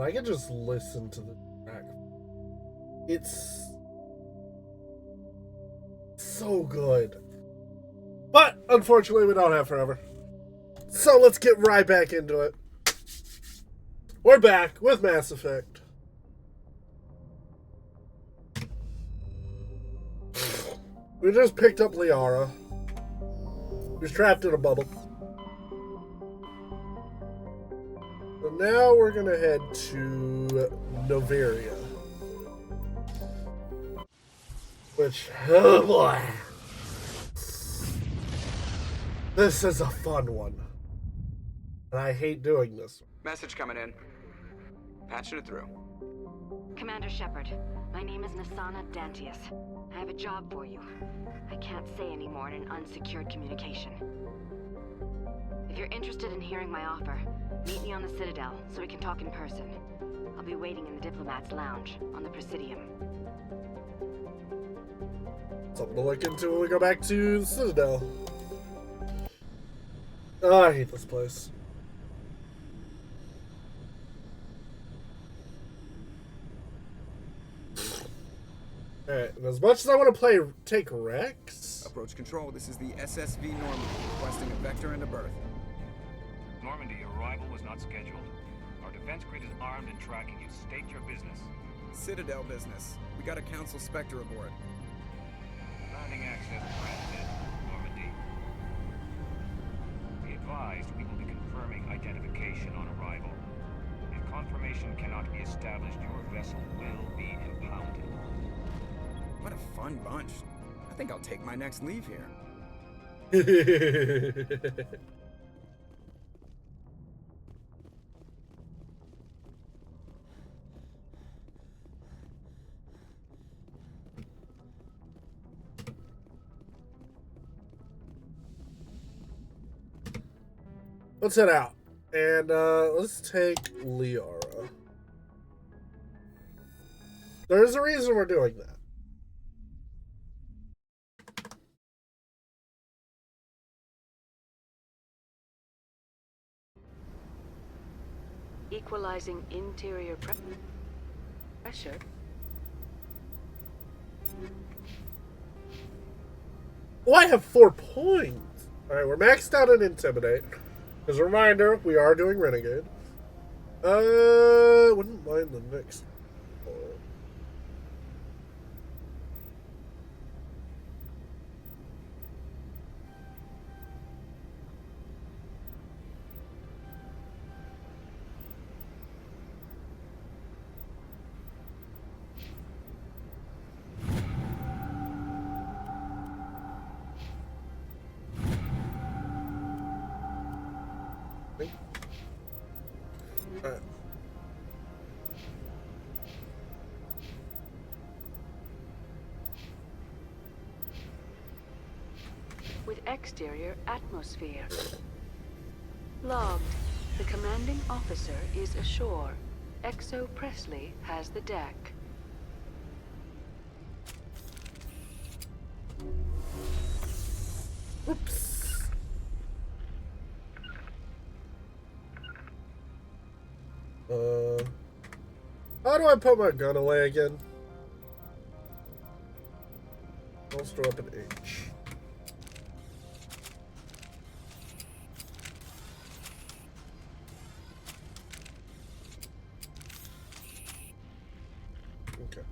I can just listen to the track. It's so good. But unfortunately, we don't have forever. So let's get right back into it. We're back with Mass Effect. We just picked up Liara, who's trapped in a bubble. So now we're gonna head to Noveria. Which, oh boy. This is a fun one. And I hate doing this. Message coming in. Patching it through. Commander Shepard, my name is Nasana Dantius. I have a job for you. I can't say any more in an unsecured communication. If you're interested in hearing my offer, meet me on the Citadel so we can talk in person. I'll be waiting in the Diplomat's Lounge on the Presidium. Something to look into when we go back to the Citadel. Oh, I hate this place. Alright, and as much as I want to take Rex... Approach control, this is the SSV Normandy, requesting a vector and a berth. Normandy, your arrival was not scheduled. Our defense grid is armed and tracking you. State your business. Citadel business. We got a Council Spectre aboard. Landing access granted, Normandy. Be advised, we will be confirming identification on arrival. If confirmation cannot be established, your vessel will be impounded. What a fun bunch. I think I'll take my next leave here. Let's head out. And let's take Liara. There's a reason we're doing that. Equalizing interior pressure. Oh, I have 4 points. Alright, we're maxed out on Intimidate. As a reminder, we are doing Renegade. Wouldn't mind the next one. Alright. With exterior atmosphere. Logged. The commanding officer is ashore. Exo Presley has the deck. Oops. How do I put my gun away again? Holster up an H. Okay.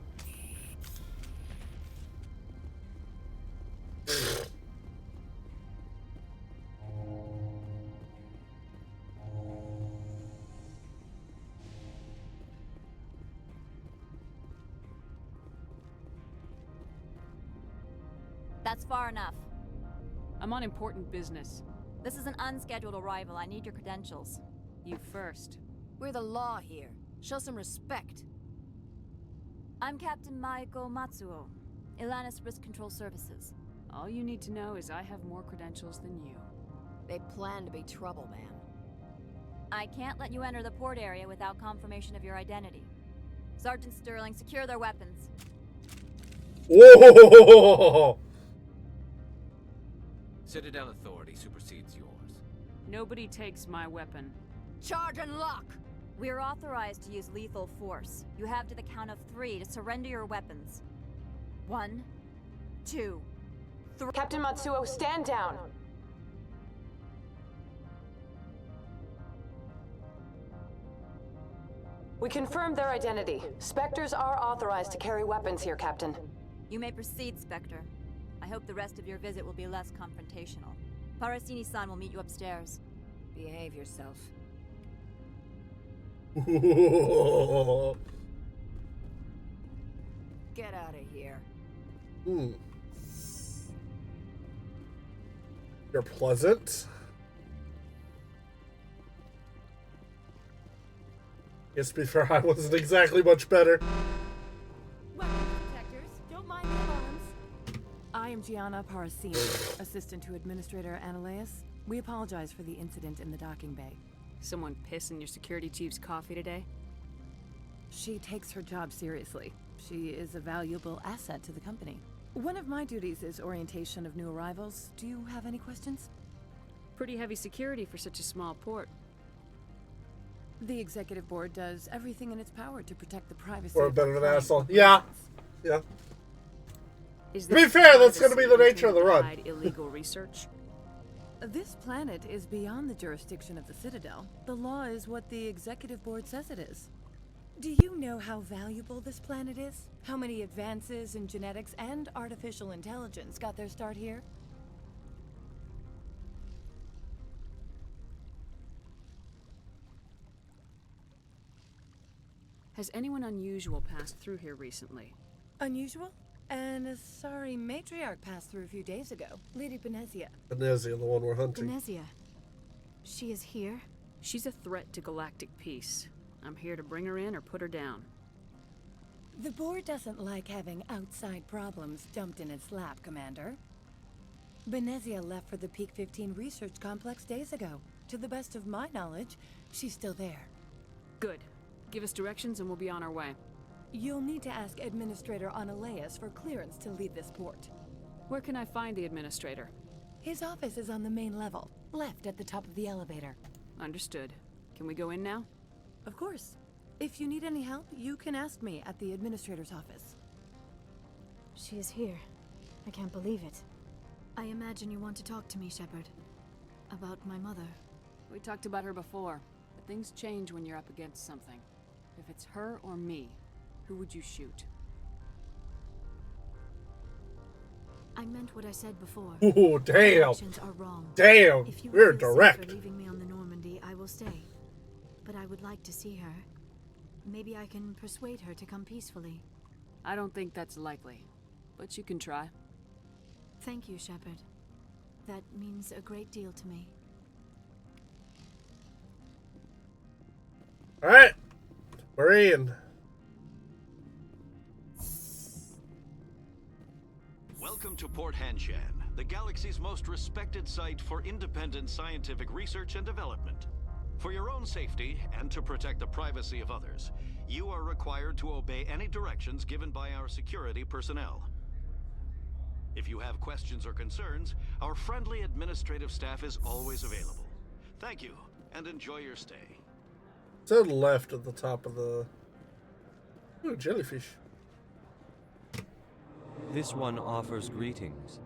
That's far enough. I'm on important business. This is an unscheduled arrival. I need your credentials. You first. We're the law here. Show some respect. I'm Captain Maiko Matsuo, Ilanis Risk Control Services. All you need to know is I have more credentials than you. They plan to be trouble, ma'am. I can't let you enter the port area without confirmation of your identity. Sergeant Sterling, secure their weapons. Whoa! Citadel authority supersedes yours. Nobody takes my weapon. Charge and lock! We're authorized to use lethal force. You have to the count of 3 to surrender your weapons. 1, 2, 3. Captain Matsuo, stand down! We confirmed their identity. Spectres are authorized to carry weapons here, Captain. You may proceed, Spectre. I hope the rest of your visit will be less confrontational. Parasini-san will meet you upstairs. Behave yourself. Get out of here. You're pleasant. Yes, to be fair, I wasn't exactly much better. Weapons detectors, don't mind the alarms. I am Gianna Parasini, assistant to Administrator Analeas. We apologize for the incident in the docking bay. Someone piss in your security chief's coffee today? She takes her job seriously. She is a valuable asset to the company. One of my duties is orientation of new arrivals. Do you have any questions? Pretty heavy security for such a small port. The executive board does everything in its power to protect the privacy Or a of bit of an client asshole. Yeah. corporations. Is To be this fair, that's gonna privacy be the nature of the run. hide illegal research? This planet is beyond the jurisdiction of the Citadel. The law is what the executive board says it is. Do you know how valuable this planet is? How many advances in genetics and artificial intelligence got their start here? Has anyone unusual passed through here recently? Unusual? And a sorry matriarch passed through a few days ago. Lady Benezia. Benezia, the one we're hunting. Venezia. She is here? She's a threat to galactic peace. I'm here to bring her in or put her down. The board doesn't like having outside problems dumped in its lap, Commander. Benezia left for the Peak 15 research complex days ago. To the best of my knowledge, she's still there. Good. Give us directions and we'll be on our way. You'll need to ask Administrator Analeas for clearance to leave this port. Where can I find the administrator? His office is on the main level, left at the top of the elevator. Understood. Can we go in now? Of course. If you need any help, you can ask me at the Administrator's office. She is here. I can't believe it. I imagine you want to talk to me, Shepard. About my mother. We talked about her before, but things change when you're up against something. If it's her or me, who would you shoot? I meant what I said before. Ooh, damn. Actions are wrong. Damn. If you We're feel direct. safer leaving me on the Normandy, I will stay. But I would like to see her. Maybe I can persuade her to come peacefully. I don't think that's likely, but you can try. Thank you, Shepard. That means a great deal to me. Alright. We're in. Welcome to Port Hanshan, the galaxy's most respected site for independent scientific research and development. For your own safety and to protect the privacy of others, you are required to obey any directions given by our security personnel. If you have questions or concerns, our friendly administrative staff is always available. Thank you, and enjoy your stay. To the left at the top of the... Ooh, jellyfish. This one offers greetings.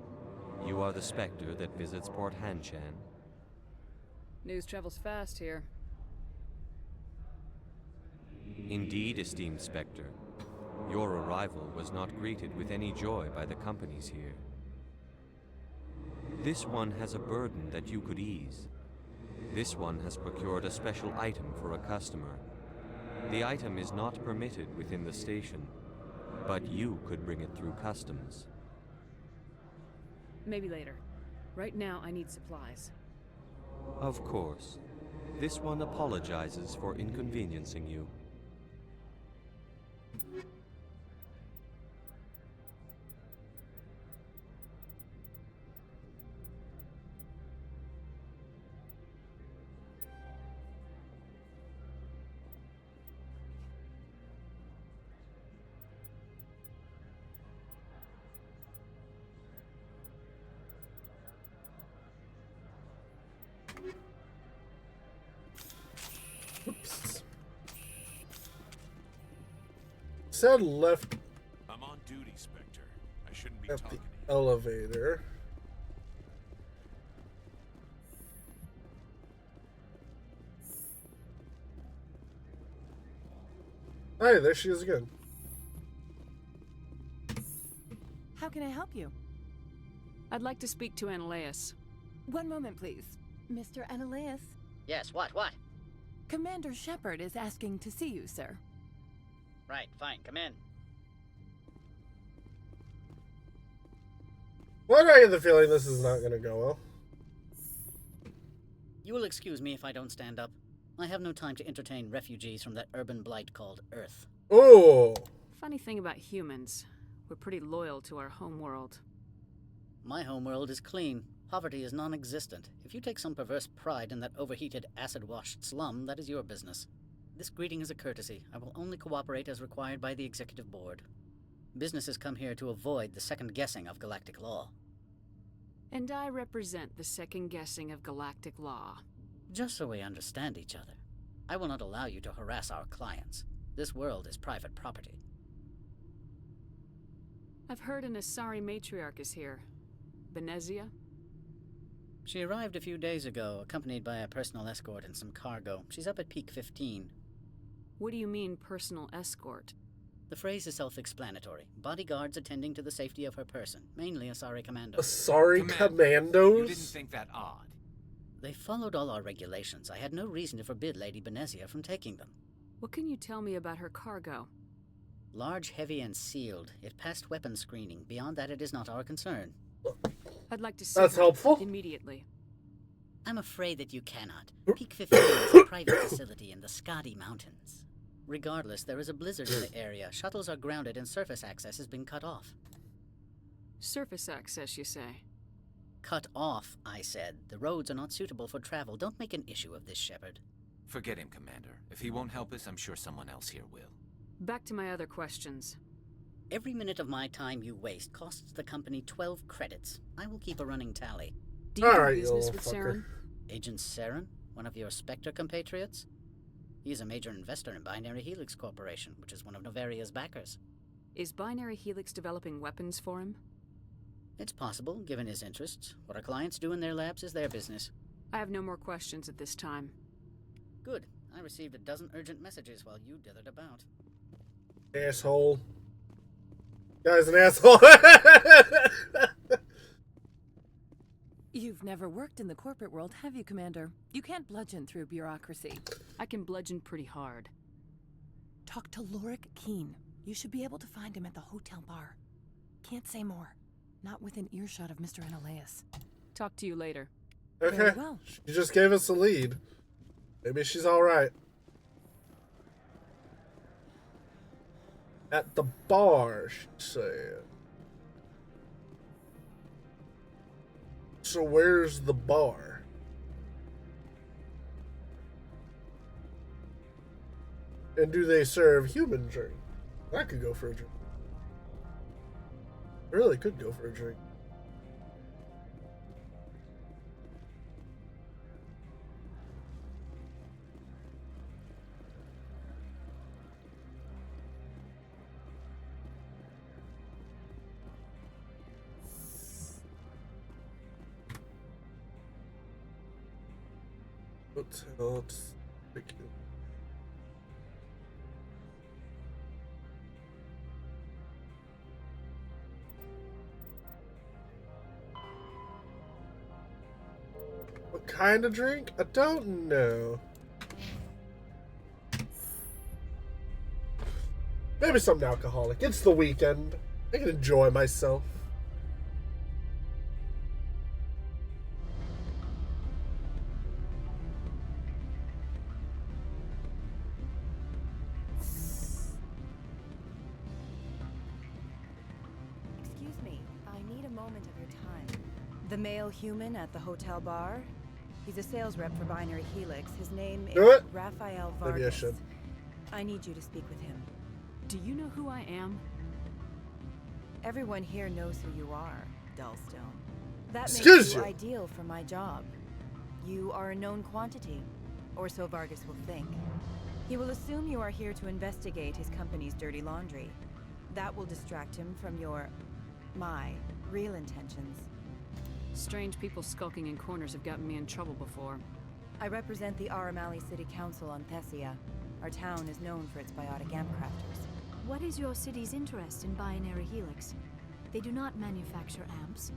You are the Spectre that visits Port Hanshan. News travels fast here. Indeed, esteemed Spectre. Your arrival was not greeted with any joy by the companies here. This one has a burden that you could ease. This one has procured a special item for a customer. The item is not permitted within the station, but you could bring it through customs. Maybe later. Right now, I need supplies. Of course. This one apologizes for inconveniencing you. Oops. Said left I'm on duty, Spectre. I shouldn't be at the talking to you. elevator. Hey, there she is again. How can I help you? I'd like to speak to Analeas. One moment, please. Mr. Analeas? Yes, what? Commander Shepard is asking to see you, sir. Right, fine, come in. Why do I get the feeling this is not going to go well? You will excuse me if I don't stand up. I have no time to entertain refugees from that urban blight called Earth. Oh. Funny thing about humans, we're pretty loyal to our homeworld. My homeworld is clean. Poverty is non-existent. If you take some perverse pride in that overheated, acid-washed slum, that is your business. This greeting is a courtesy. I will only cooperate as required by the Executive Board. Businesses come here to avoid the second-guessing of galactic law. And I represent the second guessing of galactic law. Just so we understand each other, I will not allow you to harass our clients. This world is private property. I've heard an Asari matriarch is here. Benezia? She arrived a few days ago, accompanied by a personal escort and some cargo. She's up at Peak 15. What do you mean, personal escort? The phrase is self-explanatory. Bodyguards attending to the safety of her person, mainly Asari commandos. Asari commandos? You didn't think that odd? They followed all our regulations. I had no reason to forbid Lady Benezia from taking them. What can you tell me about her cargo? Large, heavy, and sealed. It passed weapons screening. Beyond that, it is not our concern. I'd like to see That's her helpful. immediately. I'm afraid that you cannot. Peak 15 is a private facility in the Scotty Mountains. Regardless, there is a blizzard in the area. Shuttles are grounded and surface access has been cut off. Surface access, you say? Cut off, I said. The roads are not suitable for travel. Don't make an issue of this, Shepard. Forget him, Commander. If he won't help us, I'm sure someone else here will. Back to my other questions. Every minute of my time you waste costs the company 12 credits. I will keep a running tally. Do you Alright, do you business little with fucker. Saren? Agent Saren, one of your Spectre compatriots? He is a major investor in Binary Helix Corporation, which is one of Novaria's backers. Is Binary Helix developing weapons for him? It's possible, given his interests. What our clients do in their labs is their business. I have no more questions at this time. Good. I received a dozen urgent messages while you dithered about. Asshole. Guy's an asshole. You've never worked in the corporate world, have you, Commander? You can't bludgeon through bureaucracy. I can bludgeon pretty hard. Talk to Lorik Keen. You should be able to find him at the hotel bar. Can't say more. Not within earshot of Mr. Analeas. Talk to you later. Okay. Very well. She just gave us a lead. Maybe she's alright. At the bar, she said. So where's the bar? And do they serve human drink? I could go for a drink. I really could go for a drink. Hotel. Thank you. What kind of drink? I don't know. Maybe something alcoholic. It's the weekend. I can enjoy myself. Excuse me, I need a moment of your time. The male human at the hotel bar? He's a sales rep for Binary Helix. His name is Raphael Vargas. Maybe I should. I need you to speak with him. Do you know who I am? Everyone here knows who you are, Dullstone. That Excuse makes you you. ideal for my job. You are a known quantity, or so Vargas will think. He will assume you are here to investigate his company's dirty laundry. That will distract him from my real intentions. Strange people skulking in corners have gotten me in trouble before. I represent the Aramali City Council on Thessia. Our town is known for its biotic amp crafters. What is your city's interest in Binary Helix? They do not manufacture amps.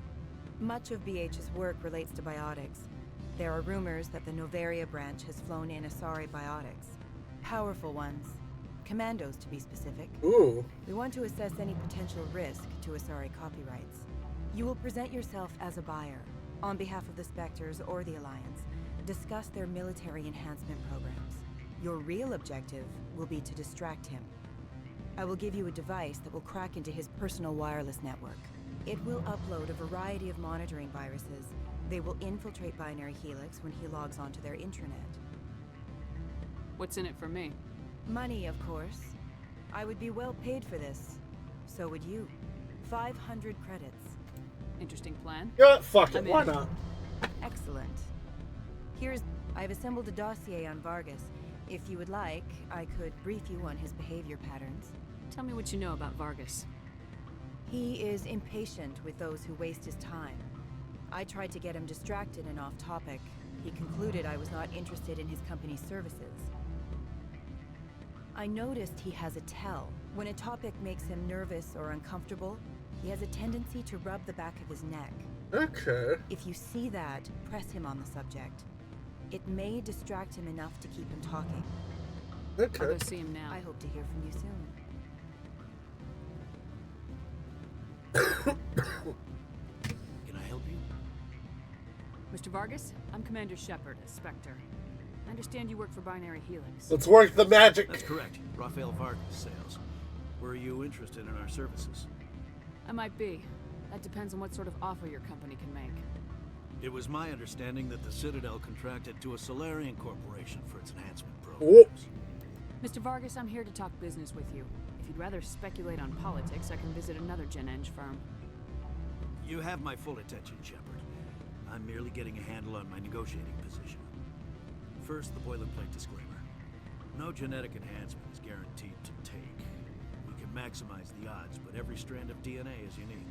Much of BH's work relates to biotics. There are rumors that the Novaria branch has flown in Asari biotics. Powerful ones. Commandos, to be specific. Ooh. We want to assess any potential risk to Asari copyrights. You will present yourself as a buyer, on behalf of the Spectres or the Alliance. Discuss their military enhancement programs. Your real objective will be to distract him. I will give you a device that will crack into his personal wireless network. It will upload a variety of monitoring viruses. They will infiltrate Binary Helix when he logs onto their intranet. What's in it for me? Money, of course. I would be well paid for this. So would you. 500 credits. Interesting plan. Yeah, fuck it. I'm Why in. not? Excellent. I've assembled a dossier on Vargas. If you would like, I could brief you on his behavior patterns. Tell me what you know about Vargas. He is impatient with those who waste his time. I tried to get him distracted and off topic. He concluded I was not interested in his company's services. I noticed he has a tell. When a topic makes him nervous or uncomfortable, he has a tendency to rub the back of his neck. Okay. If you see that, press him on the subject. It may distract him enough to keep him talking. Okay. I'll go see him now. I hope to hear from you soon. Can I help you? Mr. Vargas, I'm Commander Shepard, a Spectre. I understand you work for Binary Helix. Let's work the magic. That's correct. Raphael Vargas sales. Were you interested in our services? I might be. That depends on what sort of offer your company can make. It was my understanding that the Citadel contracted to a Solarian corporation for its enhancement Whoa. programs. Mr. Vargas, I'm here to talk business with you. If you'd rather speculate on politics, I can visit another Gen Eng firm. You have my full attention, Shepard. I'm merely getting a handle on my negotiating position. First, the boilerplate disclaimer. No genetic enhancement is guaranteed to take. We can maximize the odds, but every strand of DNA is unique.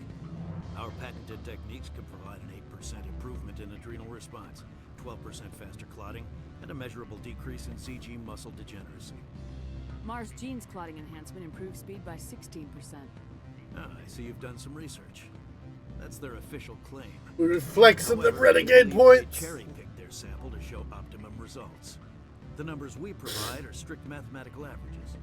Our patented techniques can provide an 8% improvement in adrenal response, 12% faster clotting, and a measurable decrease in CG muscle degeneracy. Mars Gene's clotting enhancement improves speed by 16%. Ah, I see you've done some research. That's their official claim. We reflect some of them However, renegade they points. cherry-picked their sample to show optimum results. The numbers we provide are strict mathematical averages.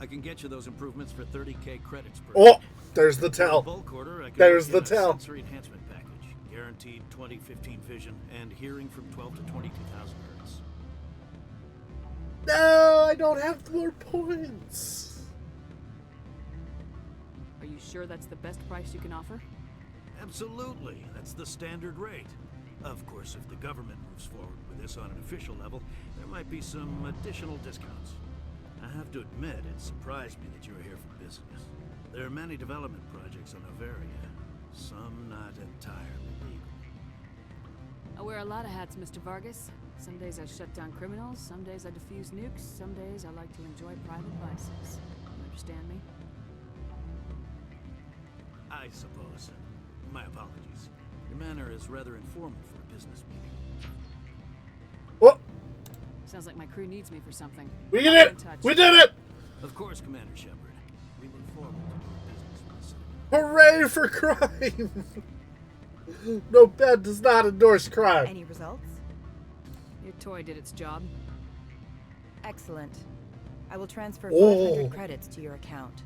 I can get you those improvements for 30k credits per Oh, day. there's the tell. For a bulk order, I can There's work in the a tell. sensory enhancement package, guaranteed 20/15 vision and hearing from 12 to 22,000 hertz. No, I don't have more points. Are you sure that's the best price you can offer? Absolutely, that's the standard rate. Of course, if the government moves forward with this on an official level, there might be some additional discounts. I have to admit, it surprised me that you were here for business. There are many development projects on Novaria, some not entirely legal. I wear a lot of hats, Mr. Vargas. Some days I shut down criminals, some days I defuse nukes, some days I like to enjoy private vices. You understand me? I suppose. My apologies. Your manner is rather informal for a business meeting. What? Sounds like my crew needs me for something. We did it! We did it! Of course, Commander Shepard. We look forward to doing business with the city. Hooray for crime! No bed does not endorse crime. Any results? Your toy did its job. Excellent. I will transfer Oh. 500 credits to your account.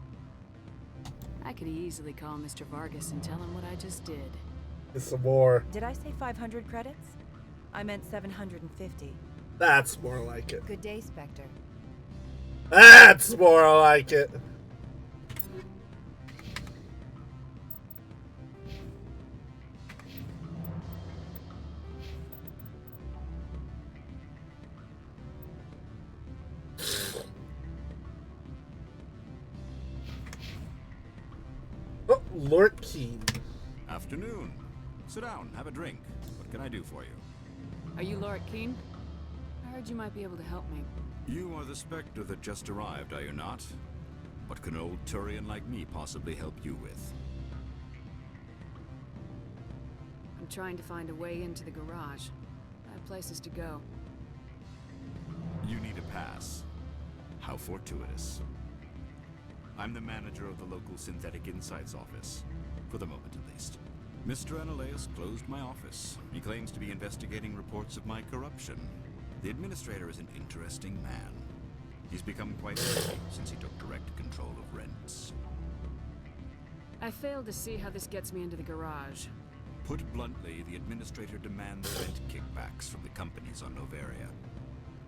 I could easily call Mr. Vargas and tell him what I just did. It's some more. Did I say 500 credits? I meant 750. That's more like it. Good day, Spectre. That's more like it. Oh, Lord Keen. Afternoon. Sit down, have a drink. What can I do for you? Are you Lord Keene? I heard you might be able to help me. You are the Spectre that just arrived, are you not? What can an old Turian like me possibly help you with? I'm trying to find a way into the garage. I have places to go. You need a pass. How fortuitous. I'm the manager of the local Synthetic Insights office. For the moment, at least. Mr. Analaeus closed my office. He claims to be investigating reports of my corruption. The administrator is an interesting man. He's become quite wealthy since he took direct control of rents. I failed to see how this gets me into the garage. Put bluntly, the administrator demands rent kickbacks from the companies on Novaria.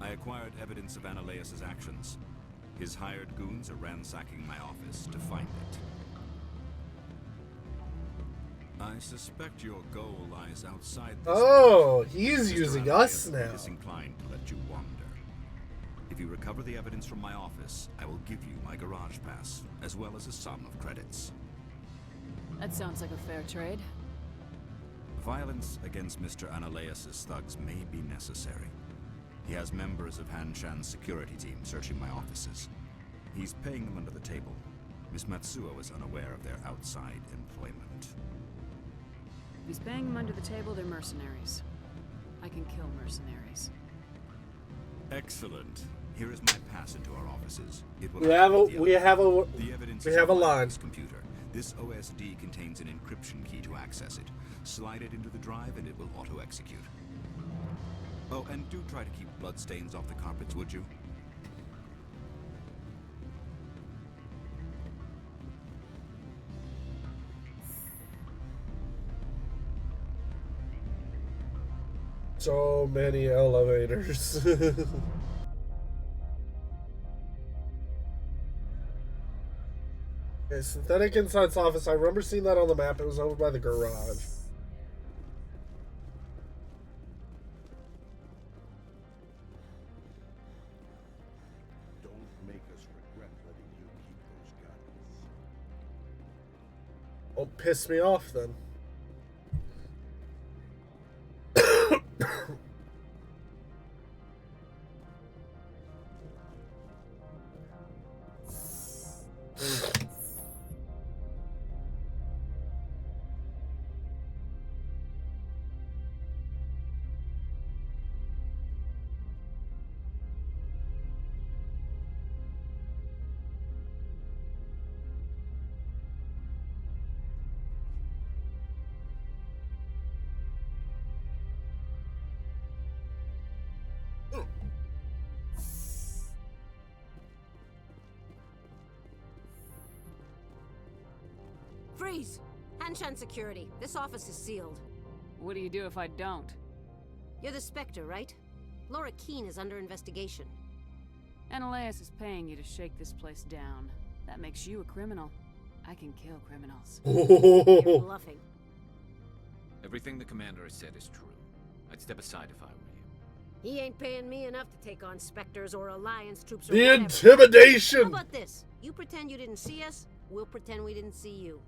I acquired evidence of Analaeus' actions. His hired goons are ransacking my office to find it. I suspect your goal lies outside this. Oh, he's Mr. using Analaeus us is now. disinclined to let you wander. If you recover the evidence from my office, I will give you my garage pass, as well as a sum of credits. That sounds like a fair trade. Violence against Mr. Analaeus' thugs may be necessary. He has members of Han Shan's security team searching my offices. He's paying them under the table. Miss Matsuo is unaware of their outside employment. If he's paying them under the table, they're mercenaries. I can kill mercenaries. Excellent. Here is my pass into our offices. It will We have a line. This computer. This OSD contains an encryption key to access it. Slide it into the drive and it will auto-execute. Oh, and do try to keep bloodstains off the carpets, would you? So many elevators. Okay, Synthetic Insights office. I remember seeing that on the map. It was over by the garage. Don't make us regret letting you keep those guns. Don't piss me off then. Freeze! Hanshan Security. This office is sealed. What do you do if I don't? You're the Spectre, right? Laura Keene is under investigation. Analaeus is paying you to shake this place down. That makes you a criminal. I can kill criminals. You're bluffing. Everything the commander has said is true. I'd step aside if I were you. He ain't paying me enough to take on Spectres or Alliance troops or The whatever. intimidation! How about this? You pretend you didn't see us, we'll pretend we didn't see you.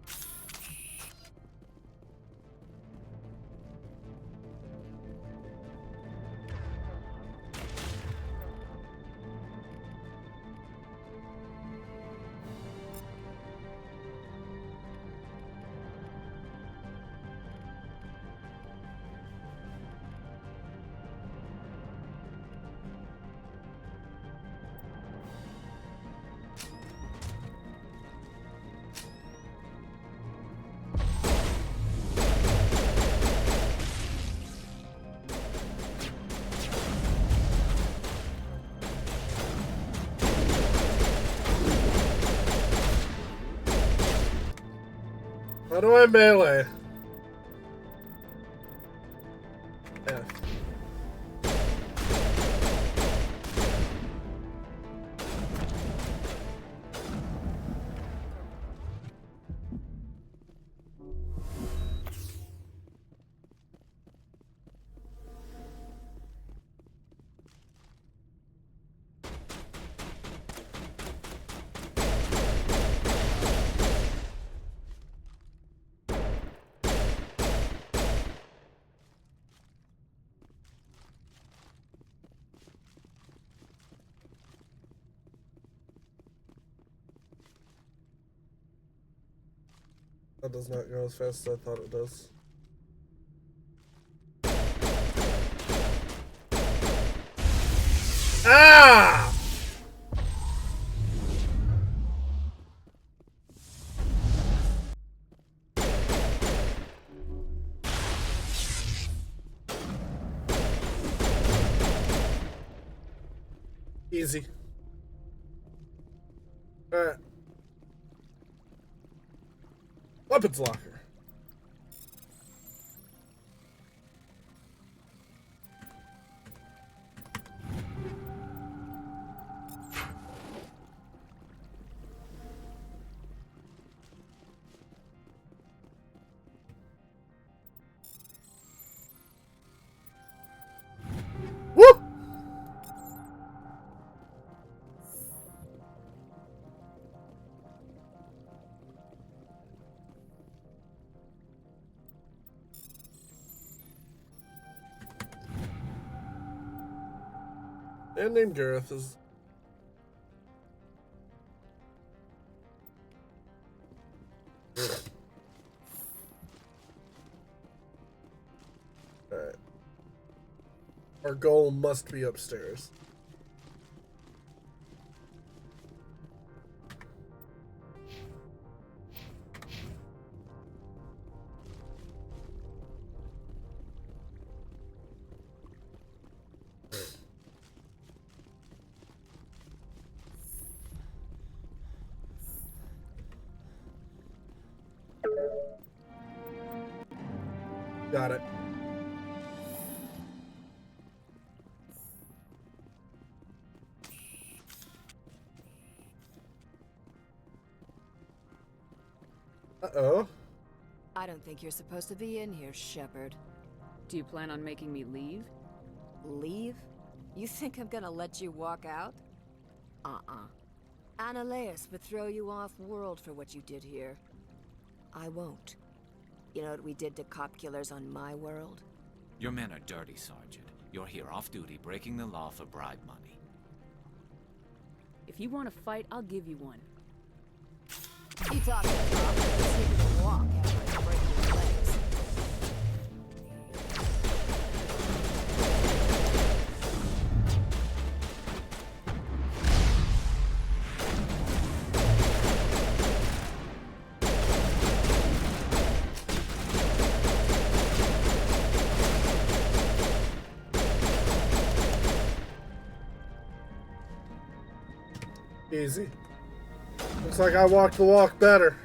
How do I melee? F. That does not go as fast as I thought it does. Ah! Easy. Alright. Weapons locker. Woo! Man named Gareth is. Alright. Our goal must be upstairs. Got it. Uh-oh. I don't think you're supposed to be in here, Shepard. Do you plan on making me leave? Leave? You think I'm gonna let you walk out? Uh-uh. Annaleus would throw you off-world for what you did here. I won't. You know what we did to cop killers on my world? Your men are dirty, Sergeant. You're here off-duty, breaking the law for bribe money. If you want to fight, I'll give you one. You talk to talk, see if you can walk after I break your legs. Easy. Looks like I walked the walk better.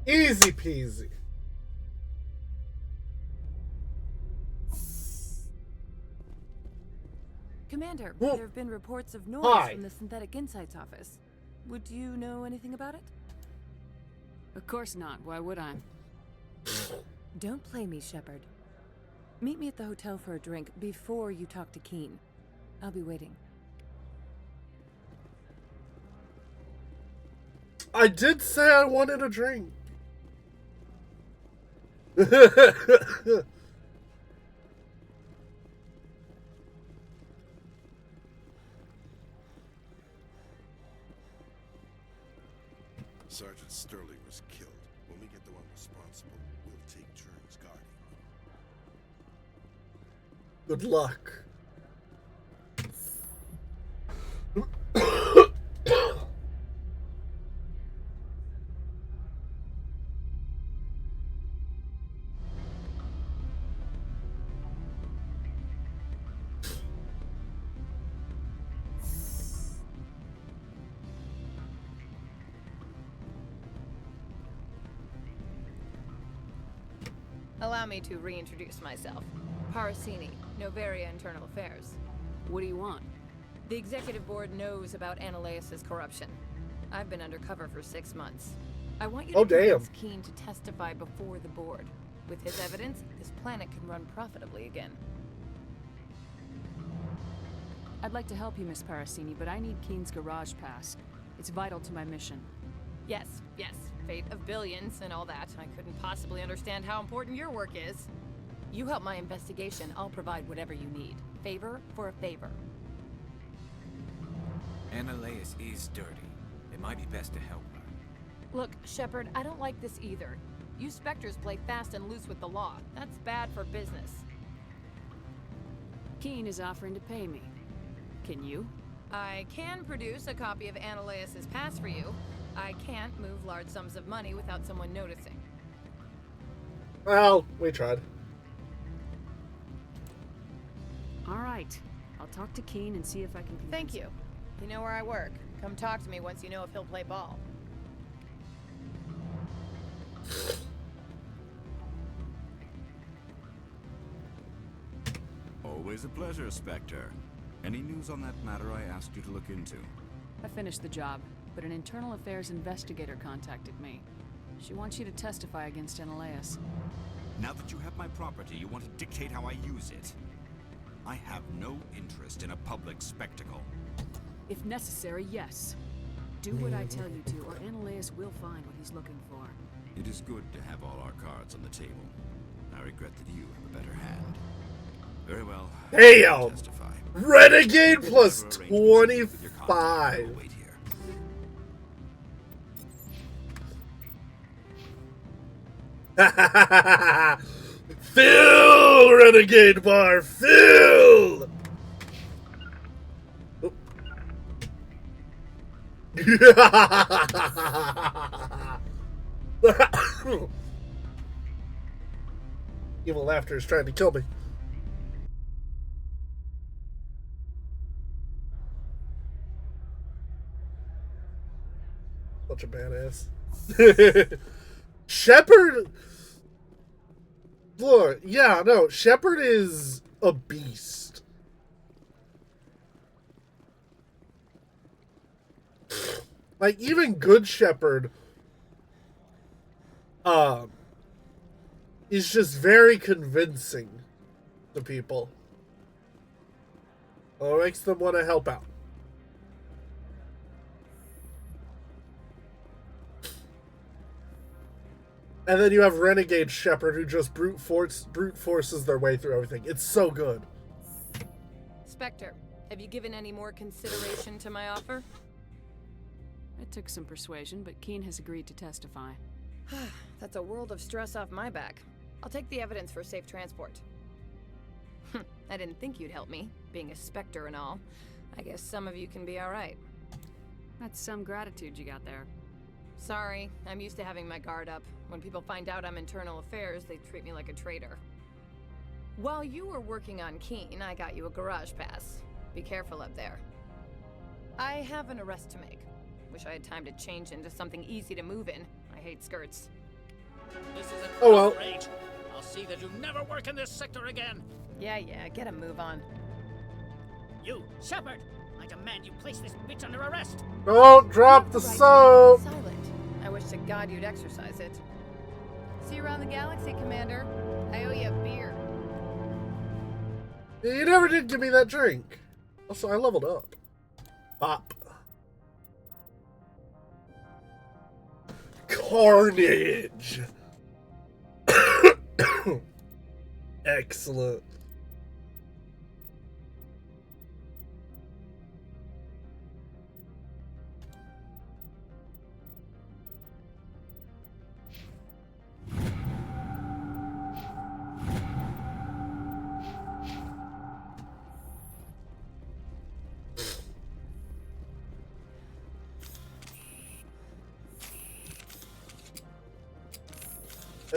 Easy peasy. Commander, Whoa. there have been reports of noise Hi. from the Synthetic Insights office. Would you know anything about it? Of course not. Why would I? Don't play me, Shepard. Meet me at the hotel for a drink before you talk to Keen. I'll be waiting. I did say I wanted a drink. Sergeant Sterling was killed. When we get the one responsible, we'll take turns guarding. Good luck. Allow me to reintroduce myself. Parasini, Novaria Internal Affairs. What do you want? The Executive Board knows about Ananias' corruption. I've been undercover for 6 months. I want you to convince Keen to testify before the board. With his evidence, this planet can run profitably again. I'd like to help you, Miss Parasini, but I need Keen's garage pass. It's vital to my mission. Yes, yes. Fate of billions and all that. I couldn't possibly understand how important your work is. You help my investigation, I'll provide whatever you need. Favor for a favor. Ananias is dirty. It might be best to help her. Look, Shepard, I don't like this either. You Spectres play fast and loose with the law. That's bad for business. Keen is offering to pay me. Can you? I can produce a copy of Ananias' pass for you. I can't move large sums of money without someone noticing. Well, we tried. All right. I'll talk to Keen and see if I can convince Thank you. You know where I work. Come talk to me once you know if he'll play ball. Always a pleasure, Spectre. Any news on that matter I asked you to look into? I finished the job, but an internal affairs investigator contacted me. She wants you to testify against Ananias. Now that you have my property, you want to dictate how I use it. I have no interest in a public spectacle. If necessary, yes. Do what I tell you to, or Ananias will find what he's looking for. It is good to have all our cards on the table. I regret that you have a better hand. Very well. Damn! Renegade plus 25. Fill, Renegade Bar, fill! Evil laughter is trying to kill me. Such a badass. Shepard. Look, yeah, no, Shepard is a beast. Like, even good Shepard is just very convincing to people. It makes them want to help out. And then you have Renegade Shepard who just brute forces their way through everything. It's so good. Spectre, have you given any more consideration to my offer? It took some persuasion, but Keen has agreed to testify. That's a world of stress off my back. I'll take the evidence for safe transport. I didn't think you'd help me, being a Spectre and all. I guess some of you can be alright. That's some gratitude you got there. Sorry, I'm used to having my guard up. When people find out I'm internal affairs, they treat me like a traitor. While you were working on Keen, I got you a garage pass. Be careful up there. I have an arrest to make. Wish I had time to change into something easy to move in. I hate skirts. This is an Oh well. outrage. I'll see that you never work in this sector again. Yeah, get a move on. You, Shepard! I demand you place this bitch under arrest! Don't drop the soap! Silent. I wish to God you'd exercise it. See you around the galaxy, Commander. I owe you a beer. You never did give me that drink. Also, I leveled up. Bop. Carnage! Excellent.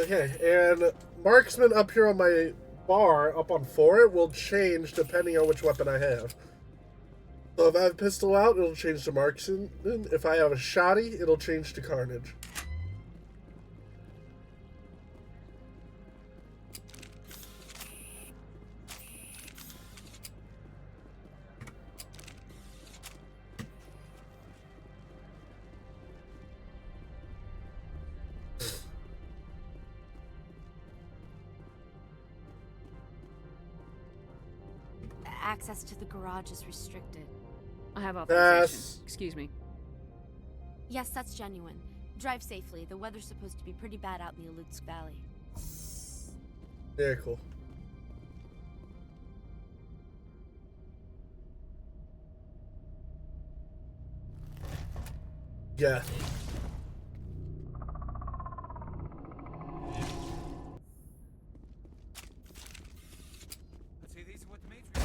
Okay, and marksman up here on my bar, up on 4, will change depending on which weapon I have. So if I have a pistol out, it'll change to marksman. If I have a shotty, it'll change to carnage. Access to the garage is restricted. I have authorization. Yes. Excuse me. Yes, that's genuine. Drive safely. The weather's supposed to be pretty bad out in the Alutsk Valley. Very cool. Yeah. Let's see, these are what the Matrix.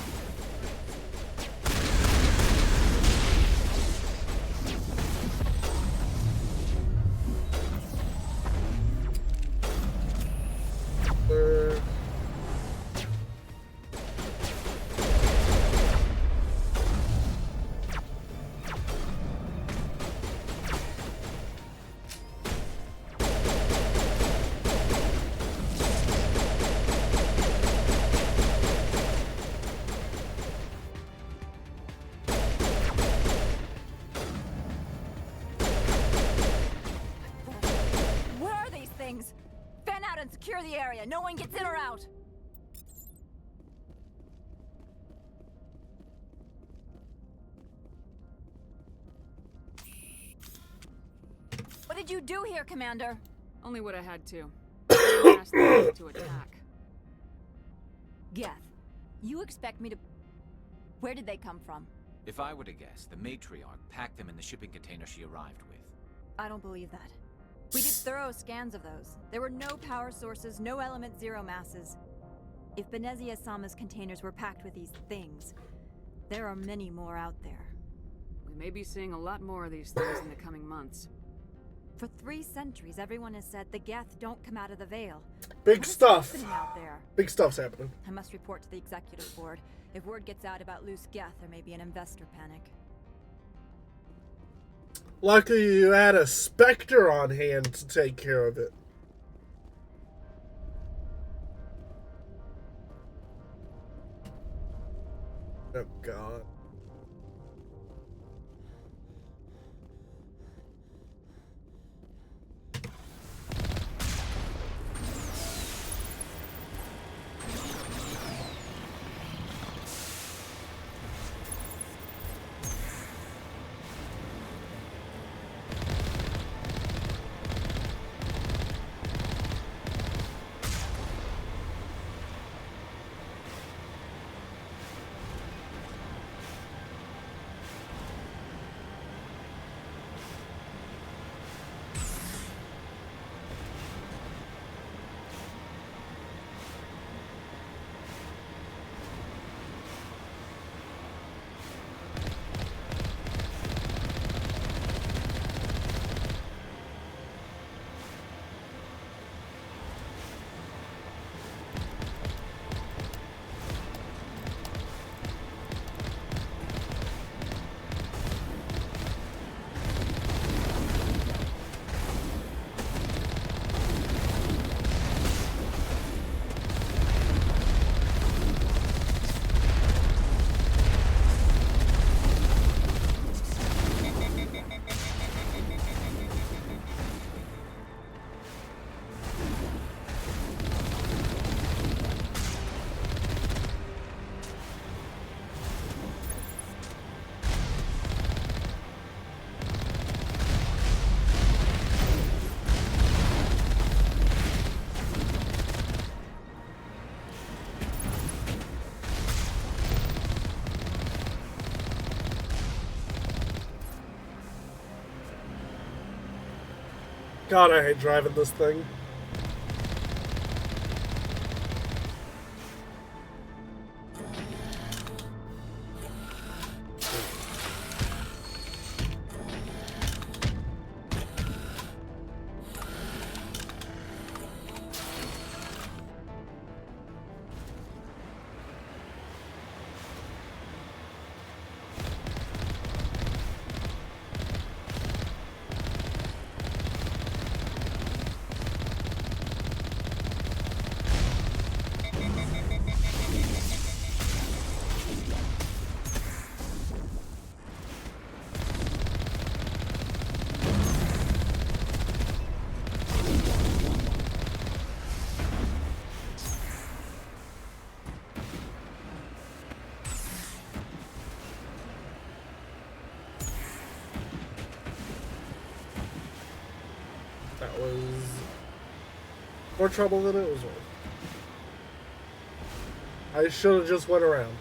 Where are these things? Fan out and secure the area. No one gets in or out. What did you do here, Commander? Only what I had to. Asked them to attack. Geth, you expect me to... Where did they come from? If I were to guess, the matriarch packed them in the shipping container she arrived with. I don't believe that. We did thorough scans of those. There were no power sources, no element zero masses. If Benezia-sama's containers were packed with these things, there are many more out there. We may be seeing a lot more of these things in the coming months. For 3 centuries, everyone has said the Geth don't come out of the Veil. Big What is stuff. happening out there? Big stuff's happening. I must report to the executive board. If word gets out about loose Geth, there may be an investor panic. Luckily, you had a Spectre on hand to take care of it. Oh, God. God, I hate driving this thing. That was more trouble than it was worth. I should have just went around.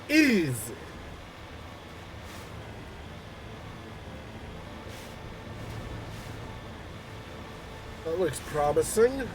Easy. That looks promising.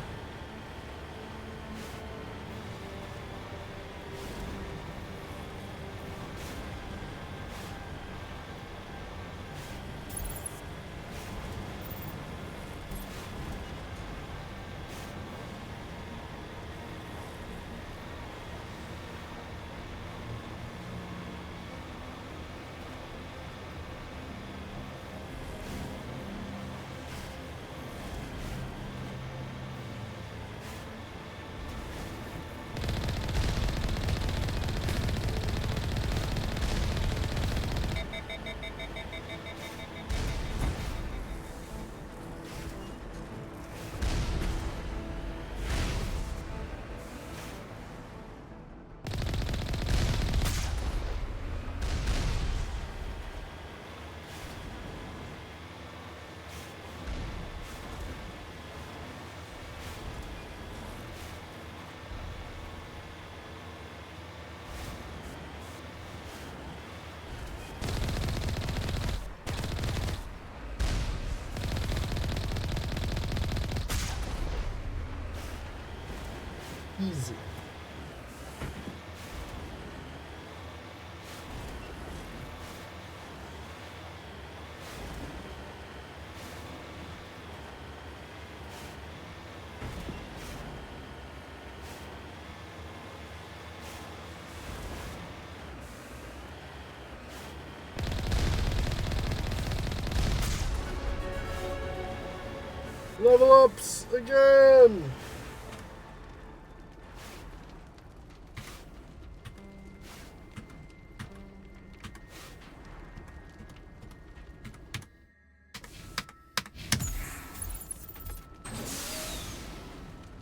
Easy. Level ups again!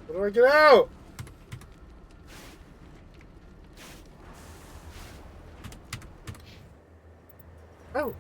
How do I get out? Oh.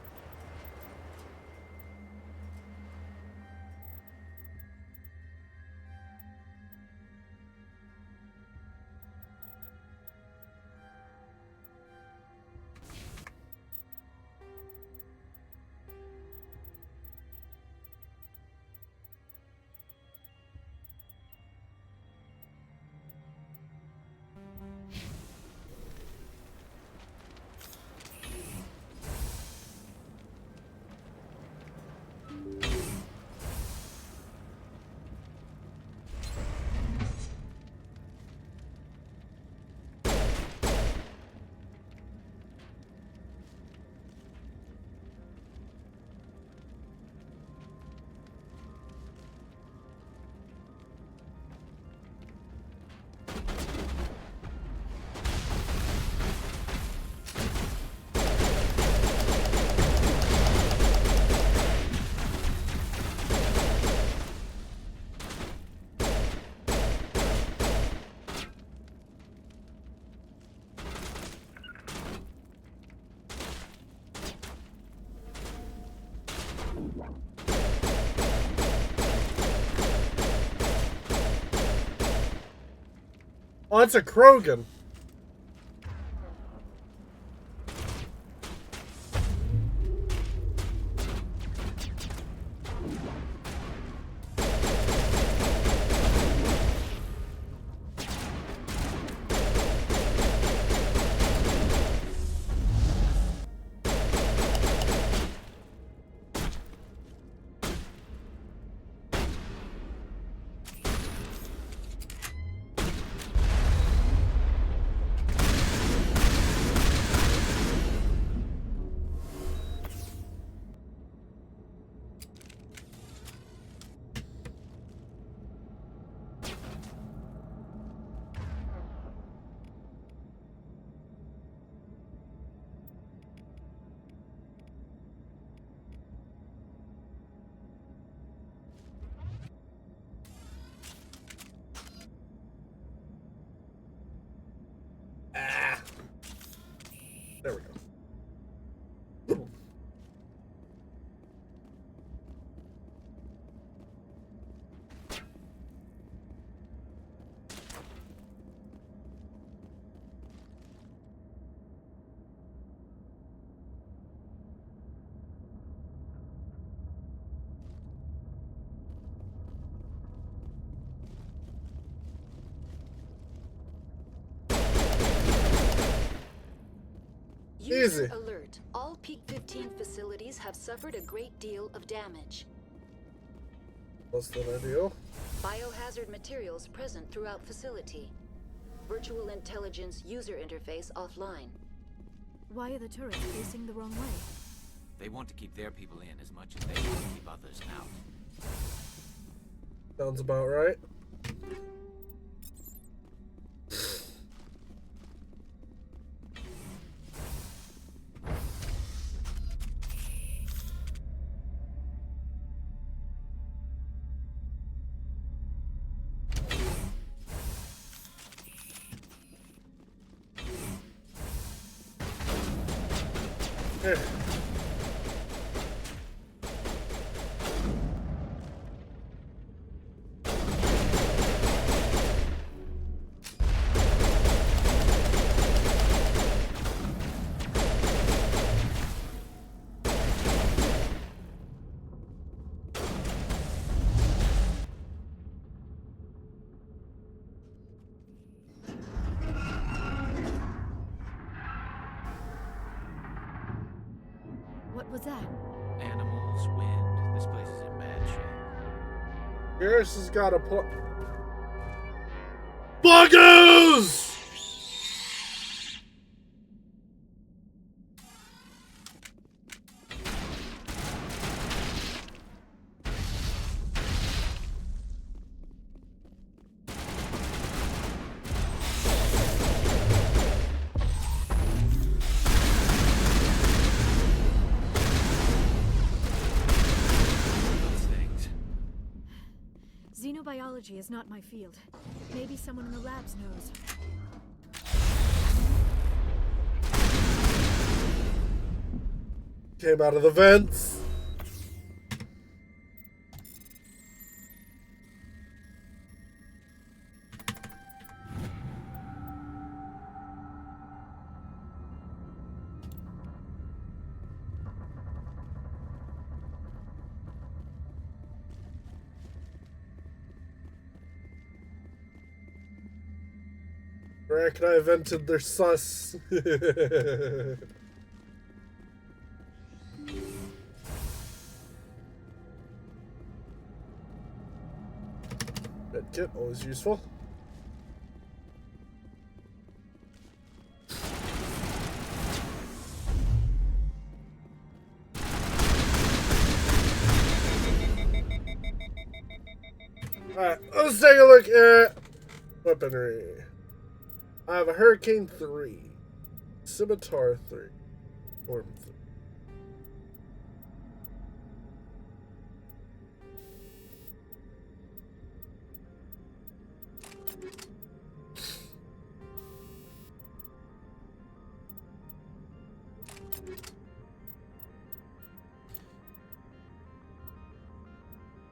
Oh, it's a Krogan. There we go. User alert. All Peak 15 facilities have suffered a great deal of damage. Less than ideal. Biohazard materials present throughout facility. Virtual intelligence user interface offline. Why are the turrets facing the wrong way? They want to keep their people in as much as they want to keep others out. Sounds about right. Here. What was that? Animals, wind. This place is in bad shape. Garrus has got a point. Buggers! Xenobiology is not my field. Maybe someone in the labs knows. Came out of the vents. Rack and I invented their sus. Red kit, always useful. Alright, let's take a look at weaponry. I have a Hurricane 3, Scimitar 3, Storm 3.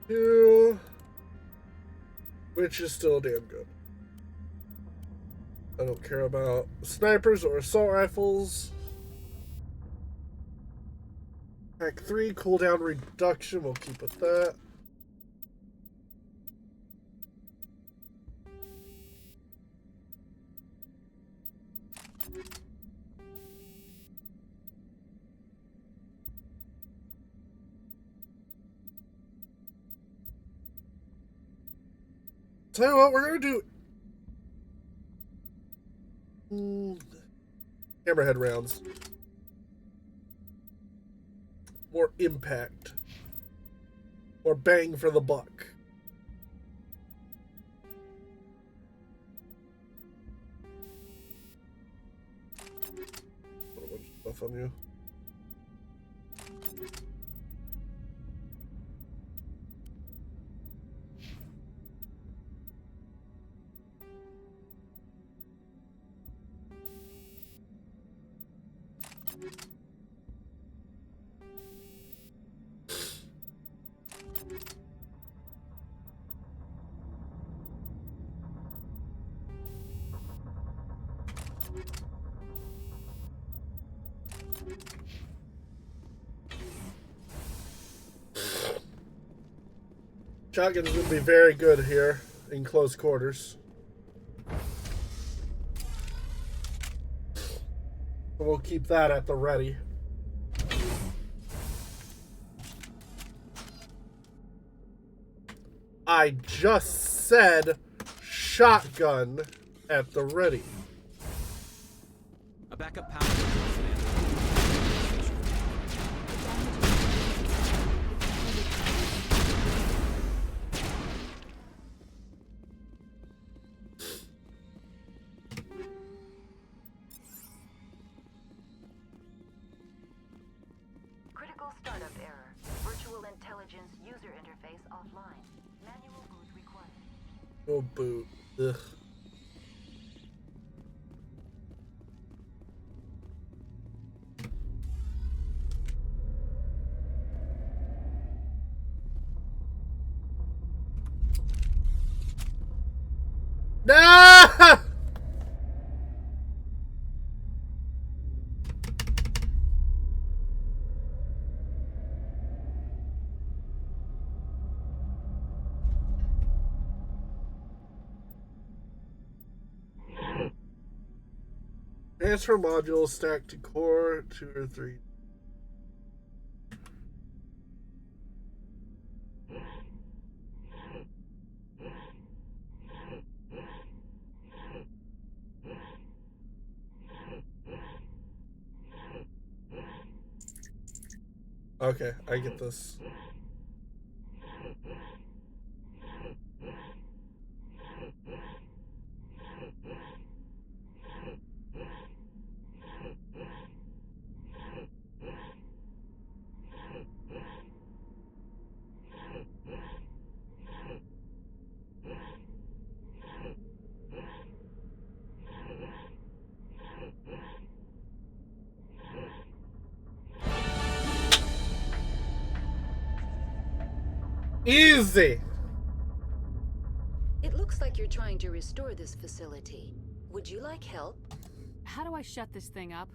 Two, which is still damn good. I don't care about snipers or assault rifles. Pack 3, cooldown reduction, we'll keep with that. Tell you what, we're gonna do hammerhead rounds. More impact. More bang for the buck. Put a bunch of stuff on you. Shotgun's going to be very good here in close quarters. We'll keep that at the ready. I just said shotgun at the ready. A backup power. Critical startup error. Virtual intelligence user interface offline. Manual boot required. Oh, boot. Ugh. No! Transfer modules stacked to core 2 or 3. Okay, I get this. Easy! It looks like you're trying to restore this facility. Would you like help? How do I shut this thing up?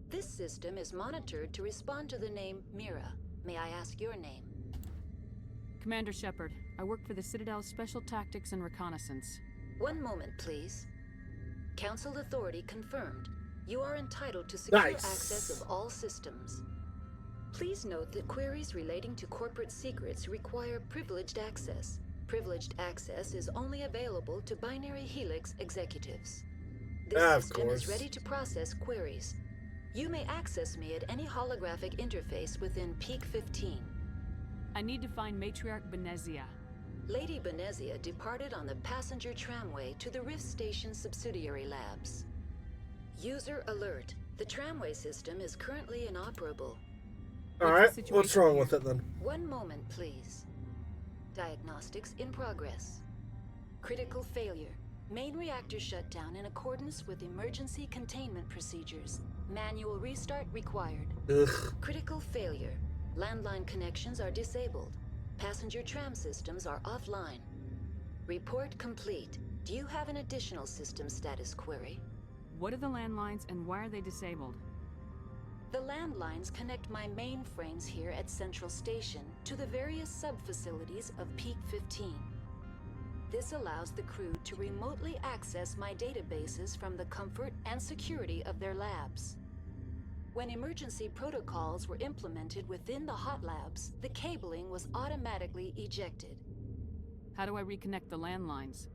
This system is monitored to respond to the name Mira. May I ask your name? Commander Shepard. I work for the Citadel's Special Tactics and Reconnaissance. One moment, please. Council authority confirmed. You are entitled to secure access of all systems. Please note that queries relating to corporate secrets require privileged access. Privileged access is only available to Binary Helix executives. This system is ready to process queries. You may access me at any holographic interface within Peak 15. I need to find Matriarch Benezia. Lady Benezia departed on the passenger tramway to the Rift Station subsidiary labs. User alert. The tramway system is currently inoperable. Alright, what's wrong with it then? One moment, please. Diagnostics in progress. Critical failure. Main reactor shut down in accordance with emergency containment procedures. Manual restart required. Ugh. Critical failure. Landline connections are disabled. Passenger tram systems are offline. Report complete. Do you have an additional system status query? What are the landlines and why are they disabled? The landlines connect my mainframes here at Central Station to the various sub-facilities of Peak 15. This allows the crew to remotely access my databases from the comfort and security of their labs. When emergency protocols were implemented within the hot labs, the cabling was automatically ejected. How do I reconnect the landlines?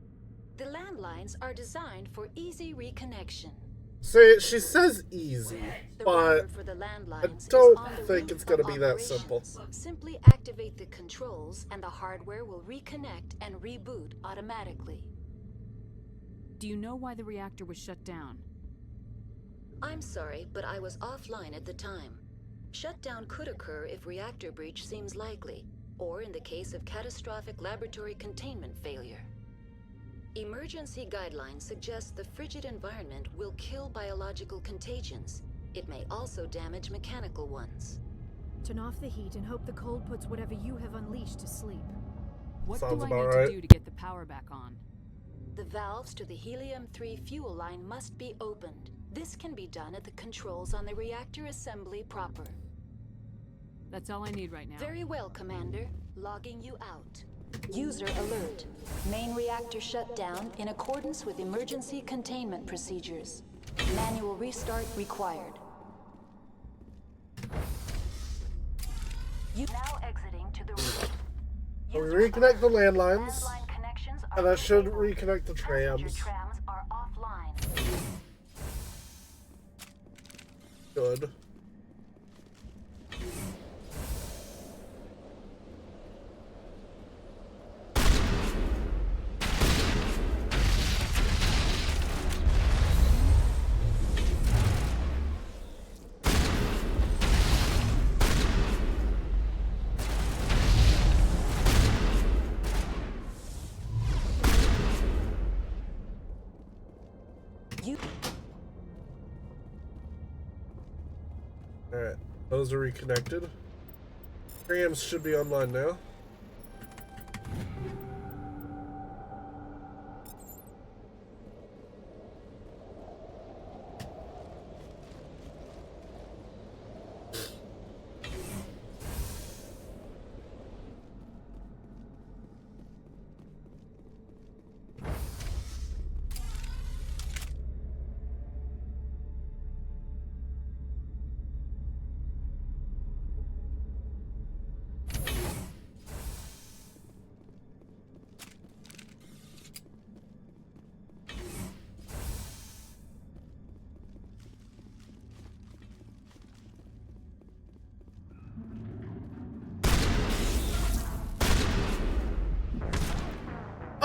The landlines are designed for easy reconnection. See, she says easy, but I don't think it's going to be that simple. Simply activate the controls and the hardware will reconnect and reboot automatically. Do you know why the reactor was shut down? I'm sorry, but I was offline at the time. Shutdown could occur if reactor breach seems likely, or in the case of catastrophic laboratory containment failure. Emergency guidelines suggest the frigid environment will kill biological contagions. It may also damage mechanical ones. Turn off the heat and hope the cold puts whatever you have unleashed to sleep. What Sounds do I about need right. to do to get the power back on? The valves to the helium-3 fuel line must be opened. This can be done at the controls on the reactor assembly proper. That's all I need right now. Very well, Commander. Logging you out. User alert. Main reactor shut down in accordance with emergency containment procedures. Manual restart required. You now exiting to the rear. So we reconnect the landlines, and that should reconnect the trams. Trams are offline. Good. Alright, those are reconnected. Trams should be online now.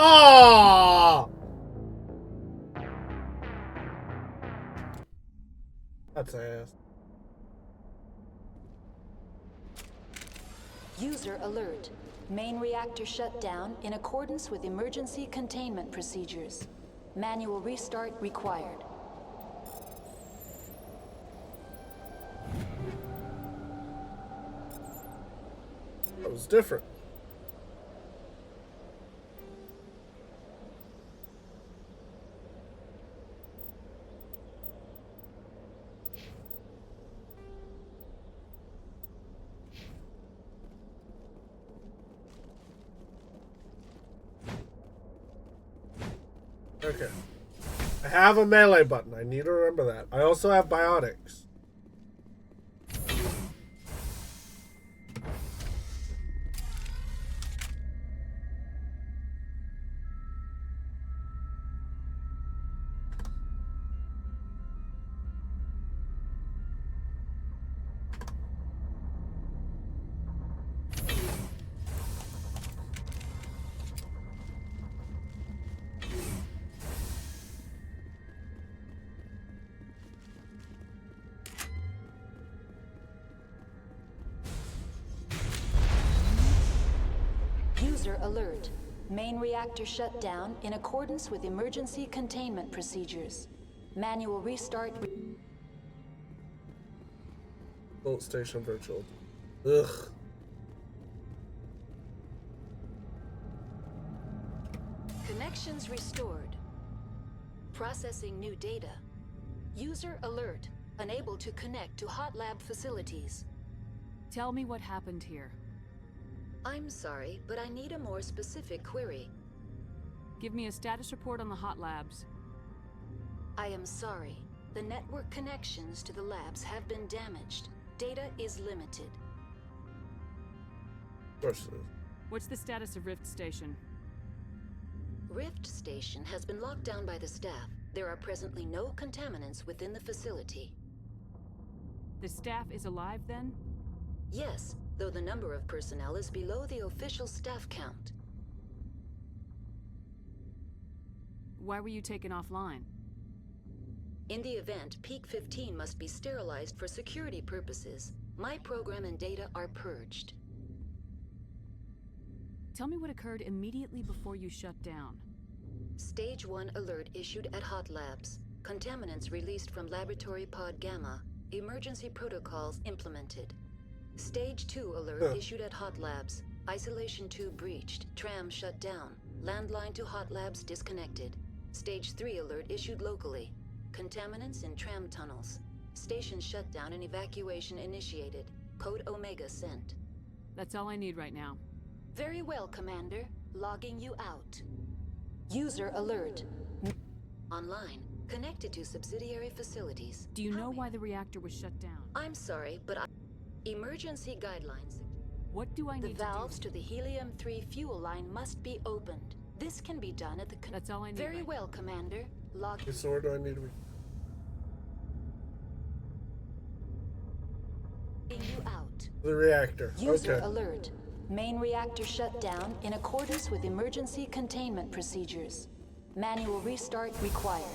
Oh! That's ass. User alert. Main reactor shut down in accordance with emergency containment procedures. Manual restart required. That was different. Okay. I have a melee button. I need to remember that. I also have biotics. User alert. Main reactor shut down in accordance with emergency containment procedures. Manual restart. Bolt station virtual. Ugh. Connections restored. Processing new data. User alert. Unable to connect to hot lab facilities. Tell me what happened here. I'm sorry, but I need a more specific query. Give me a status report on the hot labs. I am sorry. The network connections to the labs have been damaged. Data is limited. Of course it is. What's the status of Rift Station? Rift Station has been locked down by the staff. There are presently no contaminants within the facility. The staff is alive then? Yes, though the number of personnel is below the official staff count. Why were you taken offline? In the event, Peak 15 must be sterilized for security purposes. My program and data are purged. Tell me what occurred immediately before you shut down. Stage 1 alert issued at Hot Labs. Contaminants released from Laboratory Pod Gamma. Emergency protocols implemented. Stage 2 alert issued at Hot Labs. Isolation 2 breached. Tram shut down. Landline to Hot Labs disconnected. Stage 3 alert issued locally. Contaminants in tram tunnels. Station shutdown and evacuation initiated. Code Omega sent. That's all I need right now. Very well, Commander. Logging you out. User alert. Online. Connected to subsidiary facilities. Do you know why the reactor was shut down? I'm sorry, but emergency guidelines. What do I need to do? The valves to the helium-3 fuel line must be opened. This can be done at the That's all I need. Very well, Commander. Log. So where do I need to be? You out. The reactor. User Okay. alert. Main reactor shut down in accordance with emergency containment procedures. Manual restart required.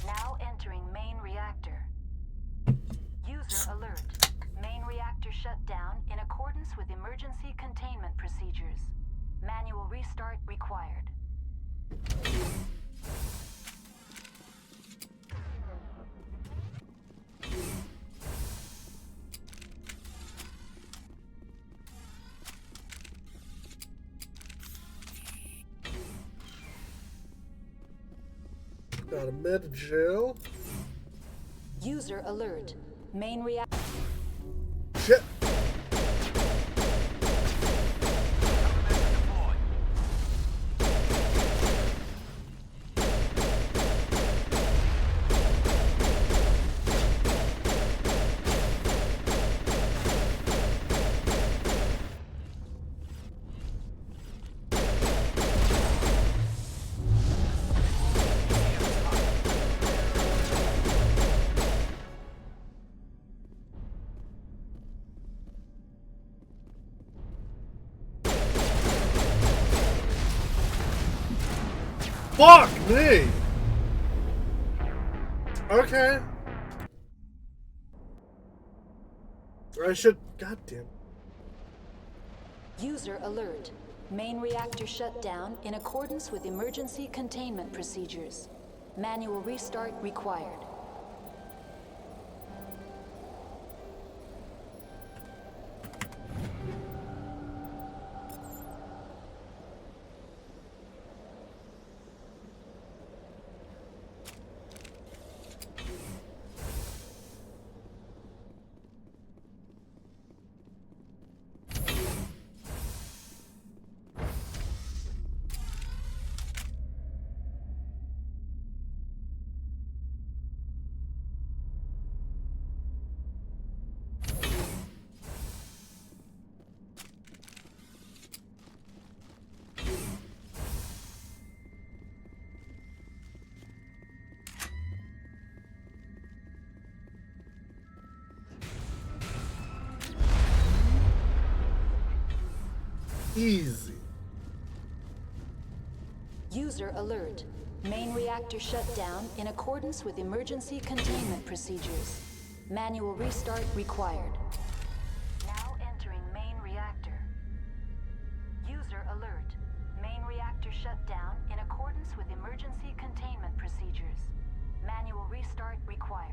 Now entering main reactor. User alert. Main reactor shut down in accordance with emergency containment procedures. Manual restart required. Got a med gel. User alert. Main reactor. Shit. Fuck me! Okay. I should. Goddamn. User alert. Main reactor shut down in accordance with emergency containment procedures. Manual restart required. Easy. User alert. Main reactor shut down in accordance with emergency containment procedures. Manual restart required. Now entering main reactor. User alert. Main reactor shut down in accordance with emergency containment procedures. Manual restart required.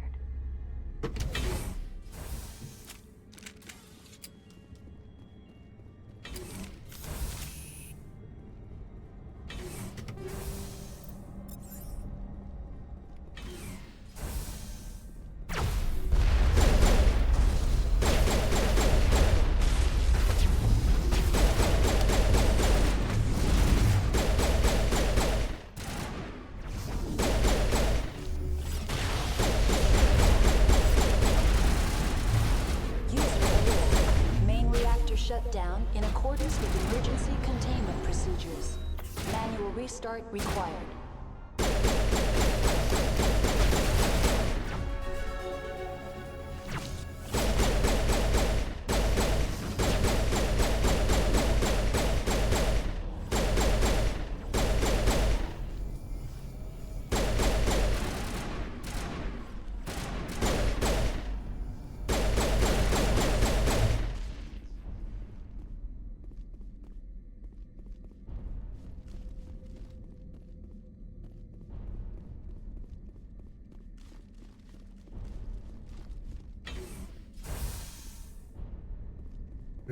Shut down in accordance with emergency containment procedures. Manual restart required.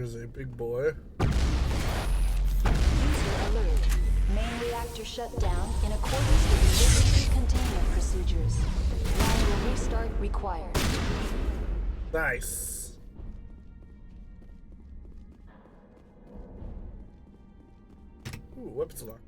Here's a big boy. User alert. Main reactor shut down in accordance with emergency containment procedures. Manual restart required. Nice. Ooh, weapons lock.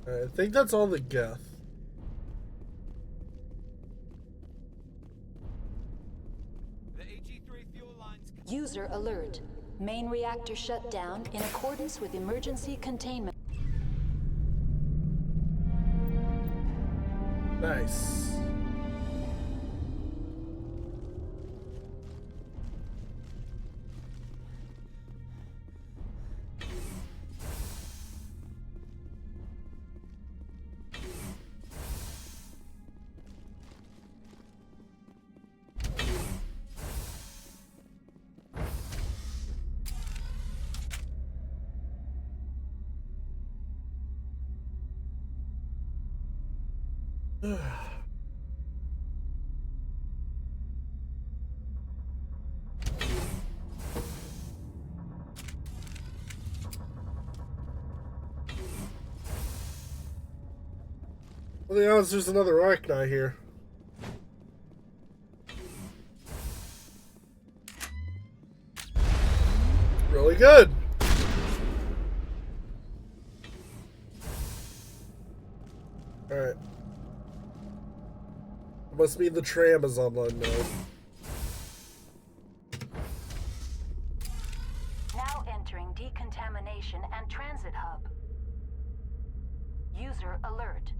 I think that's all the Geth. User alert. Main reactor shut down in accordance with emergency containment. Nice. Well, the odds there's another Arachni here. Really good. Alright. Must mean the tram is online now. Now entering decontamination and transit hub. User alert.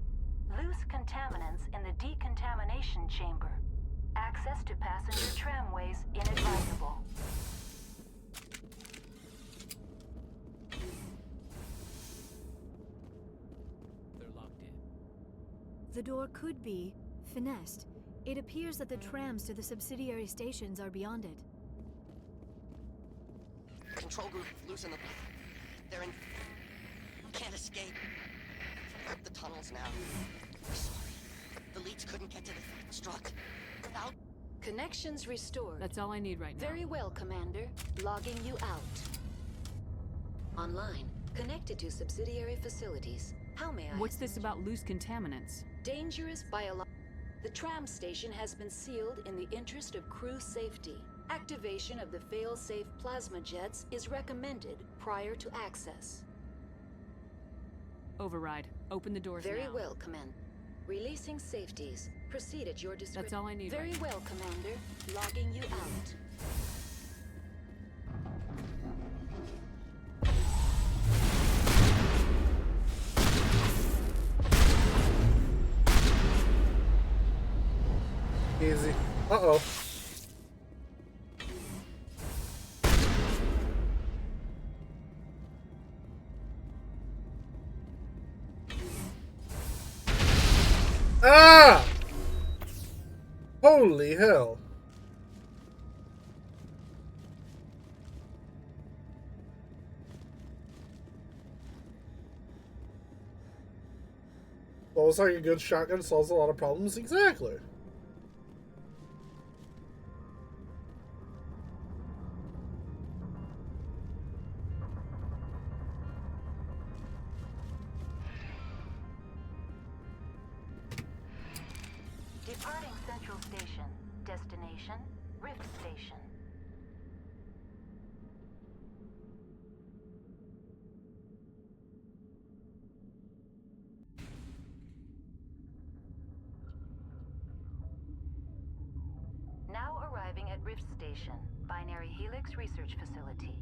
Loose contaminants in the decontamination chamber. Access to passenger tramways inadvisable. They're locked in. The door could be finessed. It appears that the trams to the subsidiary stations are beyond it. Control group, loosen the... They're in... Can't escape. Up the tunnels now. Sorry. The leads couldn't get to the strut. Without... Connections restored. That's all I need right now. Very well, Commander. Logging you out. Online. Connected to subsidiary facilities. How may I... What's this about loose contaminants? Dangerous biological... The tram station has been sealed in the interest of crew safety. Activation of the fail-safe plasma jets is recommended prior to access. Override. Open the doors Very now. well, Commander. Releasing safeties. Proceed at your discretion. That's all I need. Very right well, Commander. Logging you out. Easy. Uh-oh. Ah! Holy hell. Almost like a good shotgun solves a lot of problems. Exactly. Departing Central Station. Destination, Rift Station. Now arriving at Rift Station, Binary Helix Research Facility.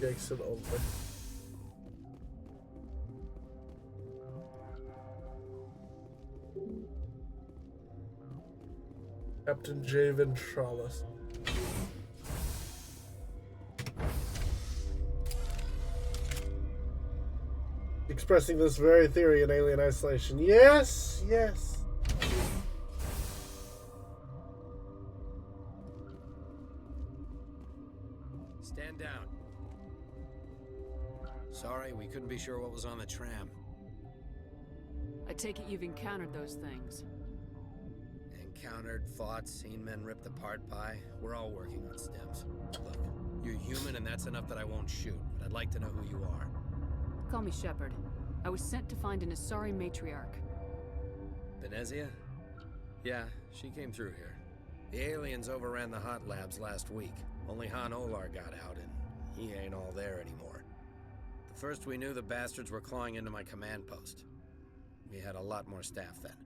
Jason only. Captain Javen Trollis. Expressing this very theory in Alien Isolation. Yes, yes. Stand down. Sorry, we couldn't be sure what was on the tram. I take it you've encountered those things. Encountered, fought, seen men ripped apart by. We're all working on stems. Look, you're human and that's enough that I won't shoot, but I'd like to know who you are. Call me Shepard. I was sent to find an Asari matriarch. Venezia? Yeah, she came through here. The aliens overran the hot labs last week. Only Han Olar got out, and he ain't all there anymore. The first we knew, the bastards were clawing into my command post. We had a lot more staff then.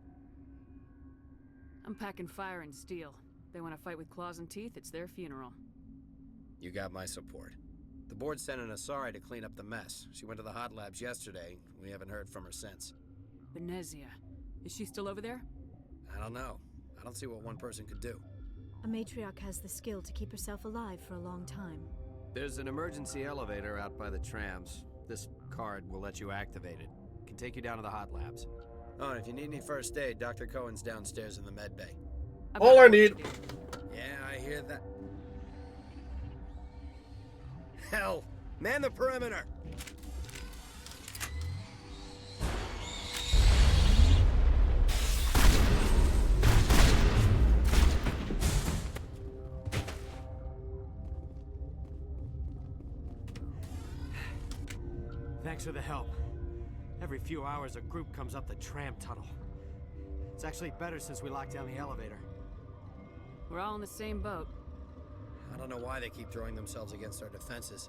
I'm packing fire and steel. They want to fight with claws and teeth, it's their funeral. You got my support. The board sent an Asari to clean up the mess. She went to the hot labs yesterday. We haven't heard from her since. Venezia. Is she still over there? I don't know. I don't see what one person could do. A matriarch has the skill to keep herself alive for a long time. There's an emergency elevator out by the trams. This card will let you activate it. Can take you down to the hot labs. Oh, and if you need any first aid, Dr. Cohen's downstairs in the med bay. All I need. Yeah, I hear that. Hell! Man the perimeter! Thanks for the help. Every few hours a group comes up the tram tunnel. It's actually better since we locked down the elevator. We're all in the same boat. I don't know why they keep throwing themselves against our defenses.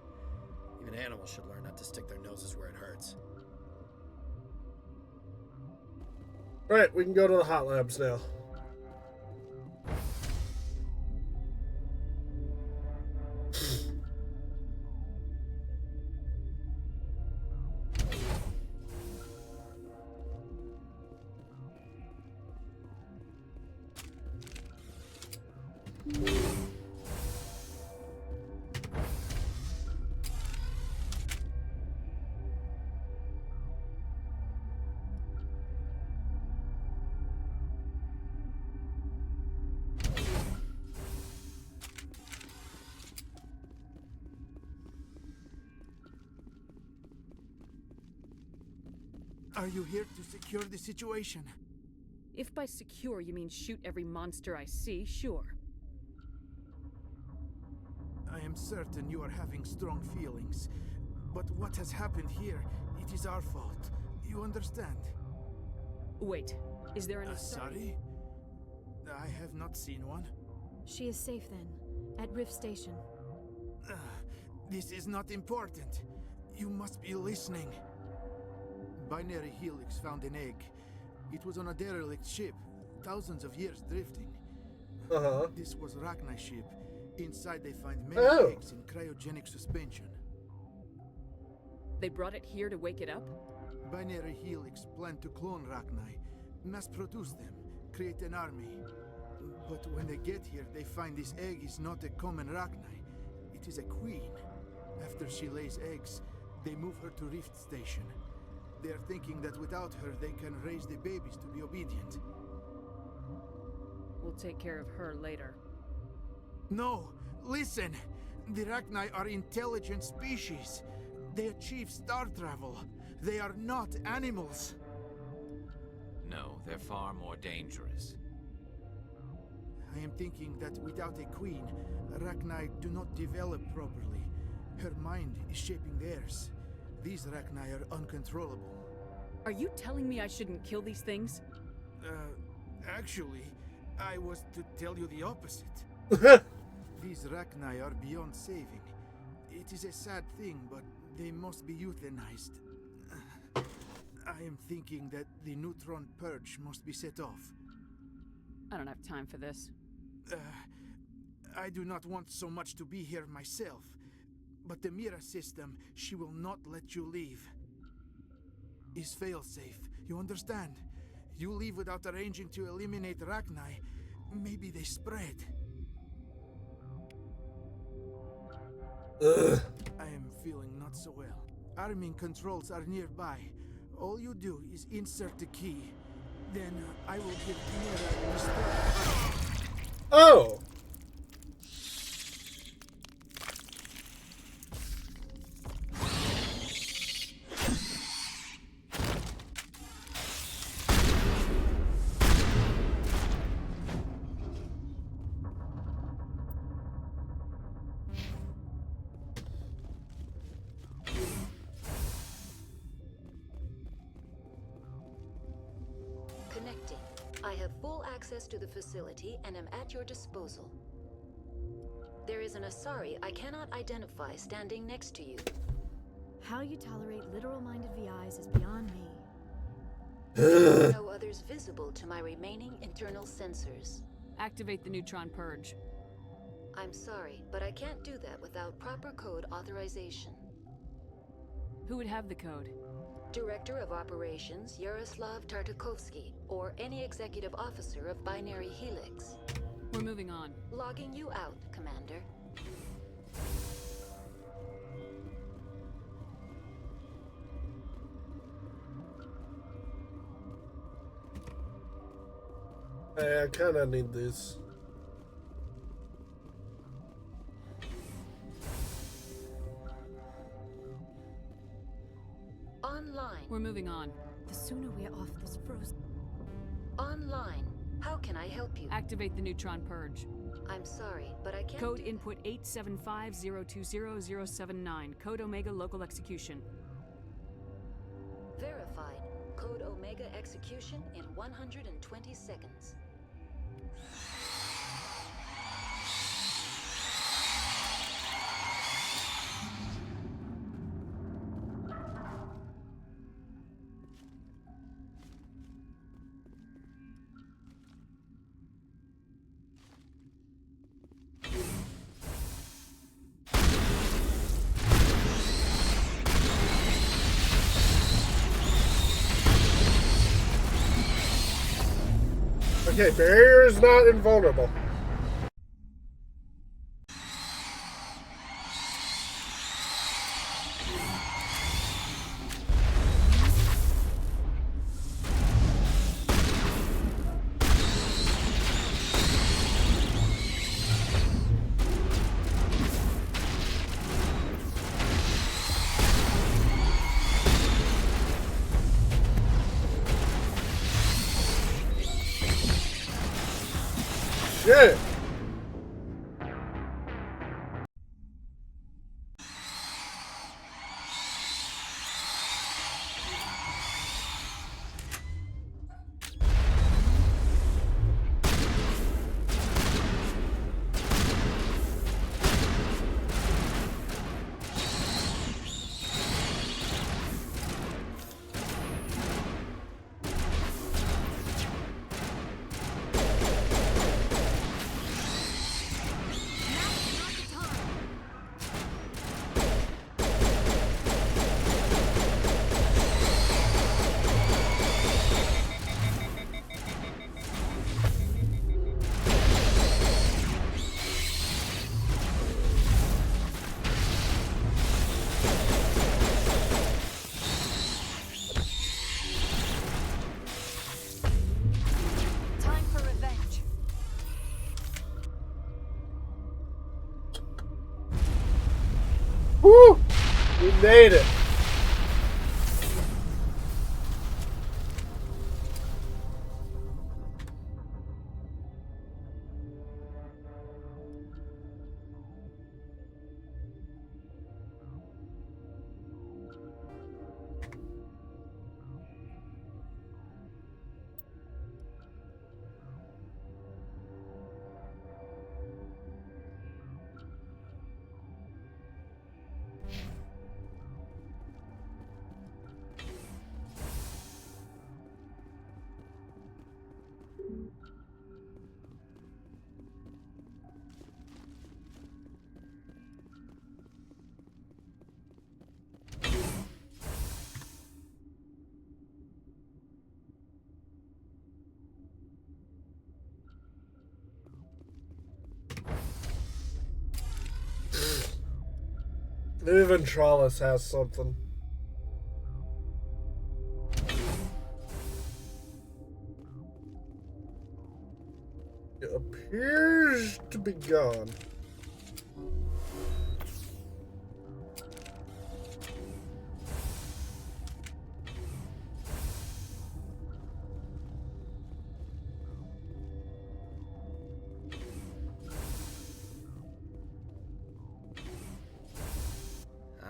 Even animals should learn not to stick their noses where it hurts. Alright, we can go to the hot labs now. Are you here to secure the situation? If by secure you mean shoot every monster I see, sure. I am certain you are having strong feelings. But what has happened here, it is our fault. You understand? Wait, is there an Asari? I have not seen one. She is safe then, at Rift Station. This is not important. You must be listening. Binary Helix found an egg. It was on a derelict ship, thousands of years drifting. This was Rachni's ship. Inside they find many eggs in cryogenic suspension. They brought it here to wake it up? Binary Helix planned to clone Rachni, mass-produce them, create an army. But when they get here, they find this egg is not a common Rachni. It is a queen. After she lays eggs, they move her to Rift Station. They are thinking that without her, they can raise the babies to be obedient. We'll take care of her later. No! Listen! The Rachni are intelligent species. They achieve star travel. They are not animals. No, they're far more dangerous. I am thinking that without a queen, Rachni do not develop properly. Her mind is shaping theirs. These Rachni are uncontrollable. Are you telling me I shouldn't kill these things? Actually, I was to tell you the opposite. These Rachni are beyond saving. It is a sad thing, but they must be euthanized. I am thinking that the neutron purge must be set off. I don't have time for this. I do not want so much to be here myself, But the Mira system, she will not let you leave. Is failsafe, you understand? You leave without arranging to eliminate Rachni, maybe they spread. Ugh. I am feeling not so well. Arming controls are nearby. All you do is insert the key. Then I will give Mira the start. Oh! Connecting. I have full access to the facility and am at your disposal. There is an Asari I cannot identify standing next to you. How you tolerate literal-minded VIs is beyond me. No others visible to my remaining internal sensors. Activate the neutron purge. I'm sorry, but I can't do that without proper code authorization. Who would have the code? Director of Operations Yaroslav Tartakovsky, or any executive officer of Binary Helix. We're moving on. Logging you out, Commander. I kinda need this. Online. We're moving on. The sooner we are off this frozen... Online. How can I help you? Activate the neutron purge. I'm sorry, but I can't. Code input 875020079. Code Omega local execution. Verified. Code Omega execution in 120 seconds. Okay, barrier is not invulnerable. Shit! Time for revenge. Woo! We made it. Maybe Ventralis has something. It appears to be gone.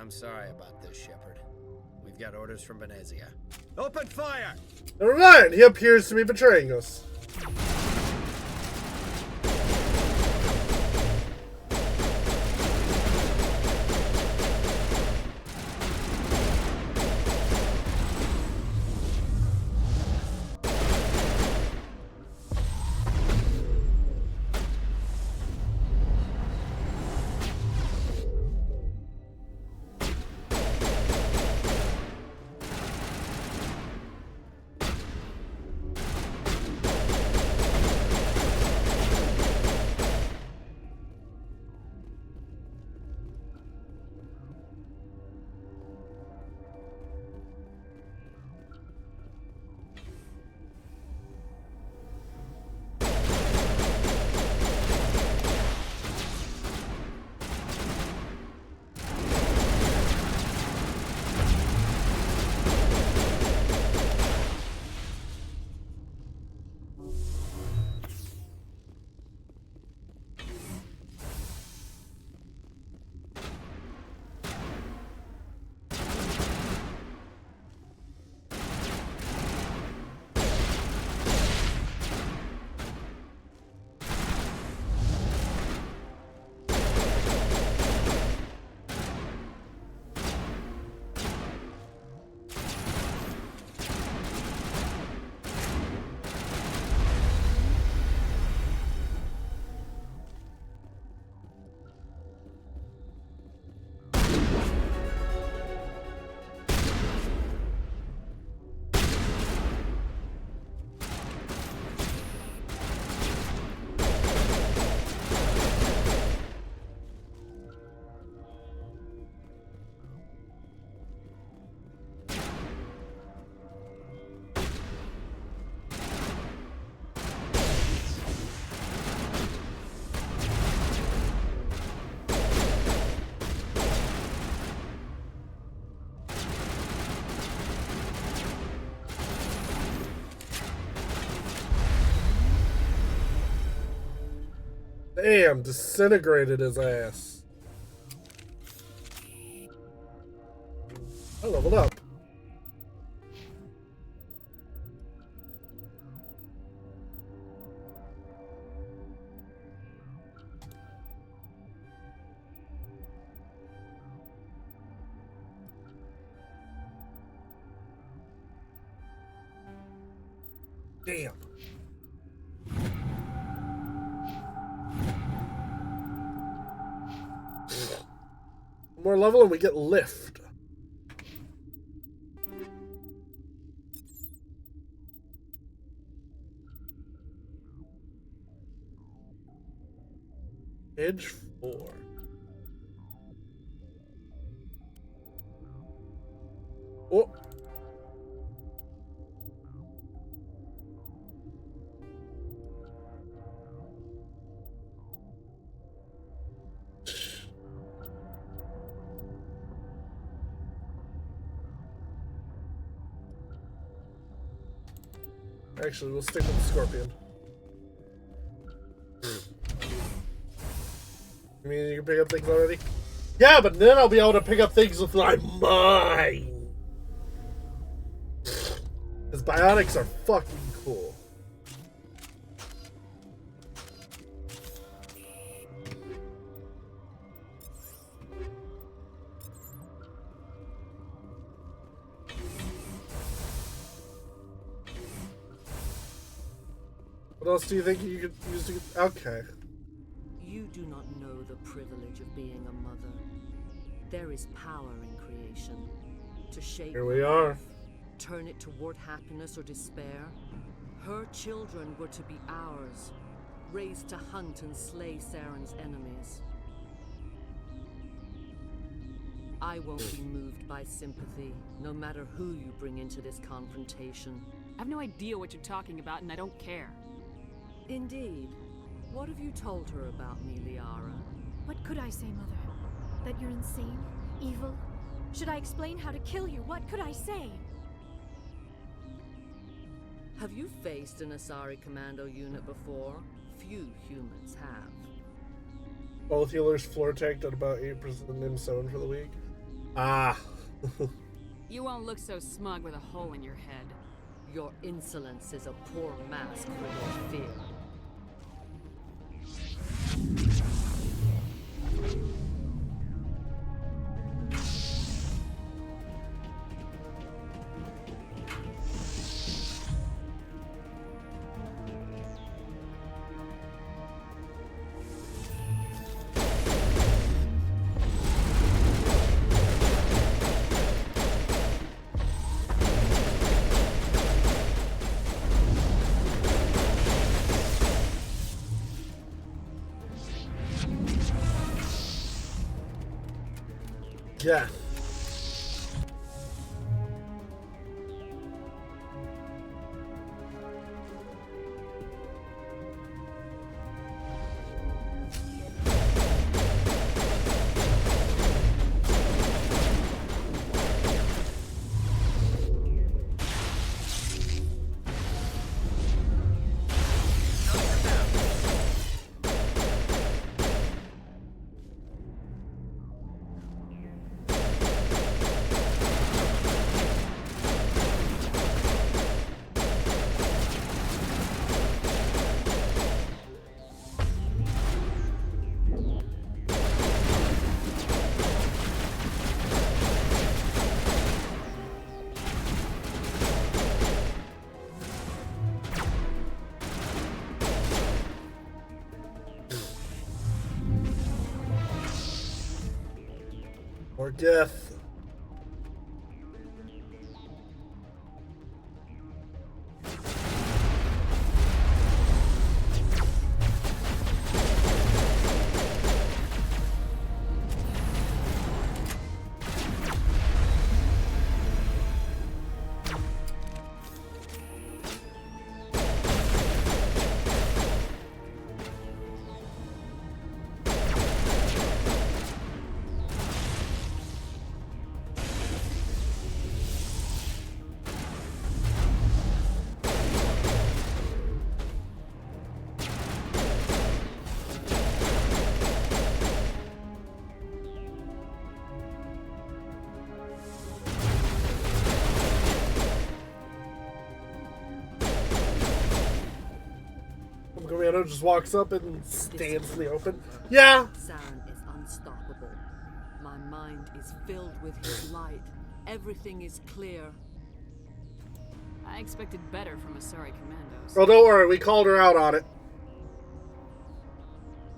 I'm sorry about this, Shepard. We've got orders from Venezia. Open fire! Never mind, he appears to be betraying us. Damn, disintegrated his ass. I leveled up. Damn. More level and we get lift. Edge 4. Oh. Actually, we'll stick with the Scorpion. You mean you can pick up things already? Yeah, but then I'll be able to pick up things with my mind. Because biotics are fucking cool. What else do you think you could use to... Okay. You do not know the privilege of being a mother. There is power in creation. To shape Here we are. Turn it toward happiness or despair. Her children were to be ours, raised to hunt and slay Saren's enemies. I won't be moved by sympathy, no matter who you bring into this confrontation. I have no idea what you're talking about, and I don't care. Indeed. What have you told her about me, Liara? What could I say, Mother? That you're insane? Evil? Should I explain how to kill you? What could I say? Have you faced an Asari commando unit before? Few humans have. Both healers floor tanked at about 8% NIM7 for the week. Ah. You won't look so smug with a hole in your head. Your insolence is a poor mask for your fear. Yeah. Or death. Commando just walks up and stands in the open. Yeah. Saren is unstoppable. My mind is filled with his light. Everything is clear. I expected better from Asari commandos. Well, don't worry. We called her out on it.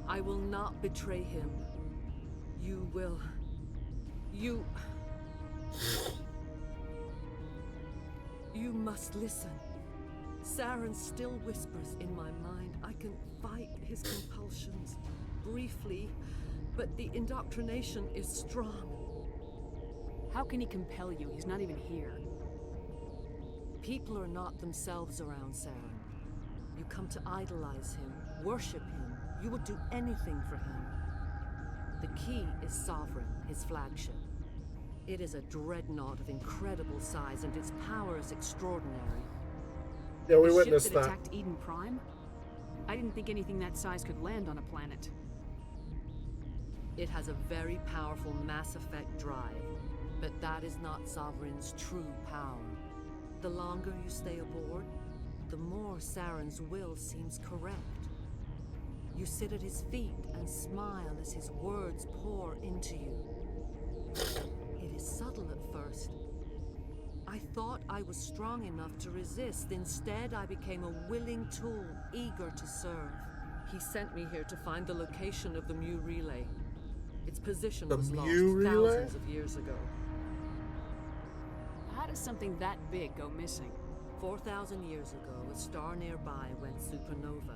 I will not betray him. You will. You must listen. Saren still whispers in my mind. I can fight his compulsions briefly, but the indoctrination is strong. How can he compel you? He's not even here. People are not themselves around Saren. You come to idolize him, worship him. You would do anything for him. The key is Sovereign, his flagship. It is a dreadnought of incredible size, and its power is extraordinary. Yeah, we the witnessed ship that that. attacked Eden Prime? I didn't think anything that size could land on a planet. It has a very powerful Mass Effect drive, but that is not Sovereign's true power. The longer you stay aboard, the more Saren's will seems correct. You sit at his feet and smile as his words pour into you. It is subtle at first. I thought I was strong enough to resist. Instead, I became a willing tool, eager to serve. He sent me here to find the location of the Mu Relay. Its position was lost thousands of years ago. How does something that big go missing? 4,000 years ago, a star nearby went supernova.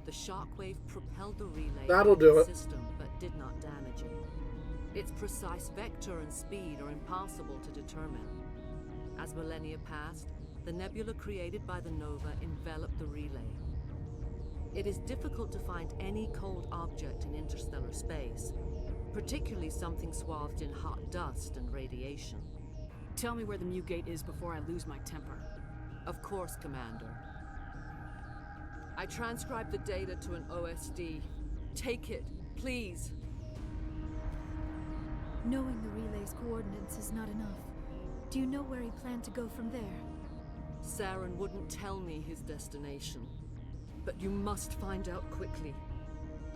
The shockwave propelled the relay That'll into do the it. system, but did not damage it. Its precise vector and speed are impossible to determine. As millennia passed, the nebula created by the nova enveloped the relay. It is difficult to find any cold object in interstellar space, particularly something swathed in hot dust and radiation. Tell me where the Mu Gate is before I lose my temper. Of course, Commander. I transcribed the data to an OSD. Take it, please. Knowing the relay's coordinates is not enough. Do you know where he planned to go from there? Saren wouldn't tell me his destination. But you must find out quickly.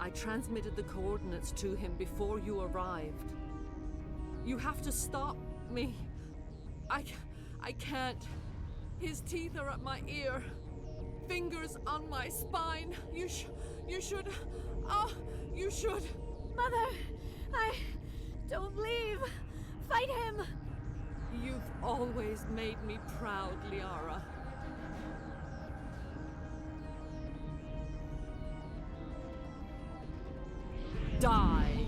I transmitted the coordinates to him before you arrived. You have to stop me. I can't. His teeth are at my ear. Fingers on my spine. You should. Oh, you should. Mother, don't leave. Fight him. You've always made me proud, Liara. Die.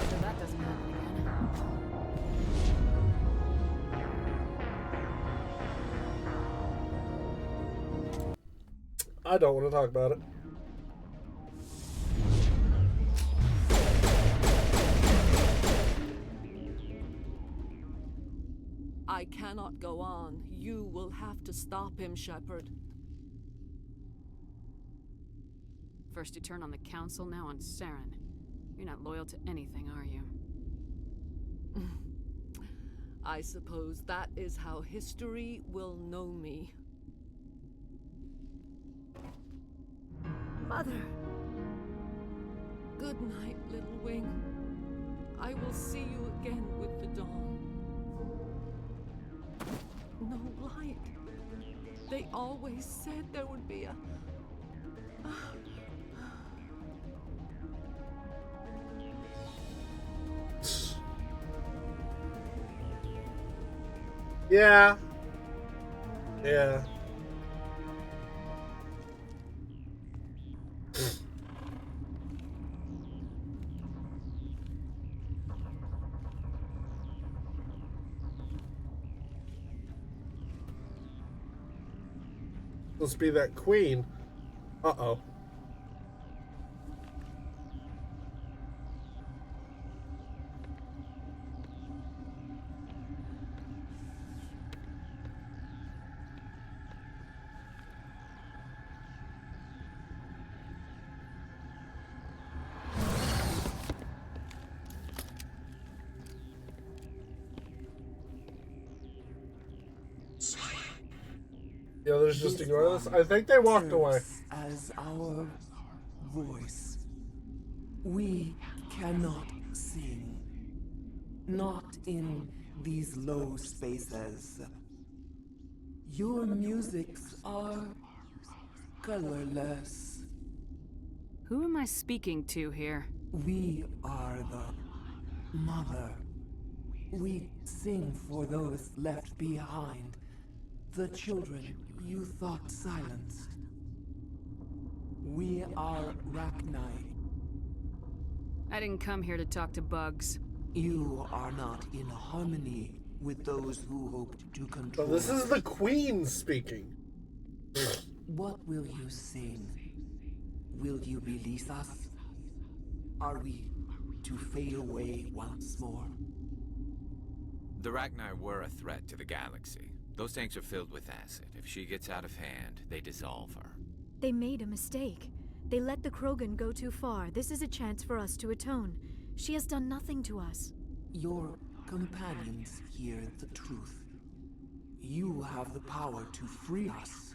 So that doesn't happen again. I don't want to talk about it. I cannot go on. You will have to stop him, Shepard. First you turn on the Council, now on Saren. You're not loyal to anything, are you? I suppose that is how history will know me. Mother. Good night, little wing. I will see you again with the dawn. No light. They always said there would be a... Yeah. Yeah. Supposed to be that queen. Uh-oh. The others just ignore this. I think they walked away. As our voice, we cannot sing. Not in these low spaces. Your musics are colorless. Who am I speaking to here? We are the mother. We sing for those left behind. The children you thought silenced. We are Rachni. I didn't come here to talk to bugs. You are not in harmony with those who hoped to control. Well, this is the queen speaking. What will you sing? Will you release us? Are we to fade away once more? The Rachni were a threat to the galaxy. Those tanks are filled with acid. If she gets out of hand, they dissolve her. They made a mistake. They let the Krogan go too far. This is a chance for us to atone. She has done nothing to us. Your companions hear the truth. You have the power to free us,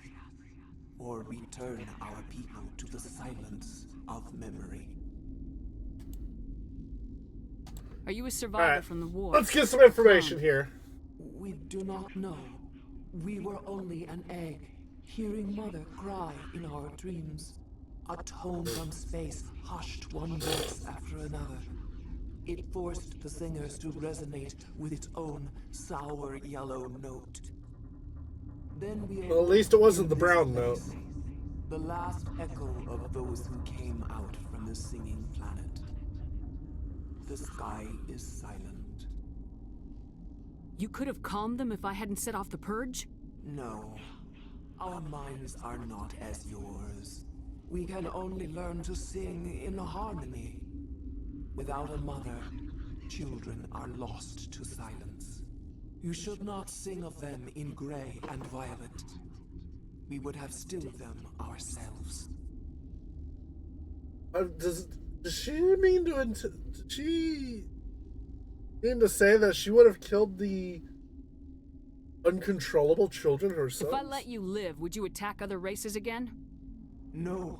or return our people to the silence of memory. Are you a survivor from the war? Let's get some information here. We do not know. We were only an egg, hearing Mother cry in our dreams. A tone from space hushed one voice after another. It forced the singers to resonate with its own sour yellow note. Then we Well, at least it wasn't the brown note. The last echo of those who came out from the singing planet. The sky is silent. You could have calmed them if I hadn't set off the purge? No. Our minds are not as yours. We can only learn to sing in harmony. Without a mother, children are lost to silence. You should not sing of them in gray and violet. We would have stilled them ourselves. Does she mean to? Did she mean to say that she would have killed the uncontrollable children herself? If I let you live, would you attack other races again? No.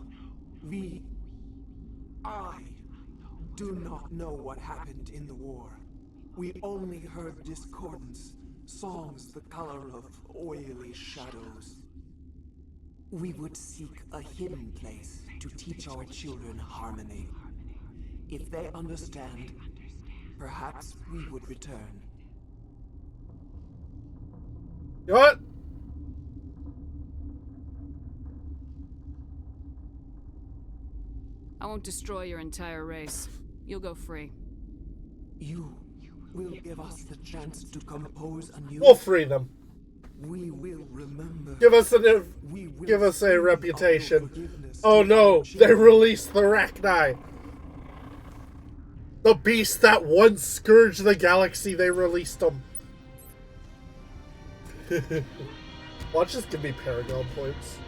I do not know what happened in the war. We only heard discordance, songs the color of oily shadows. We would seek a hidden place to teach our children harmony. If they understand, perhaps we would return. What? I won't destroy your entire race. You'll go free. You will give us the chance to compose a new... We'll free them. We will remember. Give us a reputation. Oh no, they released the Rachni. The beast that once scourged the galaxy, they released them. Watch this give me Paragon points.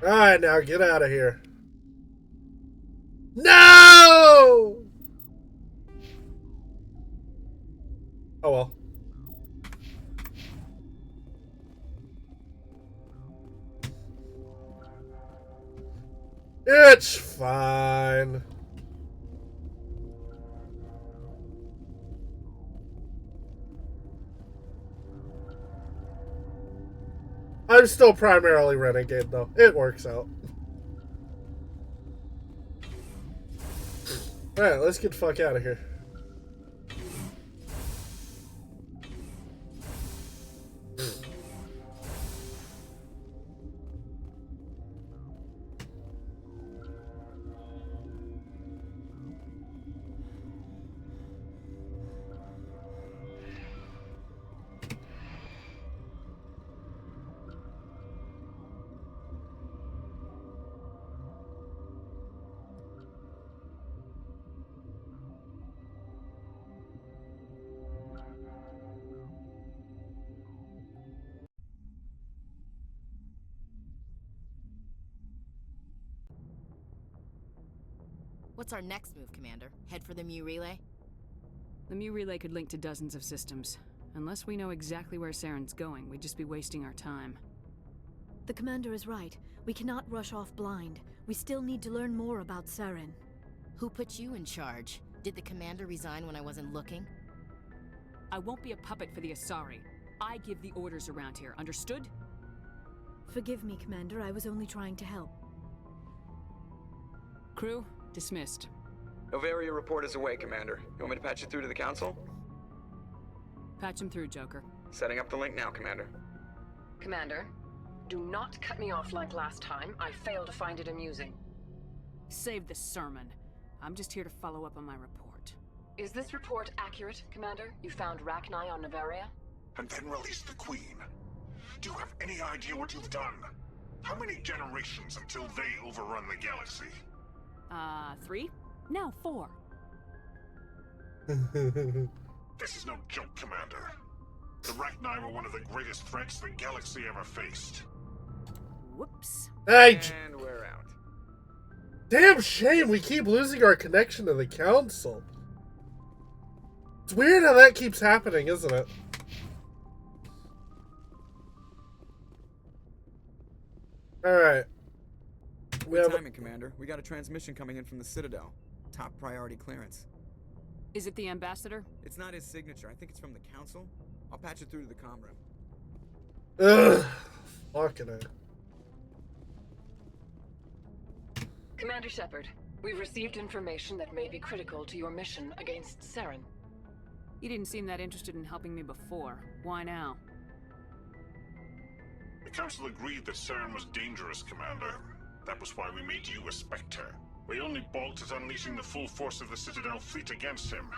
Alright, now get out of here. No! Oh well. It's fine. I'm still primarily Renegade, though. It works out. Alright, let's get the fuck out of here. What's our next move, Commander? Head for the Mu Relay? The Mu Relay could link to dozens of systems. Unless we know exactly where Saren's going, we'd just be wasting our time. The Commander is right. We cannot rush off blind. We still need to learn more about Saren. Who put you in charge? Did the Commander resign when I wasn't looking? I won't be a puppet for the Asari. I give the orders around here, understood? Forgive me, Commander. I was only trying to help. Crew, dismissed. Novaria report is away, Commander. You want me to patch you through to the Council? Patch him through, Joker. Setting up the link now, Commander. Commander, do not cut me off like last time. I fail to find it amusing. Save the sermon. I'm just here to follow up on my report. Is this report accurate, Commander? You found Rachni on Novaria? And then released the Queen. Do you have any idea what you've done? How many generations until they overrun the galaxy? 3? No, 4. This is no joke, Commander. The Rachni were one of the greatest threats the galaxy ever faced. Whoops. Hey, and we're out. Damn shame we keep losing our connection to the Council. It's weird how that keeps happening, isn't it? Alright. Good timing, Commander. We got a transmission coming in from the Citadel. Top priority clearance. Is it the Ambassador? It's not his signature. I think it's from the Council. I'll patch it through to the comm room. Ugh. Fucking it. Commander Shepard, we've received information that may be critical to your mission against Saren. You didn't seem that interested in helping me before. Why now? The Council agreed that Saren was dangerous, Commander. That was why we made you a Spectre. We only balked at unleashing the full force of the Citadel fleet against him.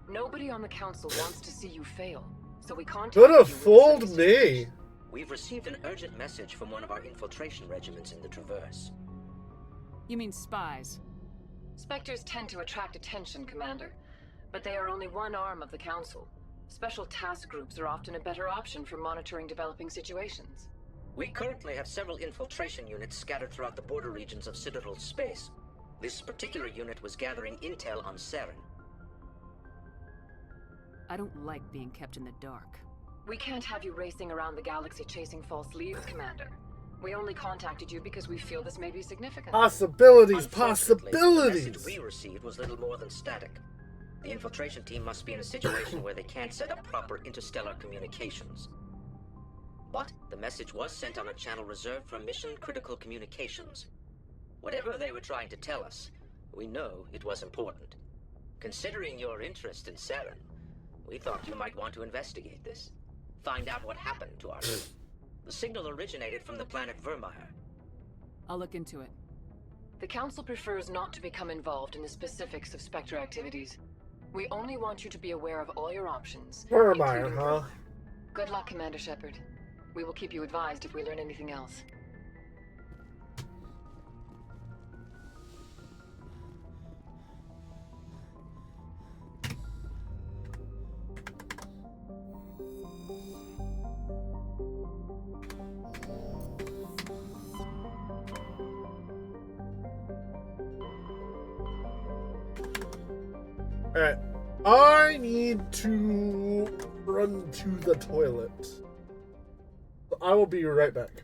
Nobody on the Council wants to see you fail, so we contacted Could you have with fooled this me. We've received an urgent message from one of our infiltration regiments in the Traverse. You mean spies? Spectres tend to attract attention, Commander, but they are only one arm of the Council. Special task groups are often a better option for monitoring developing situations. We currently have several infiltration units scattered throughout the border regions of Citadel space. This particular unit was gathering intel on Saren. I don't like being kept in the dark. We can't have you racing around the galaxy chasing false leads, Commander. We only contacted you because we feel this may be significant. Possibilities, Unfortunately, possibilities! The message we received was little more than static. The infiltration team must be in a situation where they can't set up proper interstellar communications. But the message was sent on a channel reserved for mission-critical communications. Whatever they were trying to tell us, we know it was important. Considering your interest in Saren, we thought you might want to investigate this. Find out what happened to our team. The signal originated from the planet Vermeer. I'll look into it. The Council prefers not to become involved in the specifics of Spectre activities. We only want you to be aware of all your options. Vermeer, huh? Good luck, Commander Shepard. We will keep you advised if we learn anything else. Alright. I need to run to the toilet. I will be right back.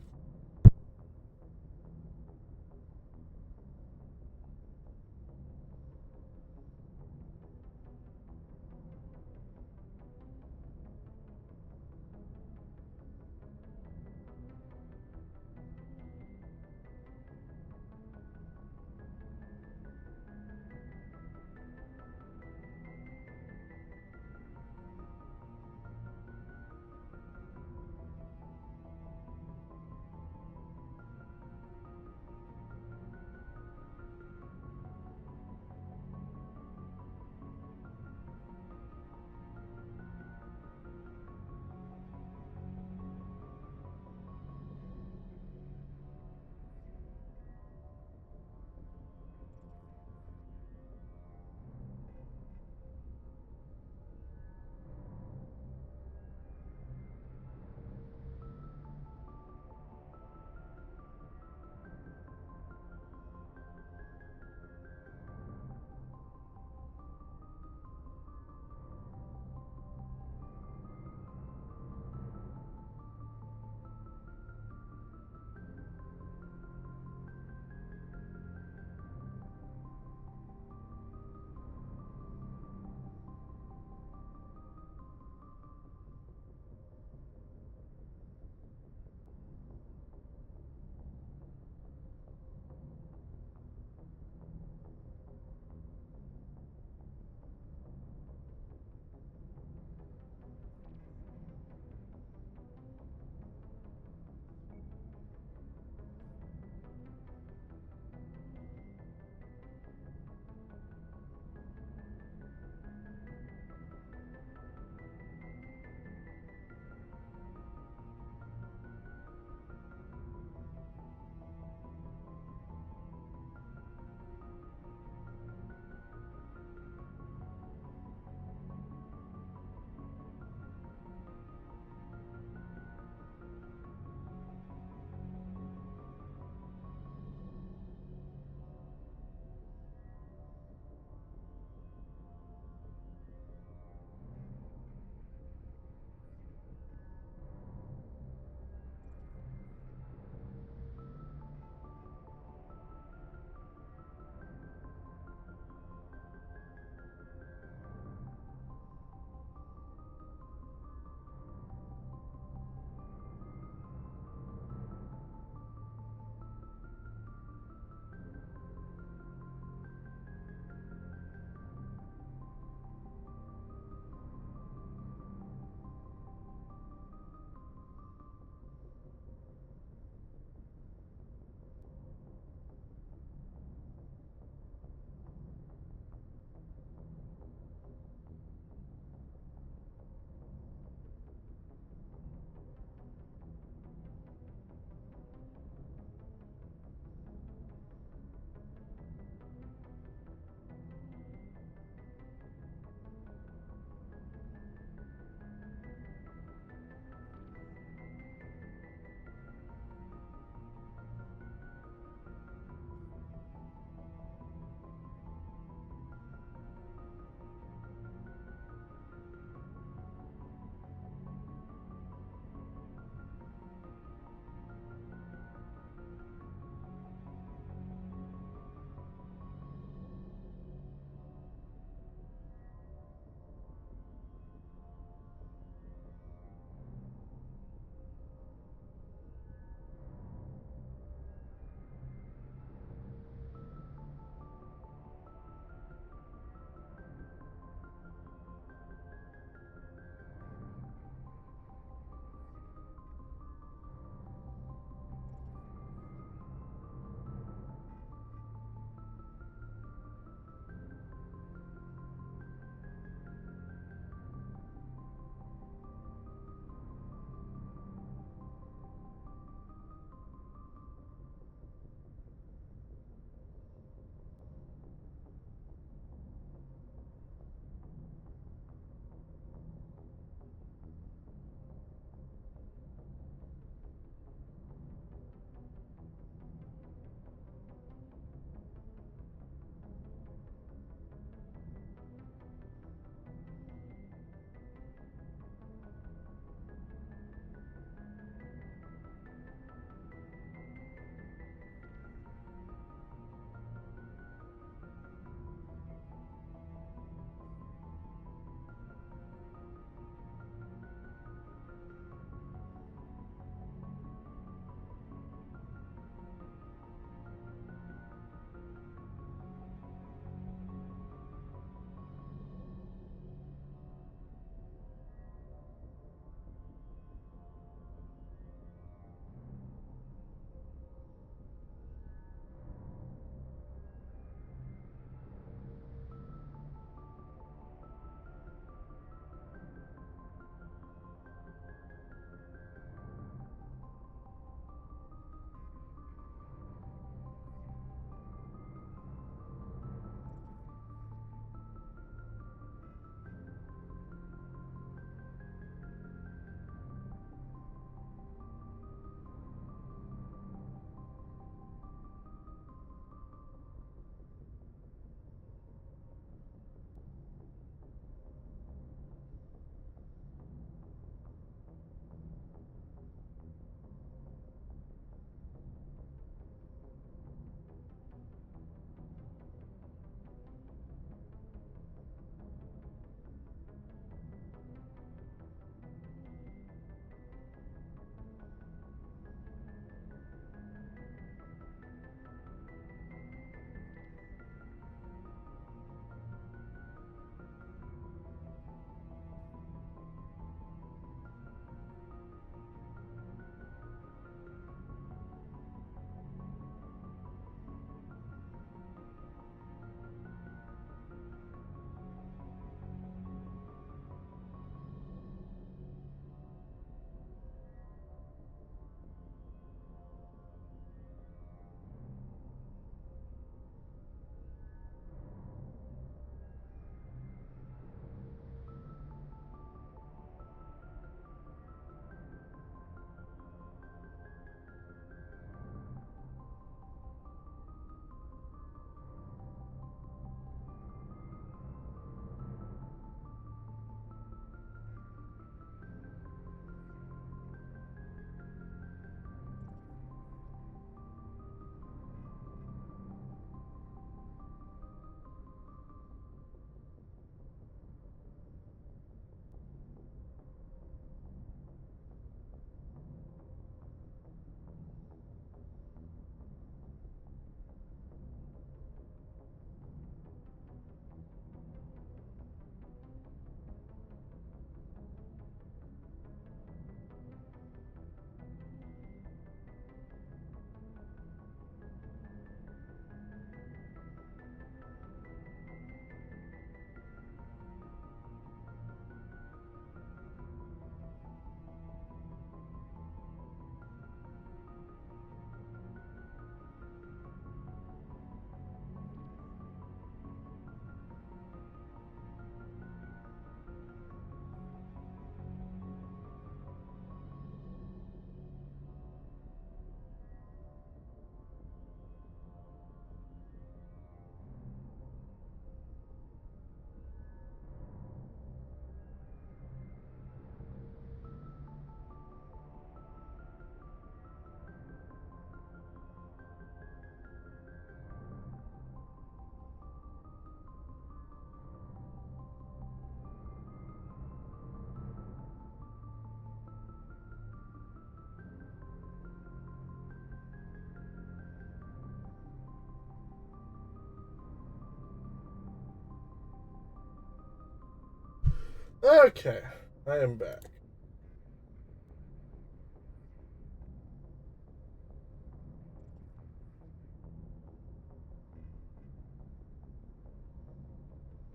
Okay, I am back.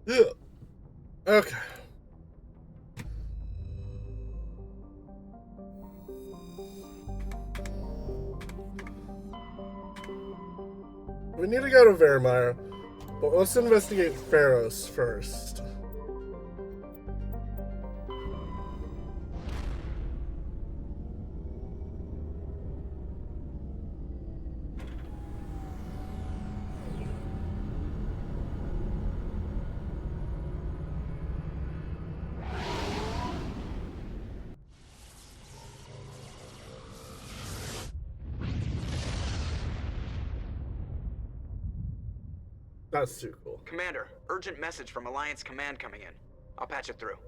Yeah. Okay. We need to go to Vermeer, but let's investigate Pharos first. That's too cool. Commander, urgent message from Alliance Command coming in. I'll patch it through.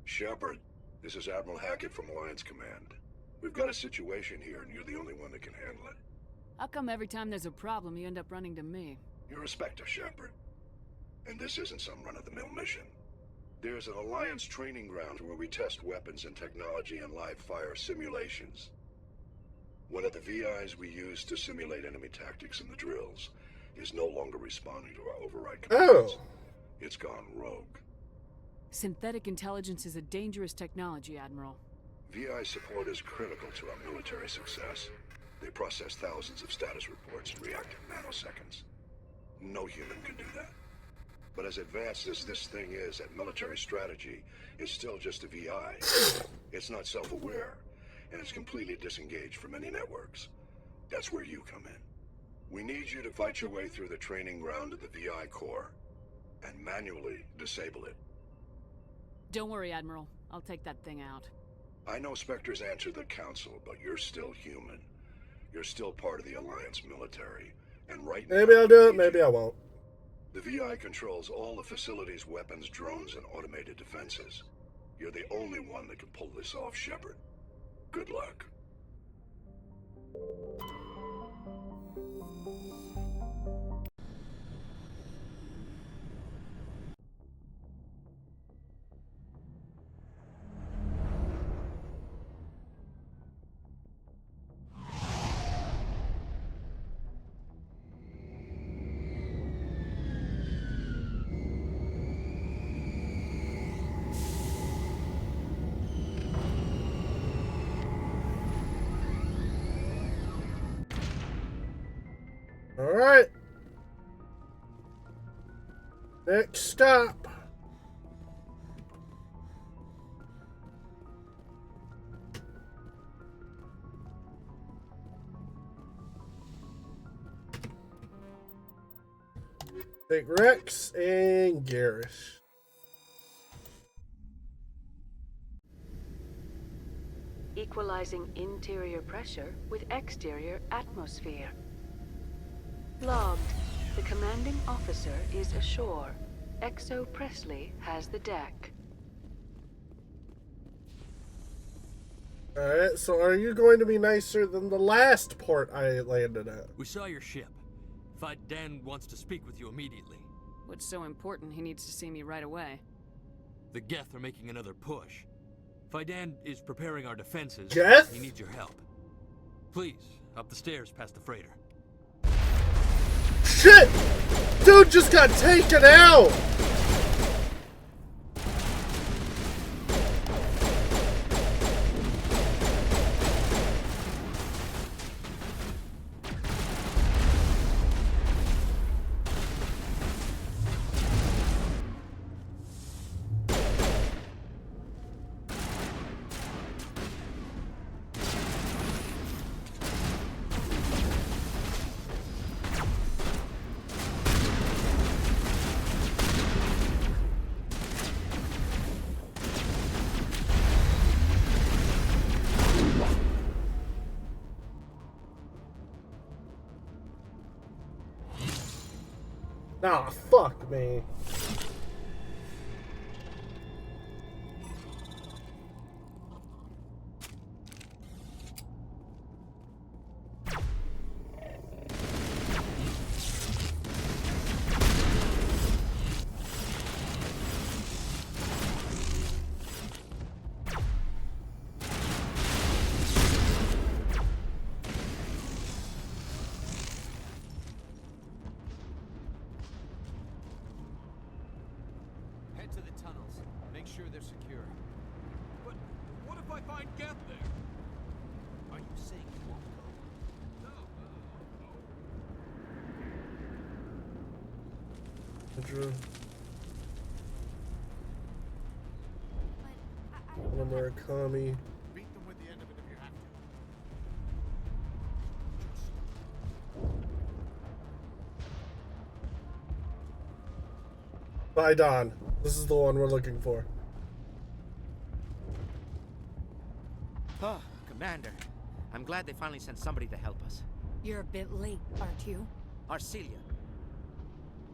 Shepard, this is Admiral Hackett from Alliance Command. We've got a situation here, and you're the only one that can handle it. How come every time there's a problem, you end up running to me? You're a Spectre, Shepard. And this isn't some run-of-the-mill mission. There's an Alliance training ground where we test weapons and technology in live-fire simulations. One of the VIs we use to simulate enemy tactics in the drills is no longer responding to our override commands. Oh. It's gone rogue. Synthetic intelligence is a dangerous technology, Admiral. VI support is critical to our military success. They process thousands of status reports and react in nanoseconds. No human can do that. But as advanced as this thing is at military strategy, it's still just a VI. It's not self-aware, and it's completely disengaged from any networks. That's where you come in. We need you to fight your way through the training ground of the VI core and manually disable it. Don't worry, Admiral. I'll take that thing out. I know Spectres answer the Council, but you're still human. You're still part of the Alliance military, and right now... Maybe I'll do it, maybe I won't. The VI controls all the facility's weapons, drones, and automated defenses. You're the only one that can pull this off, Shepard. Good luck. Alright. Next stop. Take Rex and Garrus. Equalizing interior pressure with exterior atmosphere. Logged. The commanding officer is ashore. Exo Presley has the deck. Alright, so are you going to be nicer than the last port I landed at? We saw your ship. Dan wants to speak with you immediately. What's so important he needs to see me right away? The Geth are making another push. Dan is preparing our defenses. Geth? He needs your help. Please, up the stairs past the freighter. Shit! Dude just got taken out! Ah, fuck me. sure they're secure. But what if I find Geth there? Are you saying you won't go? Andrew. Murakami. Beat them with the end of it if you have to. By Don. This is the one we're looking for. Oh, Commander. I'm glad they finally sent somebody to help us. You're a bit late, aren't you? Arcelia.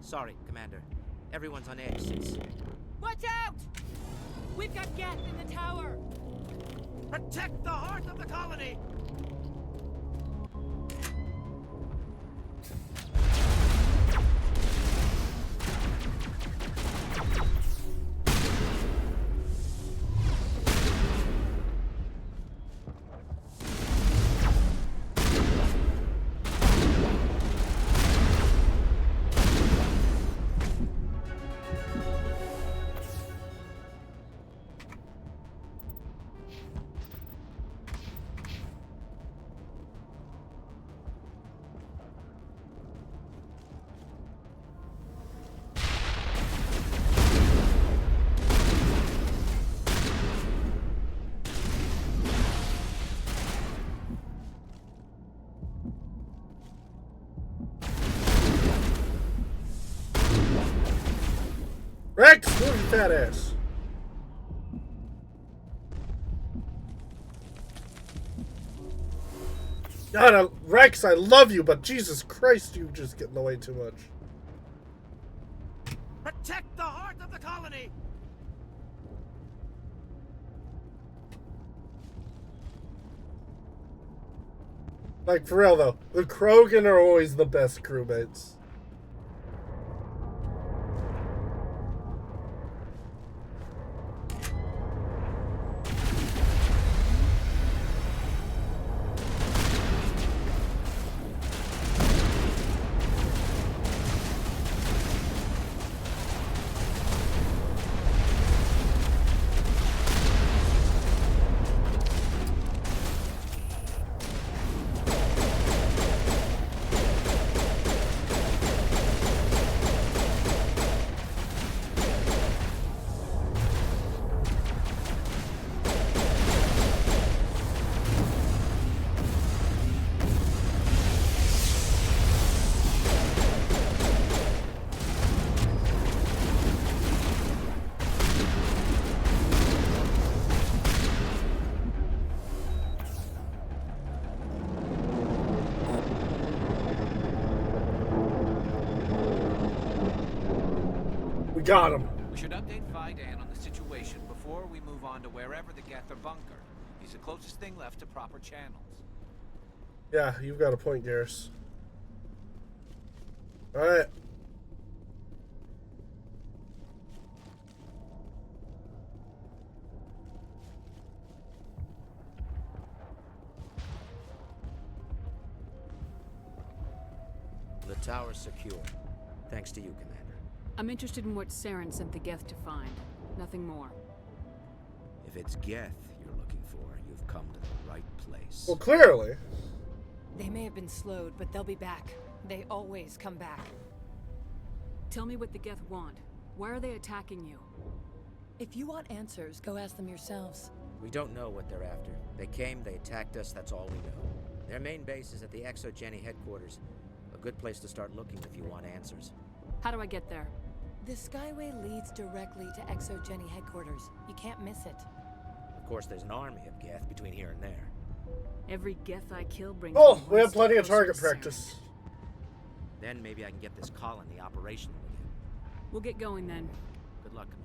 Sorry, Commander. Everyone's on edge since... Watch out! We've got Geth in the tower! Protect the heart of the colony! Rex, move your fat ass. God, Rex, I love you, but Jesus Christ, you just get in the way too much. Protect the heart of the colony! Like, for real, though, the Krogan are always the best crewmates. Got him. We should update Vidan on the situation before we move on to wherever the Geth are bunkered. He's the closest thing left to proper channels. Yeah, you've got a point, Garrus. Alright. The tower's secure. Thanks to you, Commander. I'm interested in what Saren sent the Geth to find. Nothing more. If it's Geth you're looking for, you've come to the right place. Well, clearly. They may have been slowed, but they'll be back. They always come back. Tell me what the Geth want. Why are they attacking you? If you want answers, go ask them yourselves. We don't know what they're after. They came, they attacked us, that's all we know. Their main base is at the ExoGeni headquarters. A good place to start looking if you want answers. How do I get there? The Skyway leads directly to ExoGeni headquarters. You can't miss it. Of course, there's an army of Geth between here and there. Every Geth I kill brings... Oh, we have plenty of target practice. Then maybe I can get this colony operational again. We'll get going then. Good luck, Commander.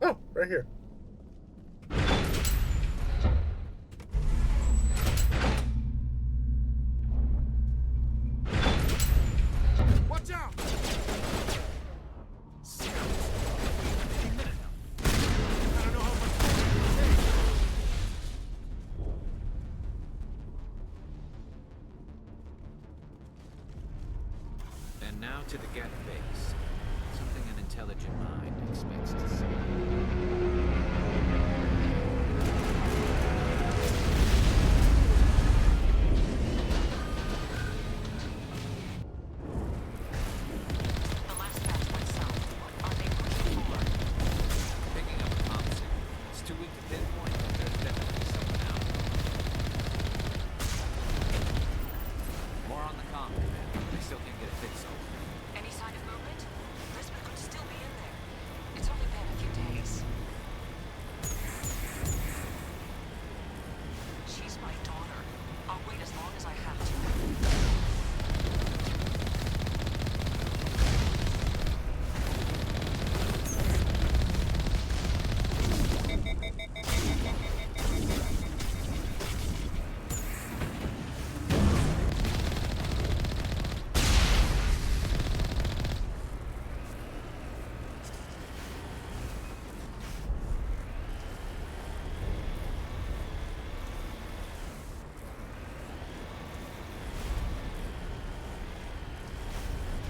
Oh, right here. Watch out! And now to the Geth base. Something an intelligent mind expects to see. The last batch went south. Are they pushing forward? Picking up a comm signal. It's too weak to pinpoint, but there's definitely someone out. More on the comm, Commander. They still can't get a fix over. Any sign of movement? Lisbeth could still be in there. It's only been a few days. She's my daughter. I'll wait as long as I have to.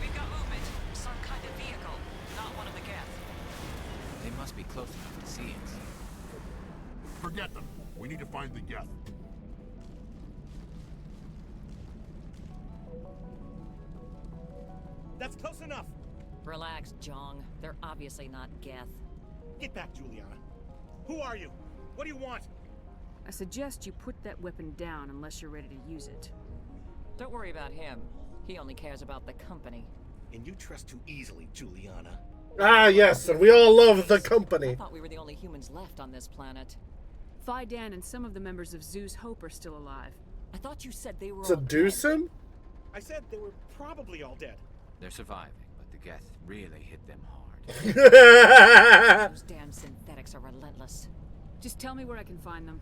We've got movement. Some kind of vehicle. Not one of the Geth. They must be close enough to see us. Forget them. We need to find the Geth. That's close enough. Relax, Jong. They're obviously not Geth. Get back, Juliana. Who are you? What do you want? I suggest you put that weapon down unless you're ready to use it. Don't worry about him. He only cares about the company. And you trust too easily, Juliana. Ah, yes, and we all love the I company. thought we were the only humans left on this planet. Fidan and some of the members of Zoo's Hope are still alive. I thought you said they were all Seduce dead. him? I said they were probably all dead. They're surviving, but the Geth really hit them hard. Those damn synthetics are relentless. Just tell me where I can find them.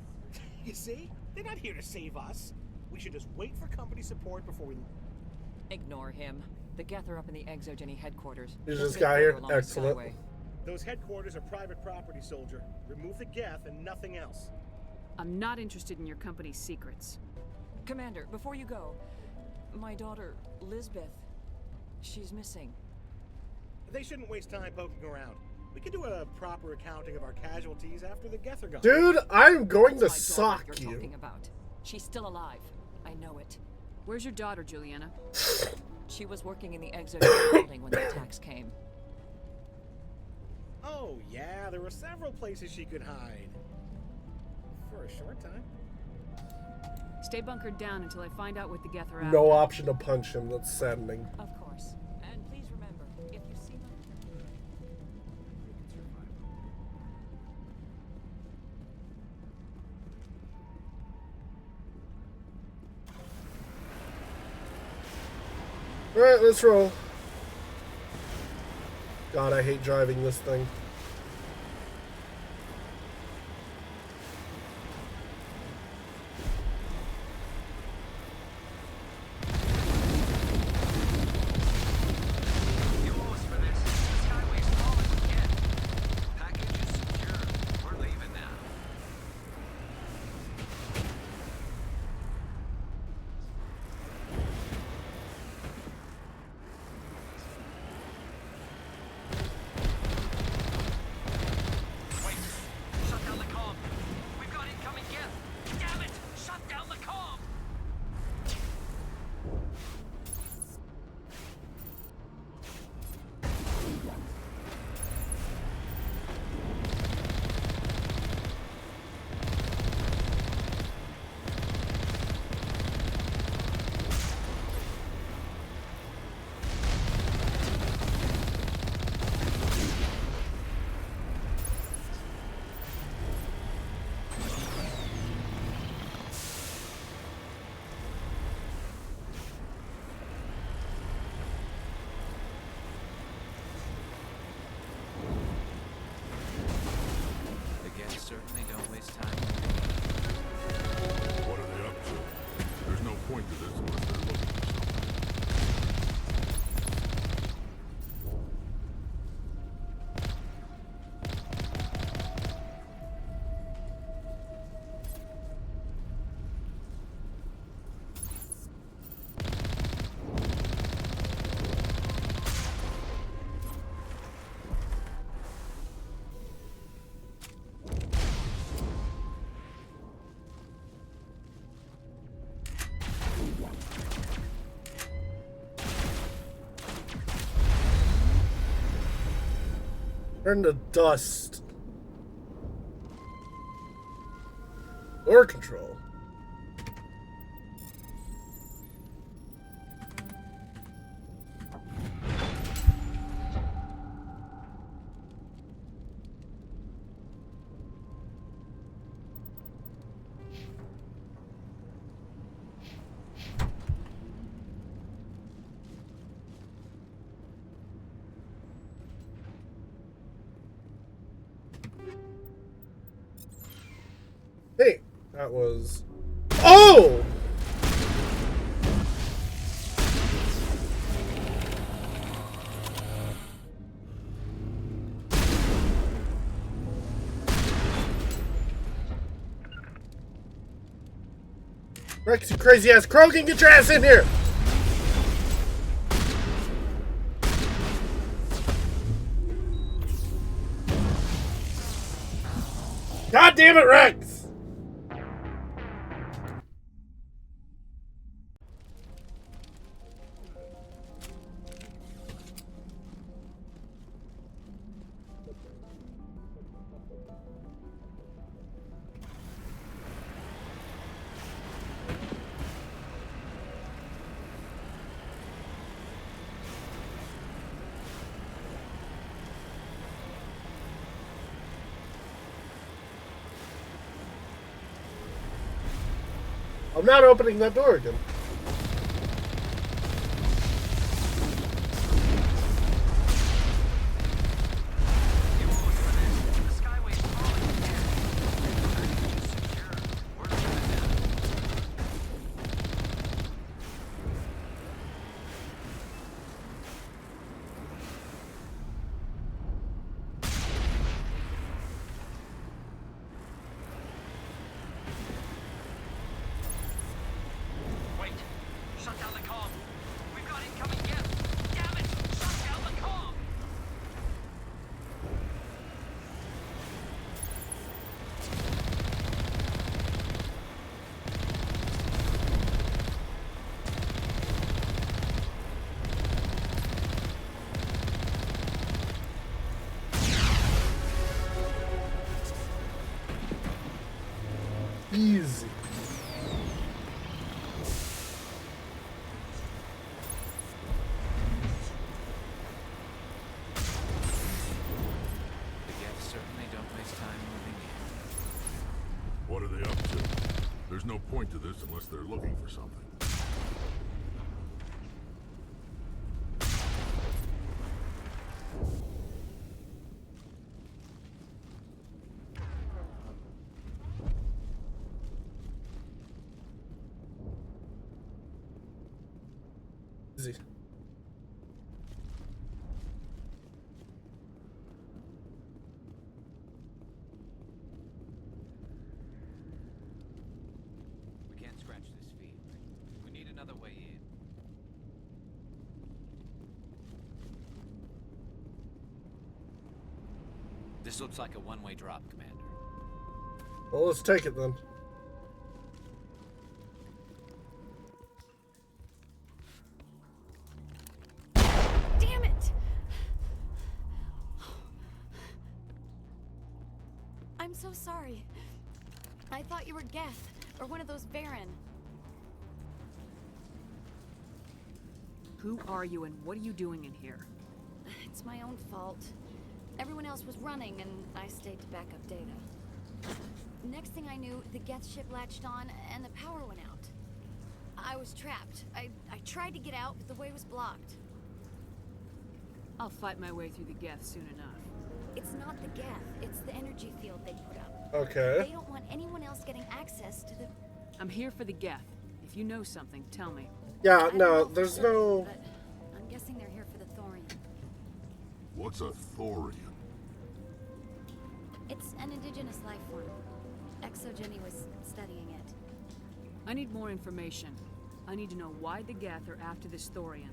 You see? They're not here to save us. We should just wait for company support before we... Ignore him. The Geth are up in the Exogeny headquarters. Is Just this a bit guy further here? along the Excellent. skyway. Those headquarters are private property, soldier. Remove the Geth and nothing else. I'm not interested in your company's secrets. Commander, before you go, my daughter, Lisbeth, she's missing. They shouldn't waste time poking around. We can do a proper accounting of our casualties after the Geth are gone. Dude, I'm going to That's my daughter sock you're you. talking about. She's still alive. I know it. Where's your daughter, Juliana? She was working in the Exogeny building when the attacks came. Oh, yeah, there were several places she could hide. For a short time. Stay bunkered down until I find out what the Geth are after. No option to punch him. That's saddening. Of course. And please remember, if you see them... Alright, let's roll. God, I hate driving this thing. Turn to dust. Or control. Hey, that was... Oh! Rex, you crazy ass Krogan, get your ass in here! God damn it, Rex! I'm not opening that door again. Easy. The Geth certainly don't waste time moving in. What are they up to? There's no point to this unless they're looking for something. Easy. We can't scratch this field. We need another way in. This looks like a one-way drop, Commander. Well, let's take it then. Damn it! I'm so sorry. I thought you were Geth, or one of those Saren. Who are you and what are you doing in here? It's my own fault. Everyone else was running, and I stayed to back up data. Next thing I knew, the Geth ship latched on, and the power went out. I was trapped. I tried to get out, but the way was blocked. I'll fight my way through the Geth soon enough. It's not the Geth, it's the energy field they put up. Okay. They don't want anyone else getting access to the... I'm here for the Geth. If you know something, tell me. Yeah, no, there's no... But I'm guessing they're here for the thorium. What's a thorium? It's an indigenous life form. Jenny was studying it. I need more information. I need to know why the Geth are after this thorium.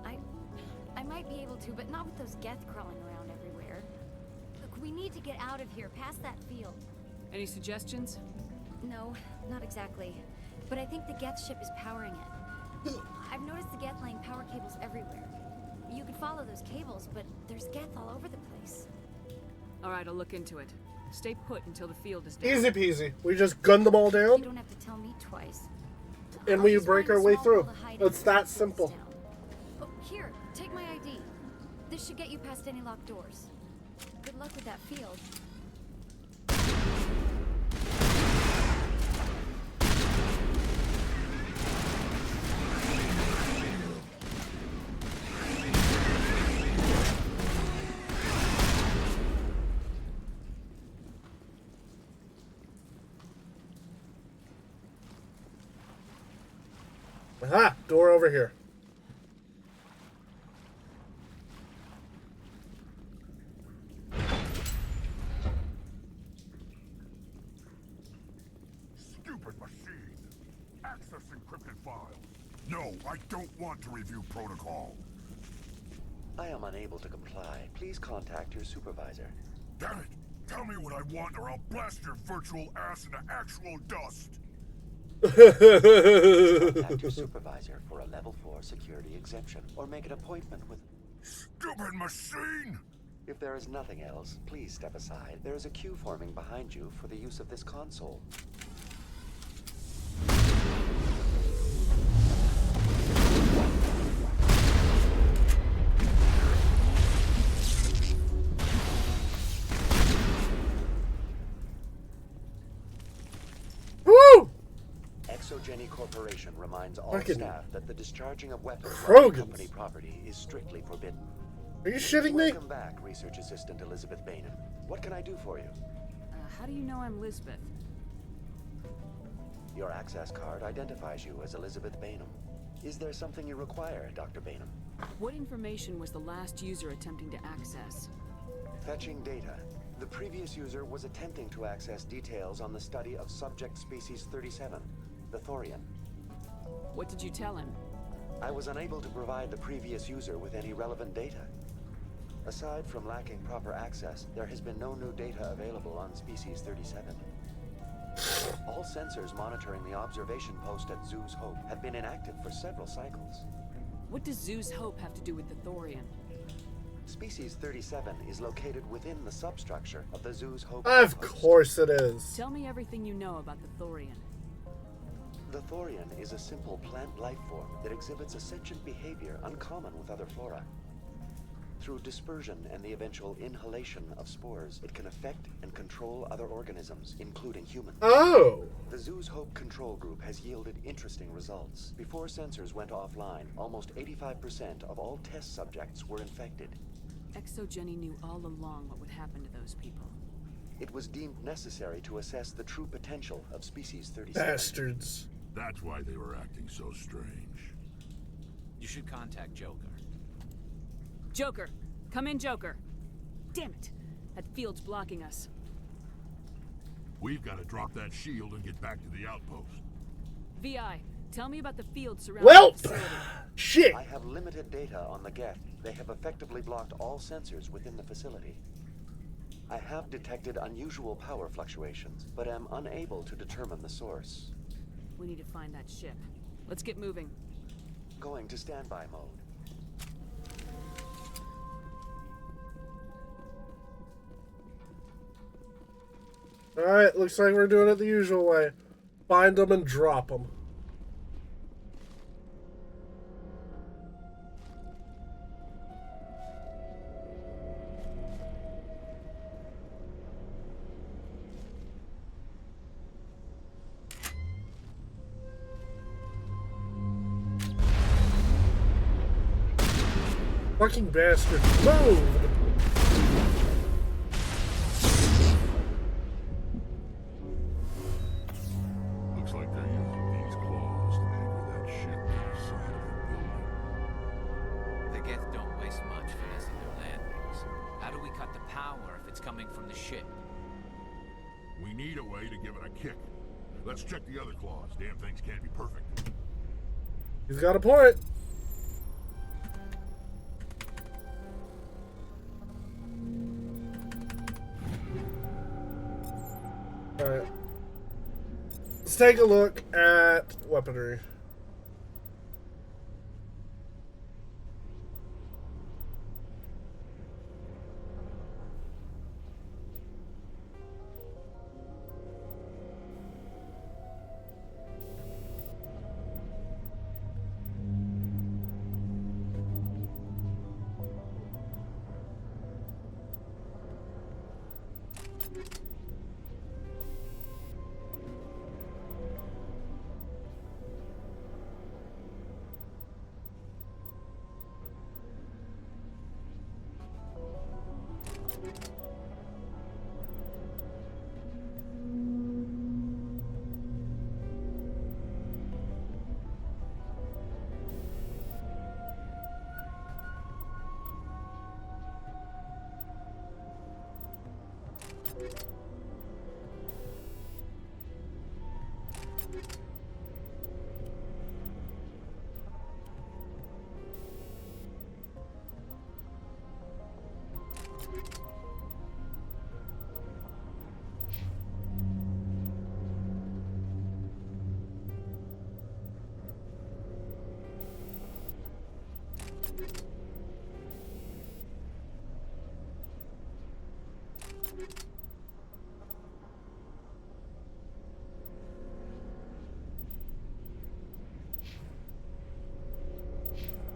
I might be able to, but not with those Geth crawling around everywhere. Look, we need to get out of here, past that field. Any suggestions? No, not exactly. But I think the Geth ship is powering it. I've noticed the Geth laying power cables everywhere. You could follow those cables, but there's Geth all over the place. All right, I'll look into it. Stay put until the field is down. Easy peasy. We just gun them all down. You don't have to tell me twice. And we break our way through. It's that simple. Oh, here, take my ID. This should get you past any locked doors. Good luck with that field. Aha! Door over here. Stupid machine. Access encrypted files. No, I don't want to review protocol. I am unable to comply. Please contact your supervisor. Damn it! Tell me what I want or I'll blast your virtual ass into actual dust. Contact your supervisor for a level 4 security exemption or make an appointment with... Stupid machine! If there is nothing else, please step aside. There is a queue forming behind you for the use of this console. Woo! Exogeny Corporation reminds all Fucking staff that the discharging of weapons Krogans. on company property is strictly forbidden. Are you shitting me? Welcome back, Research Assistant Elizabeth Bainham. What can I do for you? How do you know I'm Lisbeth? Your access card identifies you as Elizabeth Bainham. Is there something you require, Dr. Bainham? What information was the last user attempting to access? Fetching data. The previous user was attempting to access details on the study of subject species 37, the Thorian. What did you tell him? I was unable to provide the previous user with any relevant data. Aside from lacking proper access, there has been no new data available on species 37. All sensors monitoring the observation post at Zoo's Hope have been inactive for several cycles. What does Zoo's Hope have to do with the Thorian? Species 37 is located within the substructure of the Zoo's Hope. Of course it is. Tell me everything you know about the Thorian. The Thorian is a simple plant life form that exhibits a sentient behavior uncommon with other flora. Through dispersion and the eventual inhalation of spores, it can affect and control other organisms, including humans. Oh! The Zoo's Hope control group has yielded interesting results. Before sensors went offline, almost 85% of all test subjects were infected. Exogeny knew all along what would happen to those people. It was deemed necessary to assess the true potential of species 37. Bastards. That's why they were acting so strange. You should contact Joker. Joker! Come in, Joker! Damn it! That field's blocking us. We've got to drop that shield and get back to the outpost. VI, tell me about the field surrounding the facility. Shit! I have limited data on the Geth. They have effectively blocked all sensors within the facility. I have detected unusual power fluctuations, but am unable to determine the source. We need to find that ship. Let's get moving. Going to standby mode. Alright, looks like we're doing it the usual way. Find them and drop them. Fucking bastard. Move! Looks like they're using these claws to anchor that ship to the side of the building. The Geth don't waste much finessing their landings. How do we cut the power if it's coming from the ship? We need a way to give it a kick. Let's check the other claws. Damn things can't be perfect. He's got a point. Alright. Let's take a look at weaponry.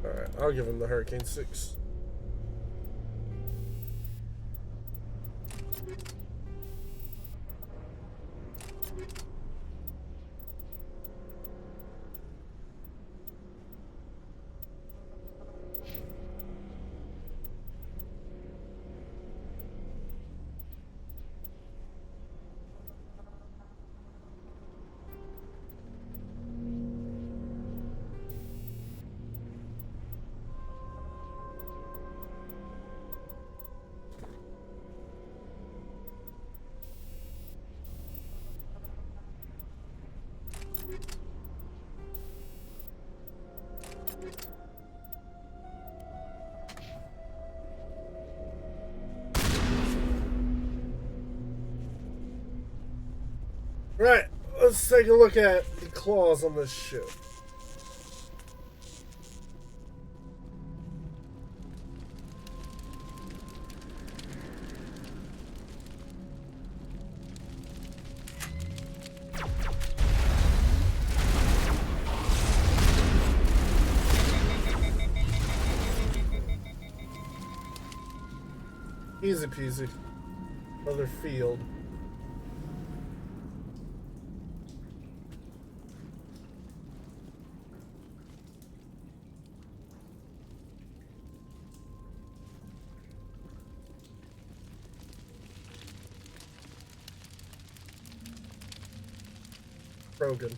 Alright, I'll give him the Hurricane 6. Right, let's take a look at the claws on this ship. Easy peasy. Another field. Brogan.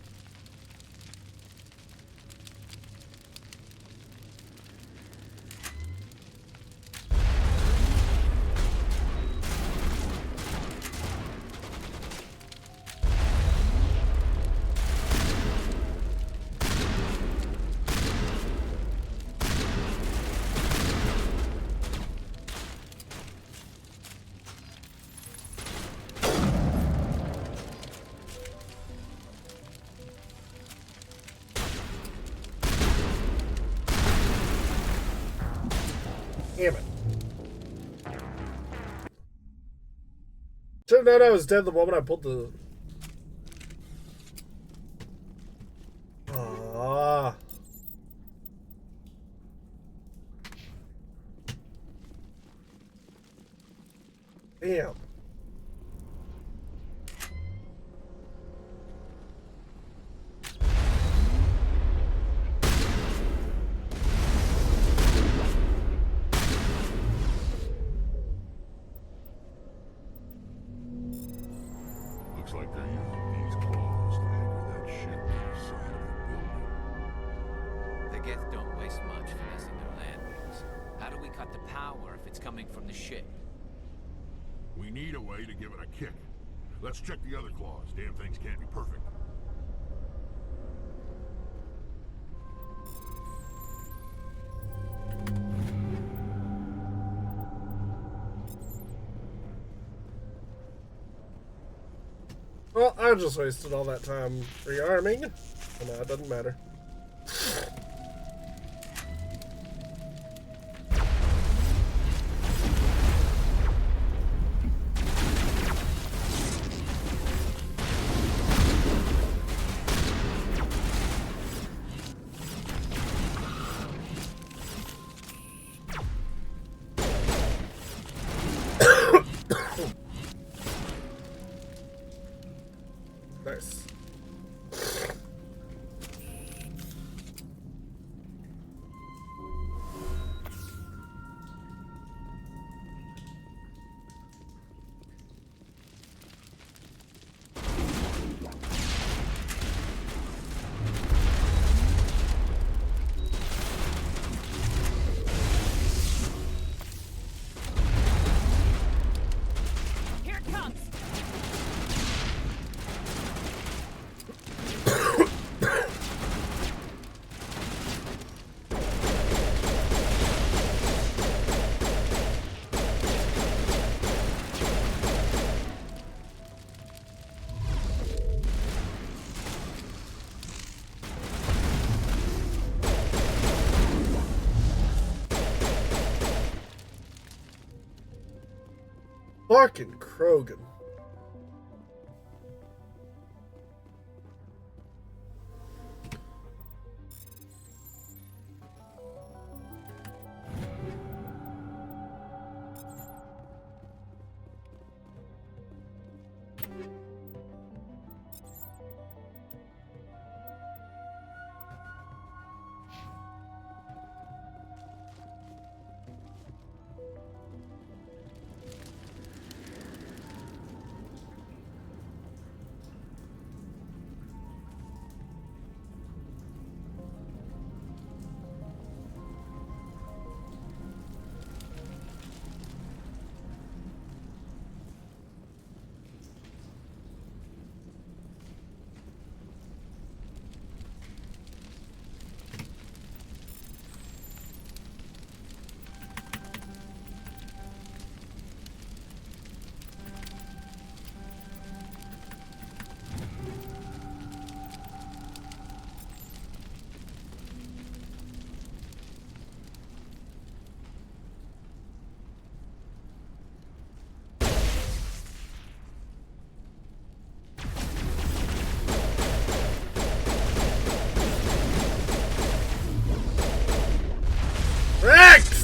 Damn it. Should have known I was dead the moment I pulled the... Ah. Damn. Looks like they're using these claws to anchor that ship to the side of the building. The Geth don't waste much finessing their land wings. How do we cut the power if it's coming from the ship? We need a way to give it a kick. Let's check the other claws. Damn things can't be perfect. Well, I just wasted all that time rearming, and now it doesn't matter. Nice. Fucking Krogan. Rex!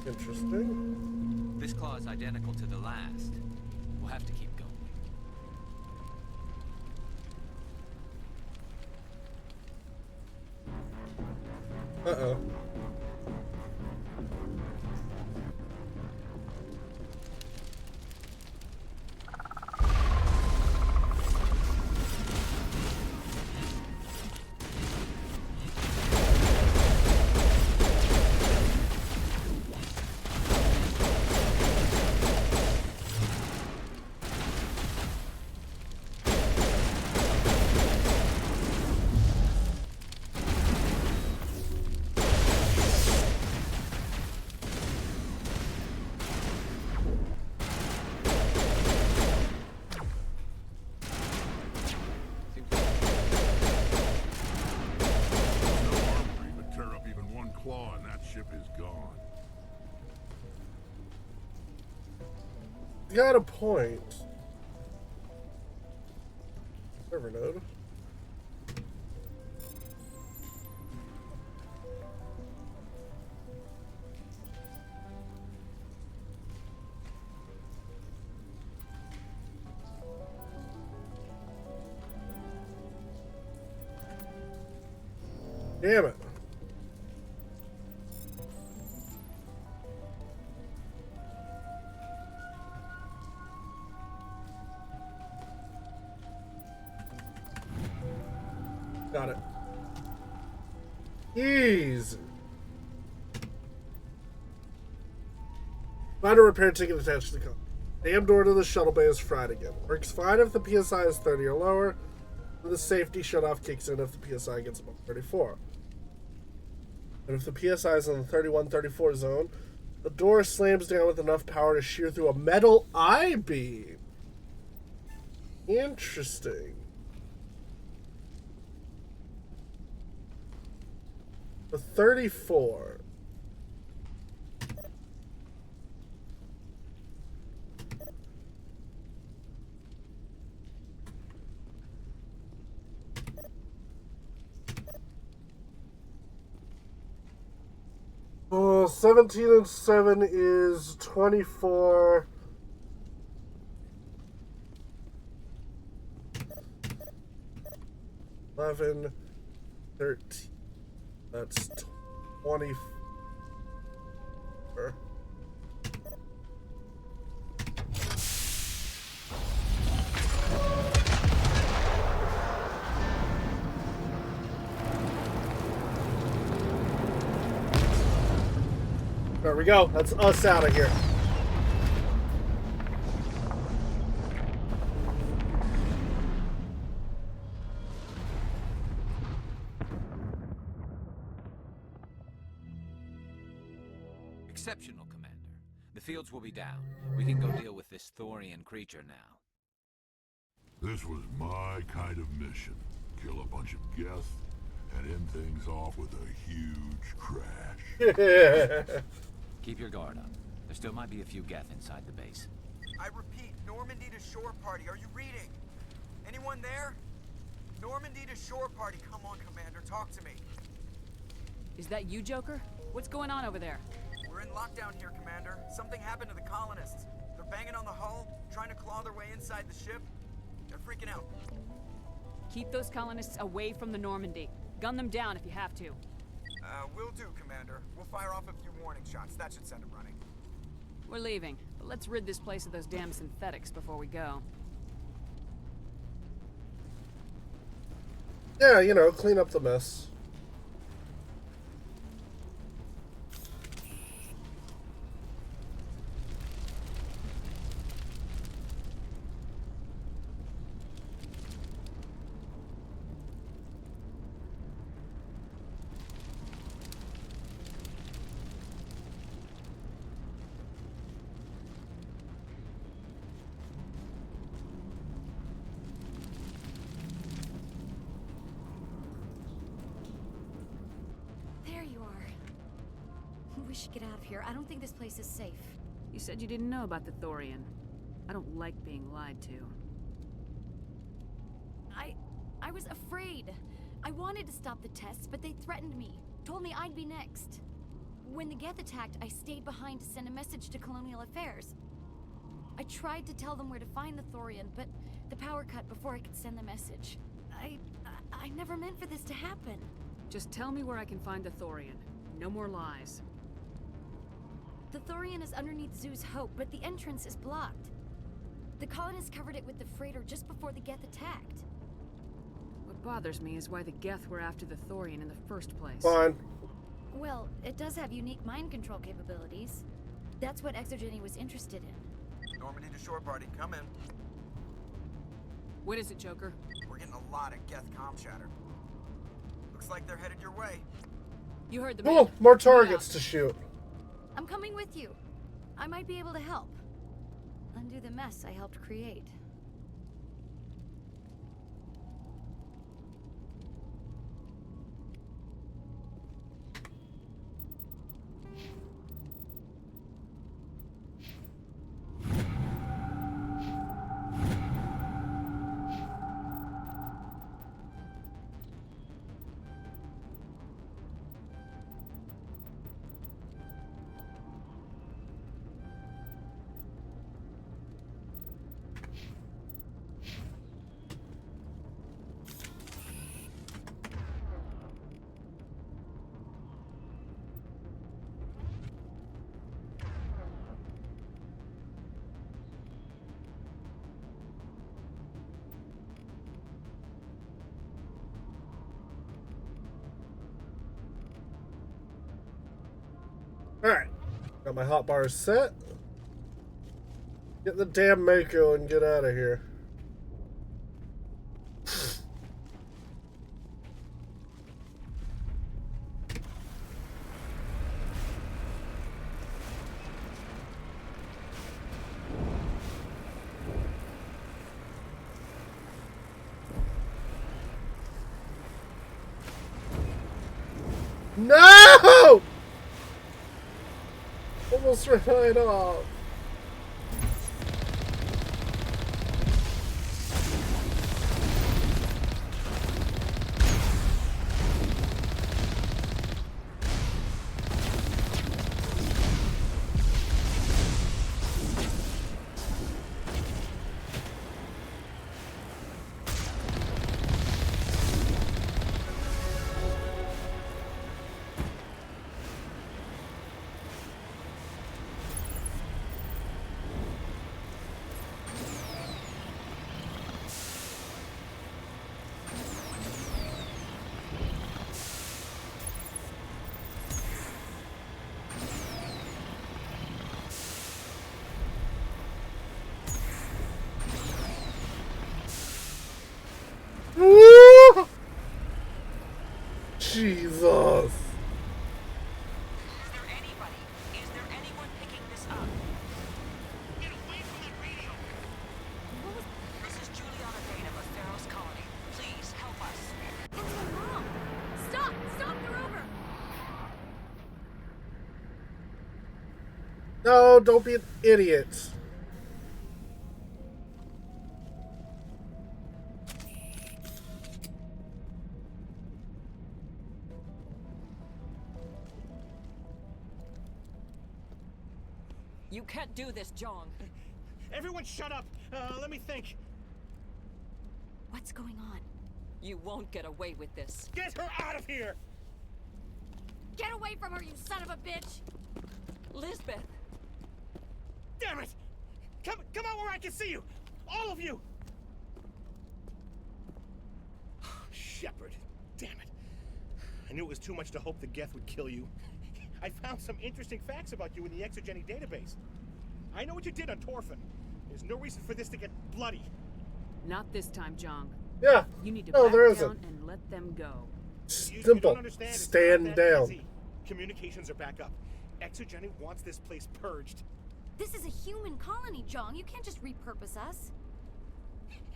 Interesting. This claw is identical to the last. We'll have to keep going. Uh-oh. claw and that ship is gone. You got a point. Server node. Damn it. Got it. Easy. Find a repair ticket attached to the car. Damn door to the shuttle bay is fried again. Works fine if the PSI is 30 or lower. And the safety shutoff kicks in if the PSI gets above 34. And if the PSI is in the 31-34 zone, the door slams down with enough power to shear through a metal I-beam. Interesting. The 34. Oh, 17 and 7 is 24. $11, 13. That's 24. There we go. That's us out of here. Exceptional, Commander. The fields will be down. We can go deal with this Thorian creature now. This was my kind of mission. Kill a bunch of Geth and end things off with a huge crash. Keep your guard up. There still might be a few Geth inside the base. I repeat, Normandy to shore party. Are you reading? Anyone there? Normandy to shore party. Come on, Commander. Talk to me. Is that you, Joker? What's going on over there? We're in lockdown here, Commander. Something happened to the colonists. They're banging on the hull, trying to claw their way inside the ship. They're freaking out. Keep those colonists away from the Normandy. Gun them down if you have to. Will do, Commander. We'll fire off a few warning shots. That should send them running. We're leaving, but let's rid this place of those damn synthetics before we go. Yeah, you know, clean up the mess. We should get out of here. I don't think this place is safe. You said you didn't know about the Thorian. I don't like being lied to. I was afraid. I wanted to stop the tests, but they threatened me. Told me I'd be next. When the Geth attacked, I stayed behind to send a message to Colonial Affairs. I tried to tell them where to find the Thorian, but the power cut before I could send the message. I never meant for this to happen. Just tell me where I can find the Thorian. No more lies. The Thorian is underneath Zoo's Hope, but the entrance is blocked. The colonists covered it with the freighter just before the Geth attacked. What bothers me is why the Geth were after the Thorian in the first place. Fine. Well, it does have unique mind control capabilities. That's what Exogeny was interested in. Normandy to shore party, come in. What is it, Joker? We're getting a lot of Geth comm chatter. Looks like they're headed your way. You heard the Oh, more targets to shoot. I'm coming with you. I might be able to help. Undo the mess I helped create. Alright. Got my hotbars set. Get the damn Mako and get out of here. No! Almost right off. Jesus. Is there anyone picking this up? Get away from that radio! This is Juliana Dana of Pharaoh's colony. Please help us. It's my mom! Stop! Stop the rover! No, don't be an idiot. You can't do this, John. Everyone shut up! Let me think. What's going on? You won't get away with this. Get her out of here! Get away from her, you son of a bitch! Lisbeth! Damn it! Come out where I can see you! All of you! Shepard, damn it. I knew it was too much to hope the Geth would kill you. I found some interesting facts about you in the exogenic database. I know what you did on Torfin. There's no reason for this to get bloody. Not this time, Jong. Yeah. You need to No, back there down isn't. and let them go. Simple. You don't understand. It's Stand not that down. easy. Communications are back up. Exogenic wants this place purged. This is a human colony, Jong. You can't just repurpose us.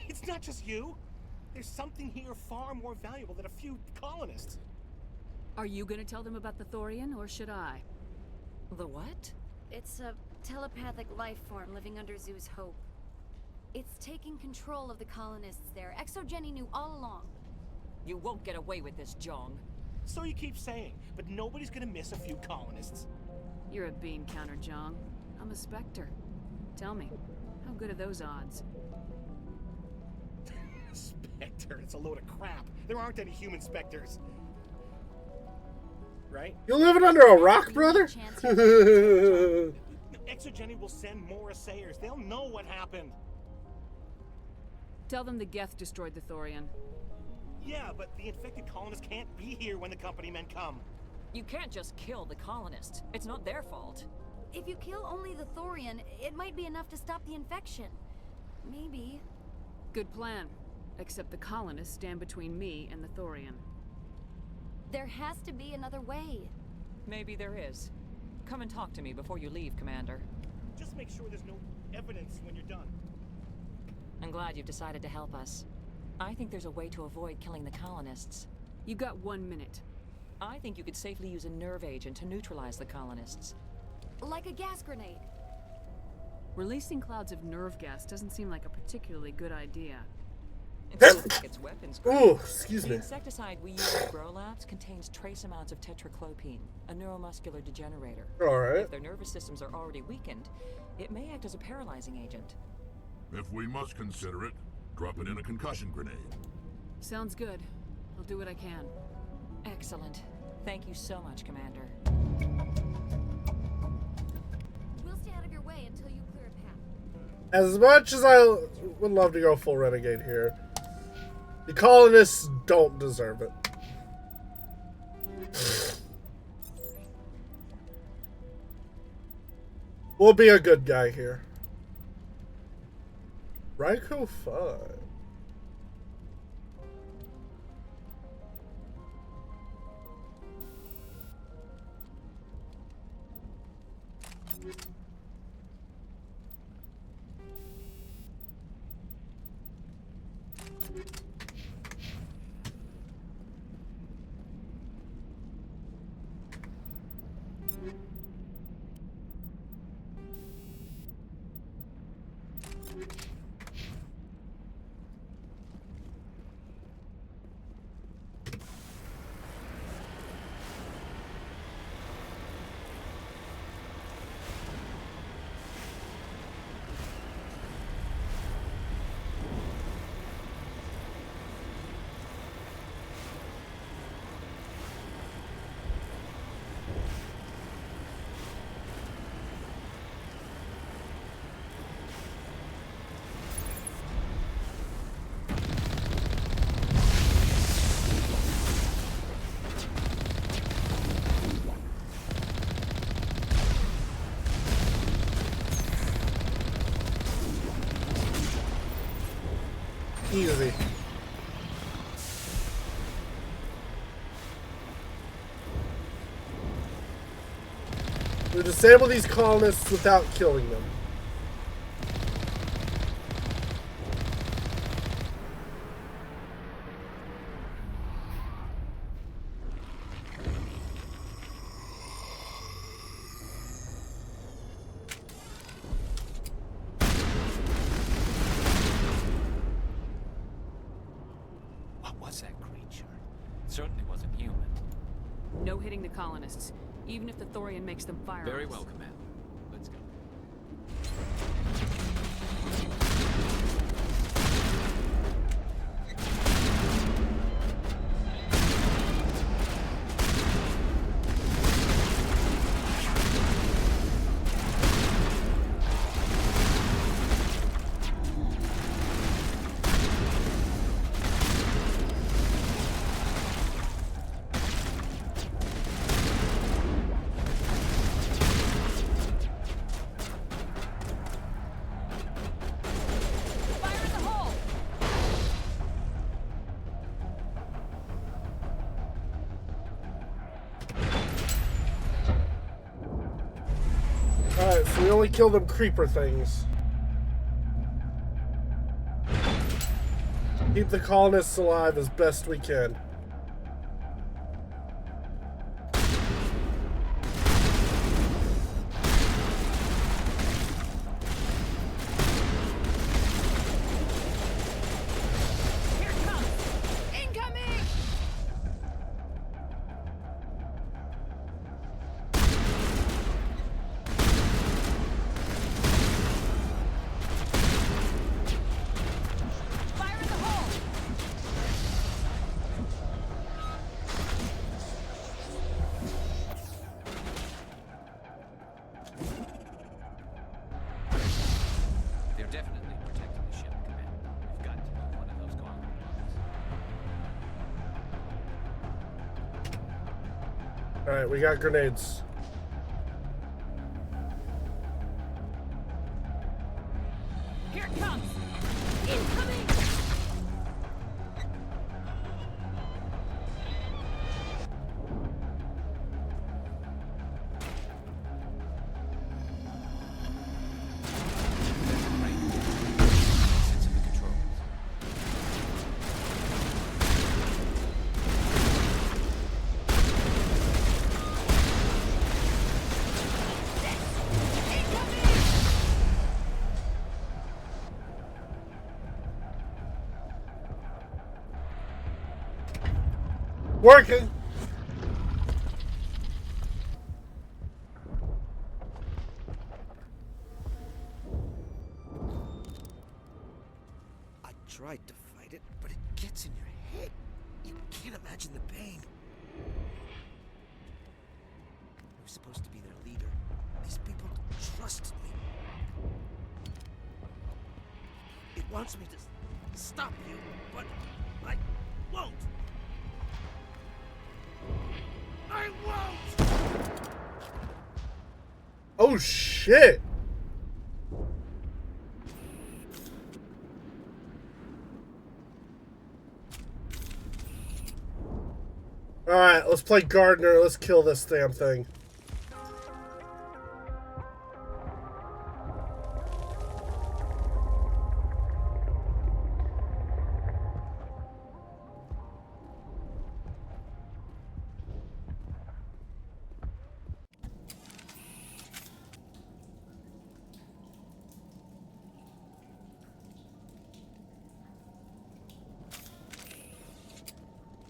It's not just you. There's something here far more valuable than a few colonists. Are you gonna tell them about the Thorian, or should I? The what? It's a telepathic life form living under Zoo's hope. It's taking control of the colonists there. Exogeny knew all along. You won't get away with this, Jong. So you keep saying, but nobody's gonna miss a few colonists. You're a bean counter, Jong. I'm a Spectre. Tell me, how good are those odds? Spectre, it's a load of crap. There aren't any human specters. Right? You living under a rock, brother? Exogeny will send more assayers. They'll know what happened. Tell them the Geth destroyed the Thorian. Yeah, but the infected colonists can't be here when the company men come. You can't just kill the colonists. It's not their fault. If you kill only the Thorian, it might be enough to stop the infection. Maybe. Good plan. Except the colonists stand between me and the Thorian. There has to be another way. Maybe there is. Come and talk to me before you leave, Commander. Just make sure there's no evidence when you're done. I'm glad you've decided to help us. I think there's a way to avoid killing the colonists. You got 1 minute. I think you could safely use a nerve agent to neutralize the colonists. Like a gas grenade. Releasing clouds of nerve gas doesn't seem like a particularly good idea. It sounds like it's weapons grade. Ooh, excuse The me. insecticide we use at Bro Labs contains trace amounts of tetraclopine, a neuromuscular degenerator. Alright. If their nervous systems are already weakened, it may act as a paralyzing agent. If we must consider it, drop it in a concussion grenade. Sounds good. I'll do what I can. Excellent. Thank you so much, Commander. We'll stay out of your way until you clear a path. As much as I would love to go full renegade here, the colonists don't deserve it. We'll be a good guy here. Raikou 5. Easy. We disable these colonists without killing them. What was that creature? It certainly wasn't human. No hitting the colonists, even if the Thorian makes them fire. Very on us. well, Commander. Let's go. Alright, so we only kill them creeper things. Keep the colonists alive as best we can. They're definitely protecting the ship, Commander. We've got to move one of those gauntlet rockets. Alright, we got grenades. Here it comes! Incoming! Working! I tried to fight it, but it gets in your head. You can't imagine the pain. I was supposed to be their leader. These people trusted me. It wants me to stop you, but I won't. I won't! Oh shit! Alright, let's play Gardener. Let's kill this damn thing.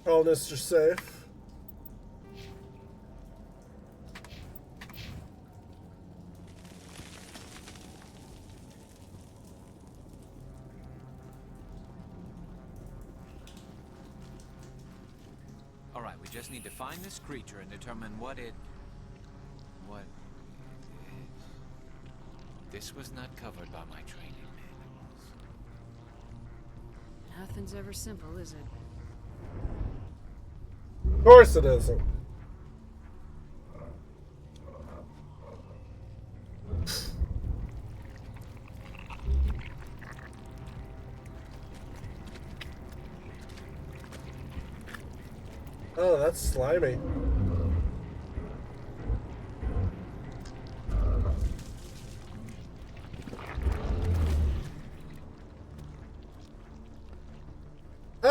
Colonists are safe. All right, we just need to find this creature and determine what it is. This was not covered by my training manuals. Nothing's ever simple, is it? Of course it isn't. Oh, that's slimy.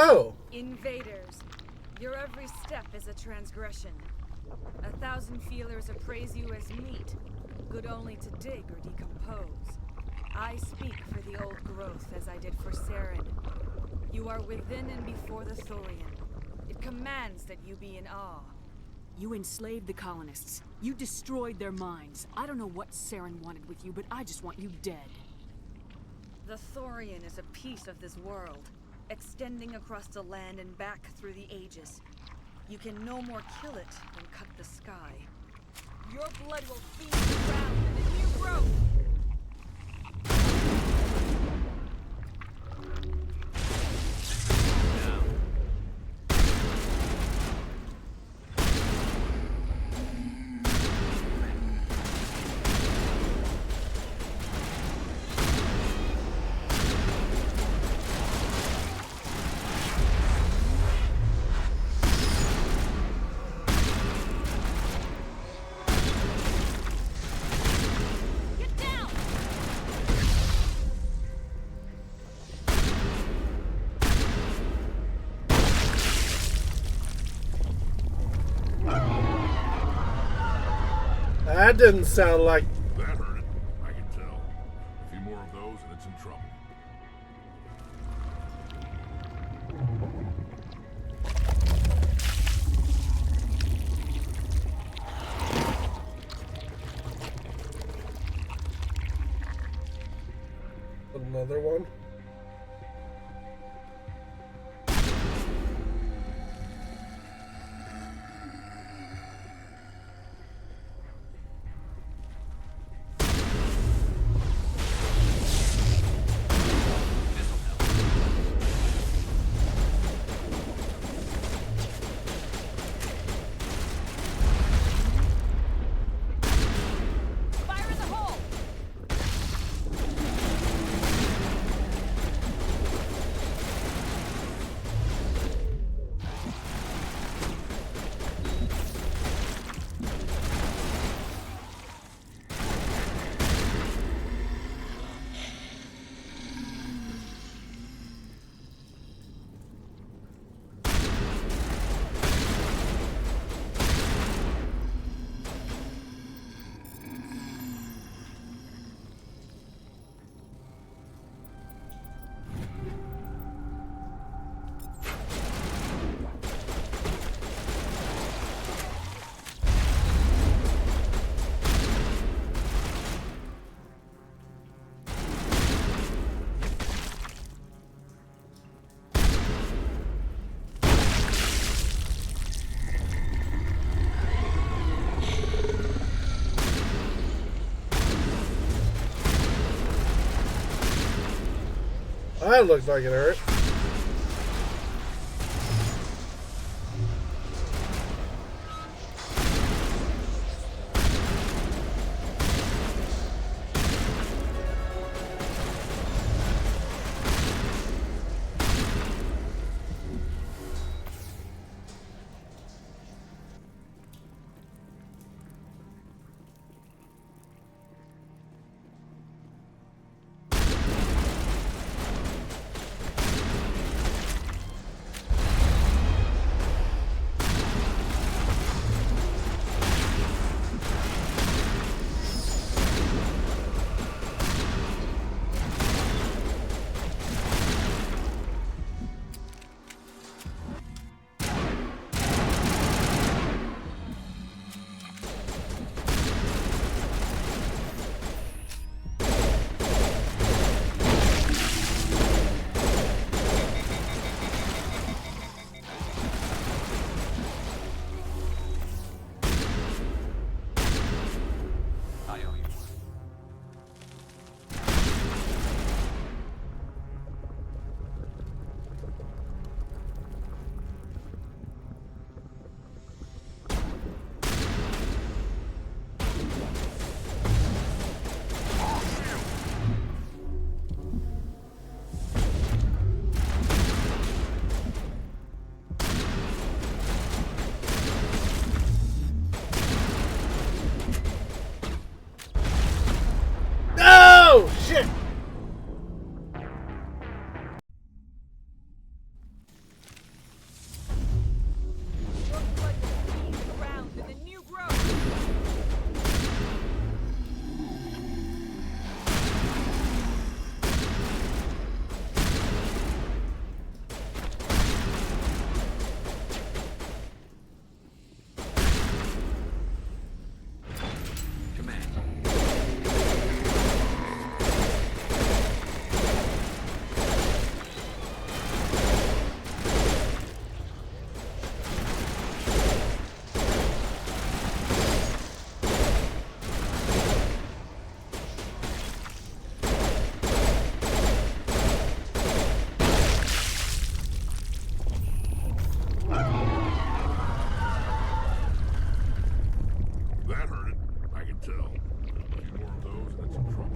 Oh! Invaders. Your every step is a transgression. 1,000 feelers appraise you as meat, good only to dig or decompose. I speak for the old growth as I did for Saren. You are within and before the Thorian. It commands that you be in awe. You enslaved the colonists. You destroyed their minds. I don't know what Saren wanted with you, but I just want you dead. The Thorian is a piece of this world, extending across the land and back through the ages. You can no more kill it than cut the sky. Your blood will feed the ground and the new growth! That didn't sound like... That hurt it. I can tell. A few more of those and it's in trouble. Another one? Fire in the hole! That looked like it hurt. few more of those and it's in trouble.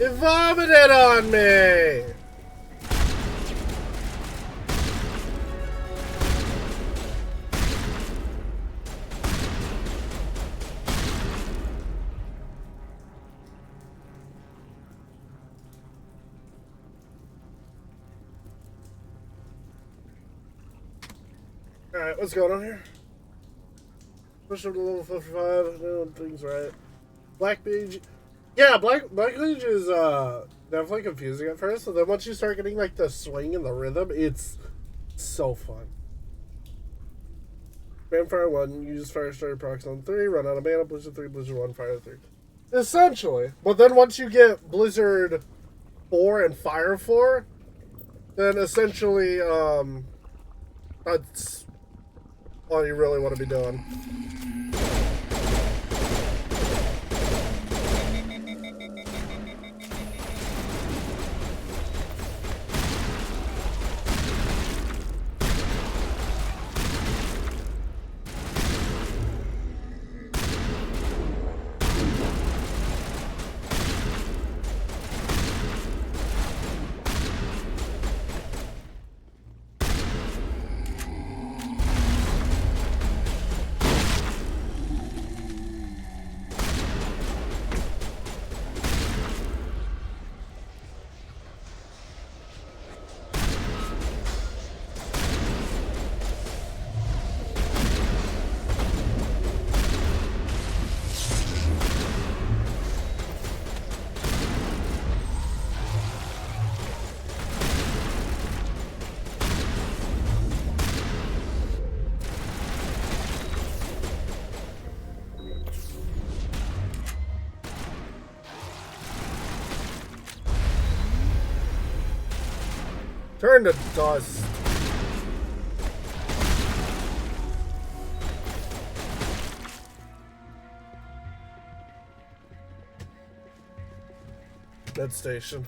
It vomited on me! Alright, what's going on here? Push up to level 55. No, things right. Black Mage. Yeah, Black Mage is definitely confusing at first, but then once you start getting like the swing and the rhythm, it's so fun. Vampire 1, use Fire Starter procs on 3, run out of mana, Blizzard 3, Blizzard 1, Fire 3. Essentially. But then once you get Blizzard 4 and Fire 4, then essentially, that's all you really want to be doing. Turn to dust. Dead station.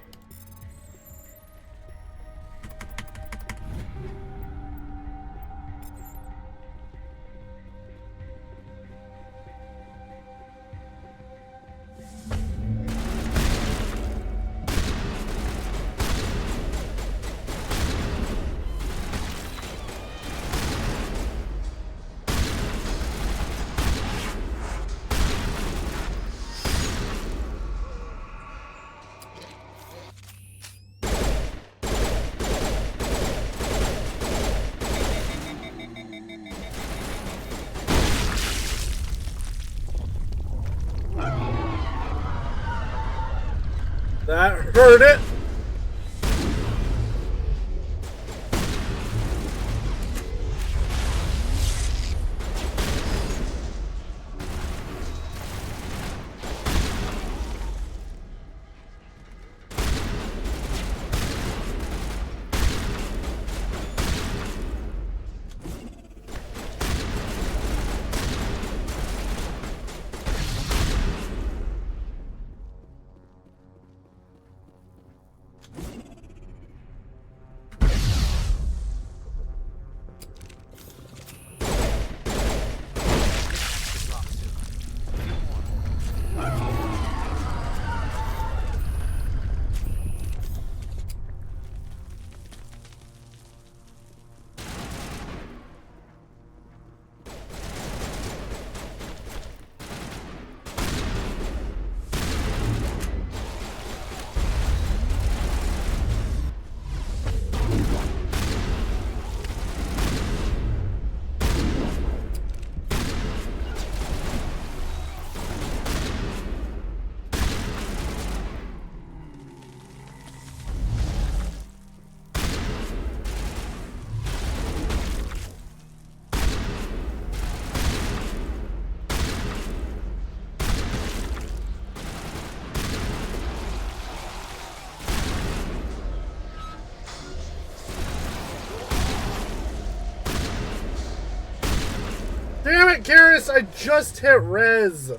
That hurt it. it, Garrus! I just hit res!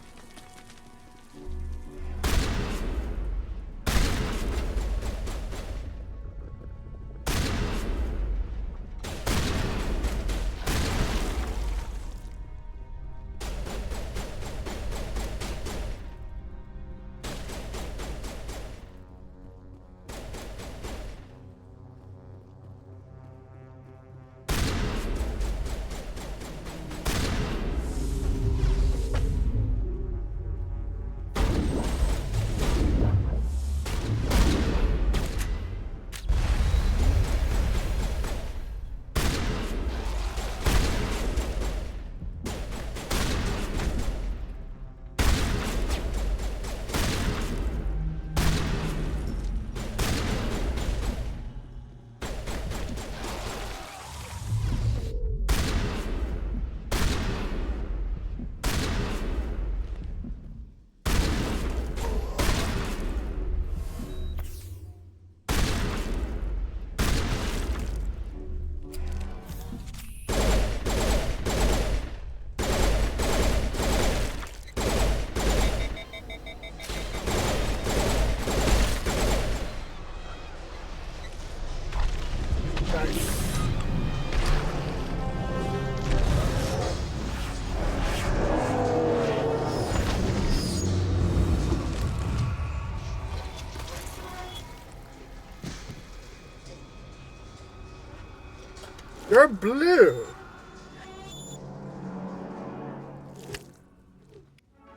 You're blue!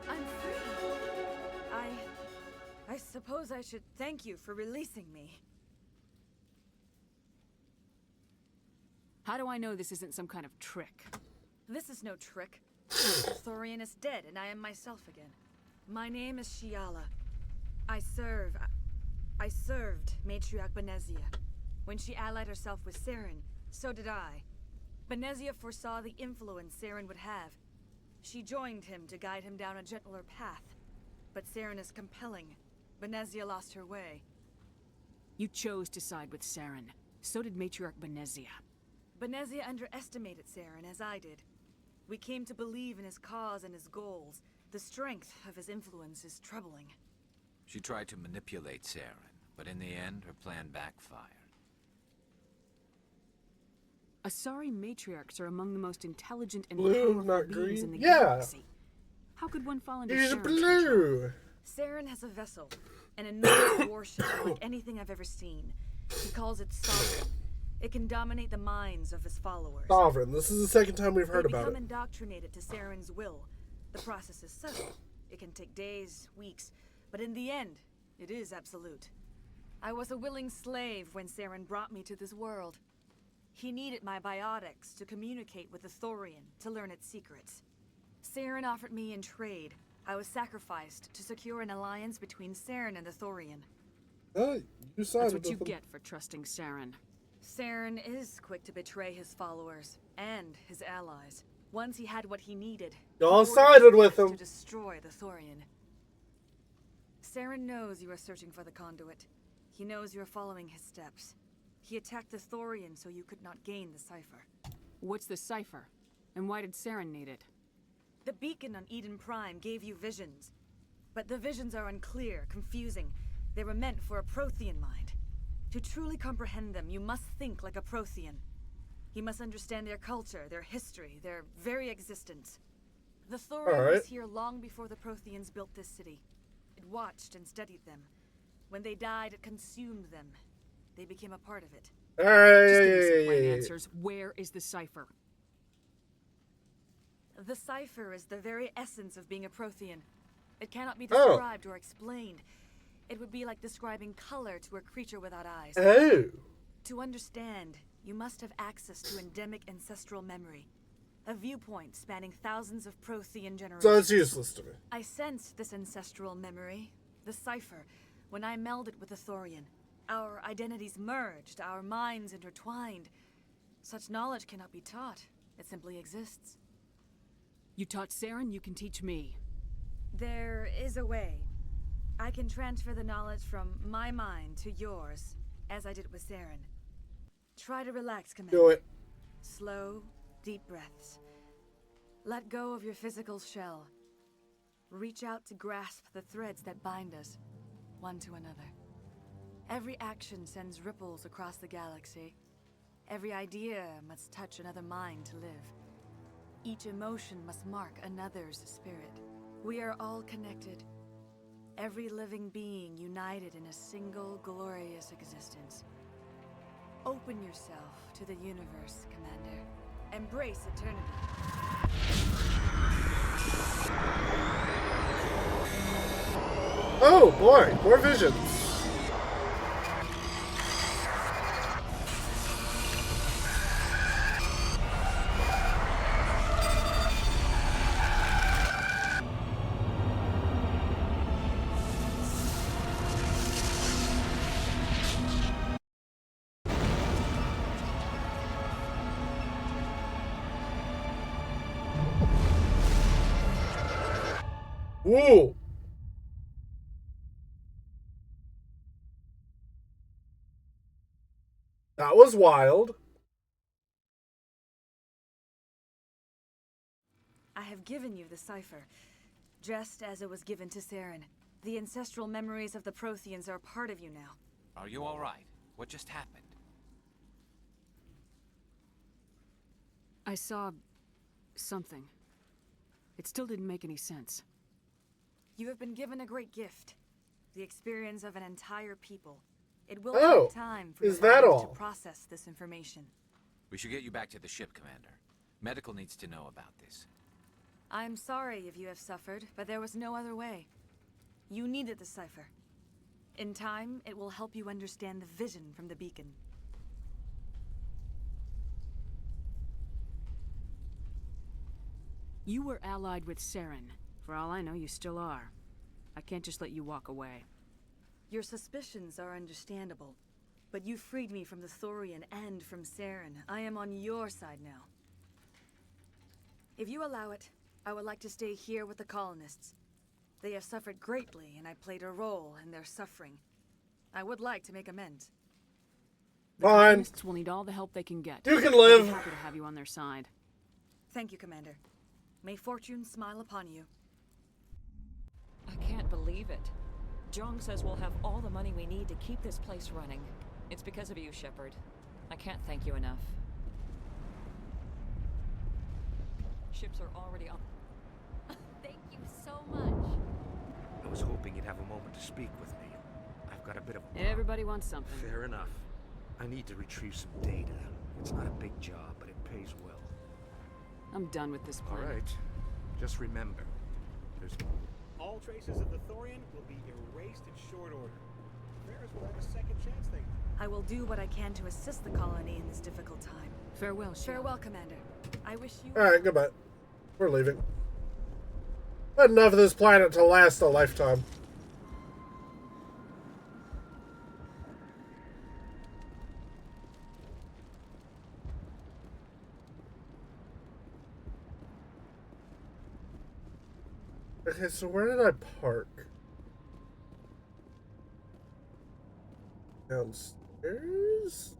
I'm free. I suppose I should thank you for releasing me. How do I know this isn't some kind of trick? This is no trick. Thorian is dead, and I am myself again. My name is Shiala. I served Matriarch Benezia. When she allied herself with Saren, so did I. Benezia foresaw the influence Saren would have. She joined him to guide him down a gentler path. But Saren is compelling. Benezia lost her way. You chose to side with Saren. So did Matriarch Benezia. Benezia underestimated Saren, as I did. We came to believe in his cause and his goals. The strength of his influence is troubling. She tried to manipulate Saren, but in the end, her plan backfired. Asari matriarchs are among the most intelligent and Blue, powerful not beings in green. the galaxy. How could one fall into He's Saren's blue! control? Saren has a vessel, an enormous warship like anything I've ever seen. He calls it Saren. It can dominate the minds of his followers. Sovereign. This is the second time we've heard about They become it. indoctrinated to Saren's will. The process is subtle. It can take days, weeks, but in the end, it is absolute. I was a willing slave when Saren brought me to this world. He needed my biotics to communicate with the Thorian, to learn its secrets. Saren offered me in trade. I was sacrificed to secure an alliance between Saren and the Thorian. You sided That's what you with him. get for trusting Saren. Saren is quick to betray his followers and his allies. Once he had what he needed, Y'all he sided ordered with his him. to destroy the Thorian. Saren knows you are searching for the conduit. He knows you are following his steps. He attacked the Thorian so you could not gain the cipher. What's the cipher? And why did Saren need it? The beacon on Eden Prime gave you visions. But the visions are unclear, confusing. They were meant for a Prothean mind. To truly comprehend them, you must think like a Prothean. You must understand their culture, their history, their very existence. The Thorian was here long before the Protheans built this city. It watched and studied them. When they died, it consumed them. They became a part of it. Just give me some plain answers. Where is the cipher? The cipher is the very essence of being a Prothean. It cannot be described or explained. It would be like describing color to a creature without eyes. To understand, you must have access to endemic ancestral memory. A viewpoint spanning thousands of Prothean generations. So it's useless to me. I sensed this ancestral memory, the cipher, when I melded with the Thorian. Our identities merged, our minds intertwined. Such knowledge cannot be taught. It simply exists. You taught Saren, you can teach me. There is a way. I can transfer the knowledge from my mind to yours, as I did with Saren. Try to relax, Commander. Do it. Slow, deep breaths. Let go of your physical shell. Reach out to grasp the threads that bind us, one to another. Every action sends ripples across the galaxy. Every idea must touch another mind to live. Each emotion must mark another's spirit. We are all connected. Every living being united in a single glorious existence. Open yourself to the universe, Commander. Embrace eternity. Oh boy, more visions. Whoa. That was wild. I have given you the cipher, just as it was given to Saren. The ancestral memories of the Protheans are part of you now. Are you all right? What just happened? I saw something. It still didn't make any sense. You have been given a great gift. The experience of an entire people. It will Oh, take time for is your that mind all? to process this information. We should get you back to the ship, Commander. Medical needs to know about this. I'm sorry if you have suffered, but there was no other way. You needed the cipher. In time, it will help you understand the vision from the beacon. You were allied with Saren. For all I know, you still are. I can't just let you walk away. Your suspicions are understandable, but you freed me from the Thorian and from Saren. I am on your side now. If you allow it, I would like to stay here with the colonists. They have suffered greatly, and I played a role in their suffering. I would like to make amends. The Fine. colonists will need all the help they can get. You can They'll live. be happy to have you on their side. Thank you, Commander. May fortune smile upon you. I can't believe it. Jong says we'll have all the money we need to keep this place running. It's because of you, Shepard. I can't thank you enough. Ships are already up. Thank you so much. I was hoping you'd have a moment to speak with me. I've got a bit of a... Everybody wants something. Fair enough. I need to retrieve some data. It's not a big job, but it pays well. I'm done with this All planet. right. Just remember, there's... All traces of the Thorian will be erased in short order. Ferris will have a second chance thing. I will do what I can to assist the colony in this difficult time. Farewell, Shield. Farewell, Commander. I wish you... Alright, goodbye. We're leaving. Had enough of this planet to last a lifetime. Okay, so where did I park? Downstairs?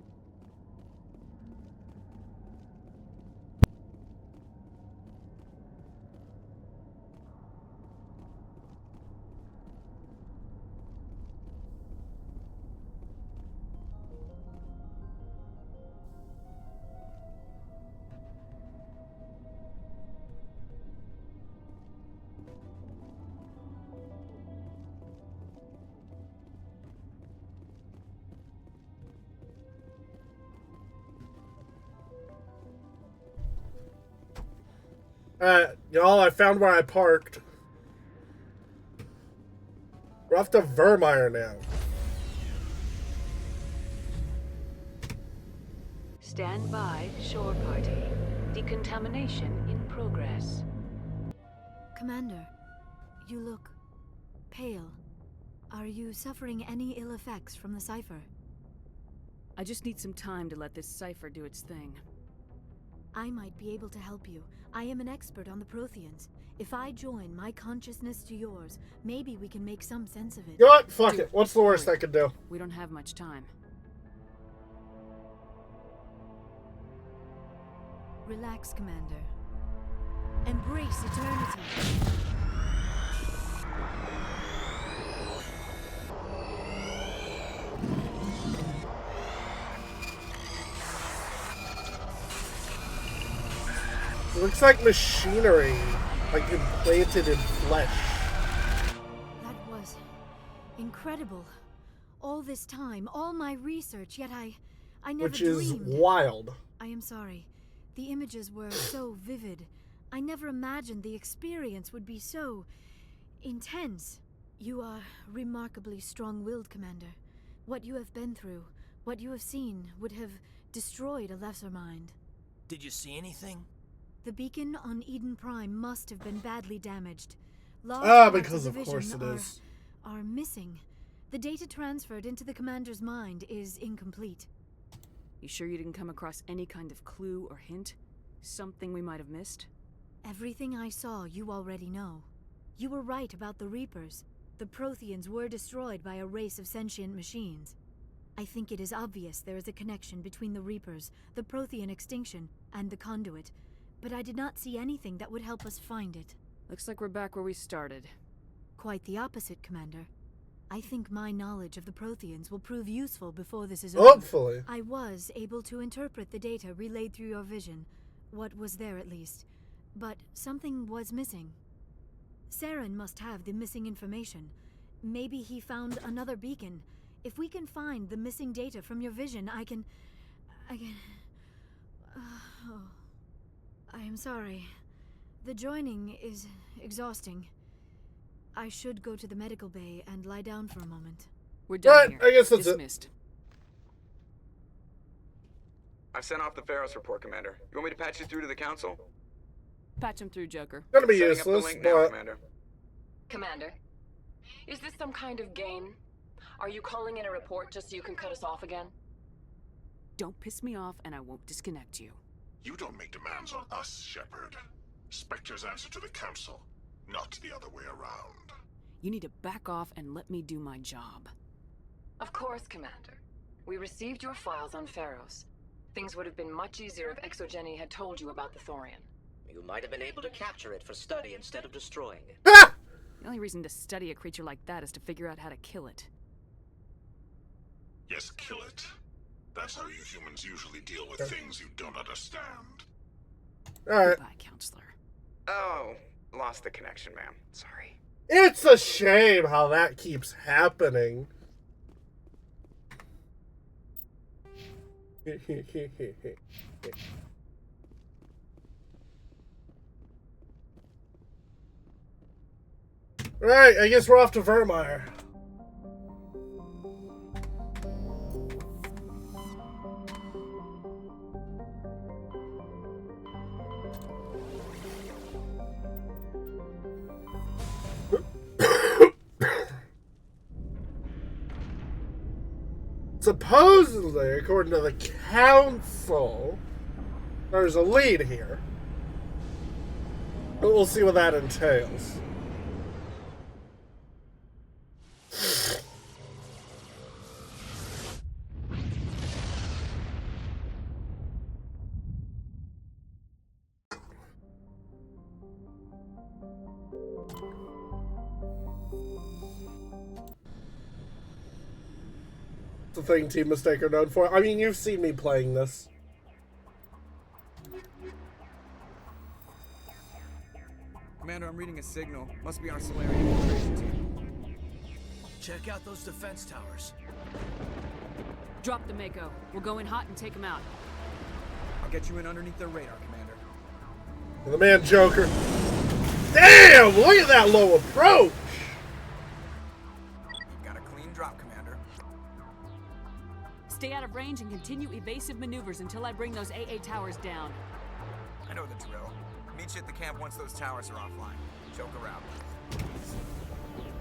Y'all, I found where I parked. We're off to Vermeer now. Stand by, shore party. Decontamination in progress. Commander, you look pale. Are you suffering any ill effects from the cipher? I just need some time to let this cipher do its thing. I might be able to help you. I am an expert on the Protheans. If I join my consciousness to yours, maybe we can make some sense of it. You know what? Fuck it. What's the worst I could do? We don't have much time. Relax, Commander. Embrace eternity. It looks like machinery, like implanted in flesh. That was incredible. All this time, all my research, yet I never Which is dreamed. wild. I am sorry. The images were so vivid. I never imagined the experience would be so intense. You are remarkably strong-willed, Commander. What you have been through, what you have seen, would have destroyed a lesser mind. Did you see anything? The beacon on Eden Prime must have been badly damaged. Large Because parts of the course it vision is. are missing. The data transferred into the commander's mind is incomplete. You sure you didn't come across any kind of clue or hint? Something we might have missed? Everything I saw, you already know. You were right about the Reapers. The Protheans were destroyed by a race of sentient machines. I think it is obvious there is a connection between the Reapers, the Prothean extinction, and the Conduit, but I did not see anything that would help us find it. Looks like we're back where we started. Quite the opposite, Commander. I think my knowledge of the Protheans will prove useful before this is over. Hopefully. I was able to interpret the data relayed through your vision. What was there, at least. But something was missing. Saren must have the missing information. Maybe he found another beacon. If we can find the missing data from your vision, I can... oh. I am sorry. The joining is exhausting. I should go to the medical bay and lie down for a moment. We're done here. I guess that's Dismissed. I've sent off the Pharos report, Commander. You want me to patch you through to the Council? Patch him through, Joker. Gonna be Setting up useless, the link but... now, Commander. Commander, is this some kind of game? Are you calling in a report just so you can cut us off again? Don't piss me off and I won't disconnect you. You don't make demands on us, Shepard. Spectres answer to the Council, not the other way around. You need to back off and let me do my job. Of course, Commander. We received your files on Pharos. Things would have been much easier if Exogeny had told you about the Thorian. You might have been able to capture it for study instead of destroying it. The only reason to study a creature like that is to figure out how to kill it. Yes, kill it. That's how you humans usually deal with things you don't understand. Alright. Goodbye, Counselor. Oh, lost the connection, ma'am. Sorry. It's a shame how that keeps happening. Alright, I guess we're off to Vermeer. Supposedly, according to the Council, there's a lead here. But we'll see what that entails. The thing Team Mistake are known for. I mean, you've seen me playing this. Commander, I'm reading a signal. Must be our Solarian infiltration team. Check out those defense towers. Drop the Mako. We'll go in hot and take him out. I'll get you in underneath their radar, Commander. The man Joker. Damn! Look at that low approach! Got a clean drop, Commander. Stay out of range and continue evasive maneuvers until I bring those AA towers down. I know the drill. Meet you at the camp once those towers are offline. Joker out.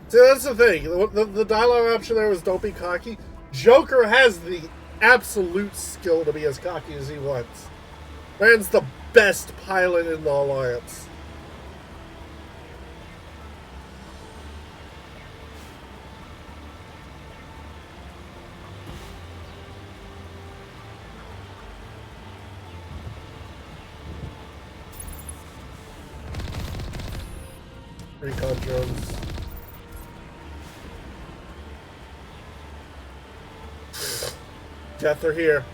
See, that's the thing. The dialogue option there was don't be cocky. Joker has the absolute skill to be as cocky as he wants. Man's the best pilot in the Alliance. recon drones. Death, they're here.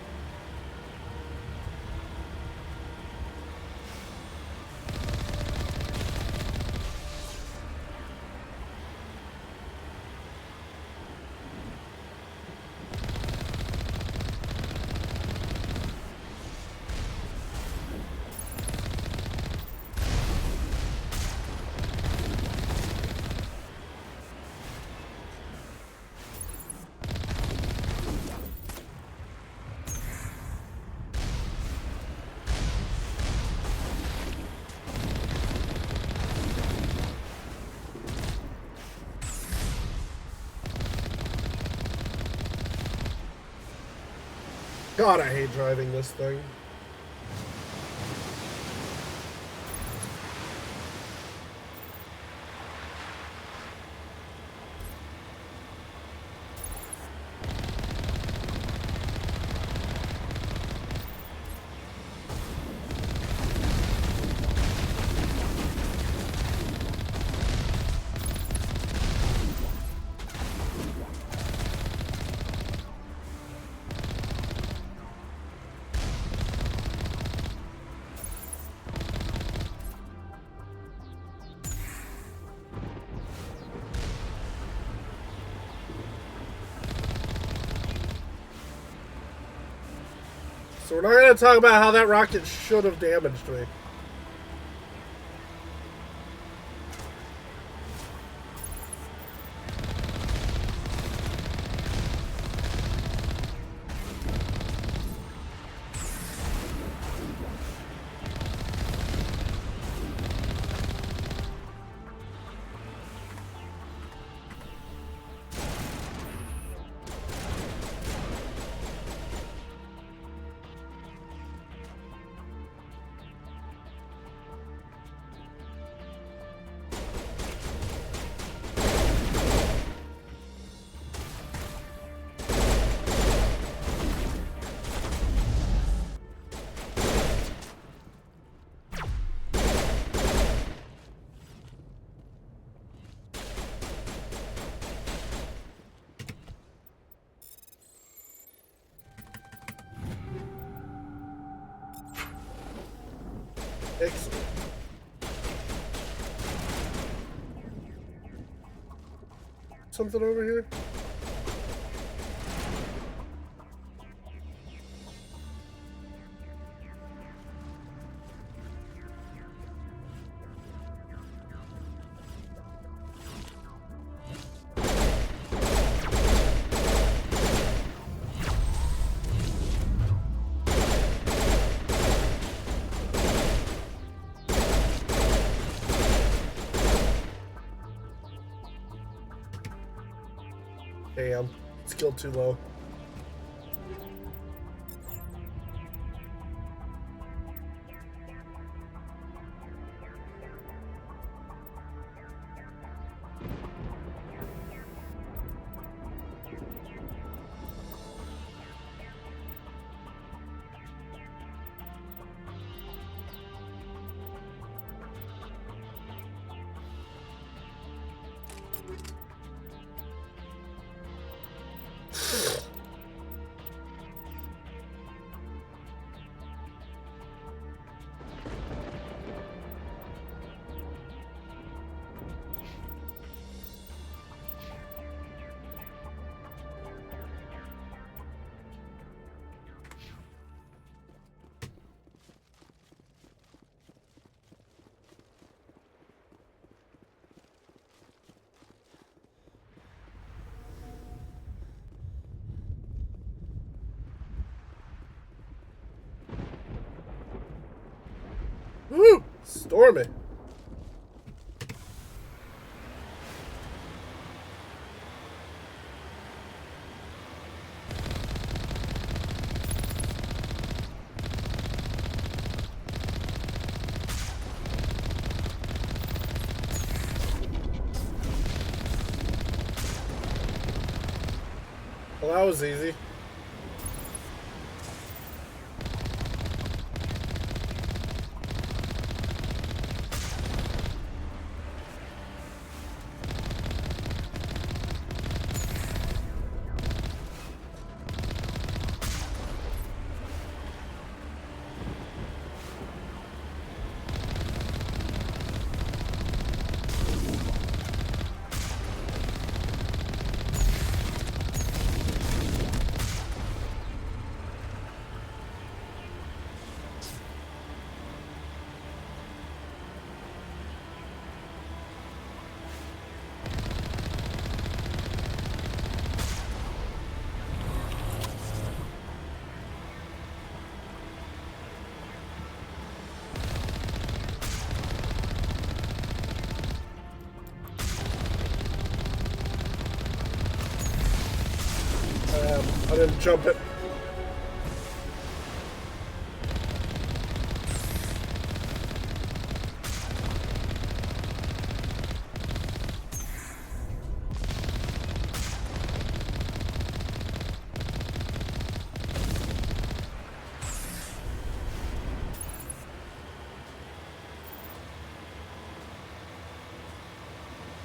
God, I hate driving this thing. So we're not going to talk about how that rocket should have damaged me. Excellent. Something over here? Damn, skill too low. Woo! Stormy. Well, that was easy. then jump it.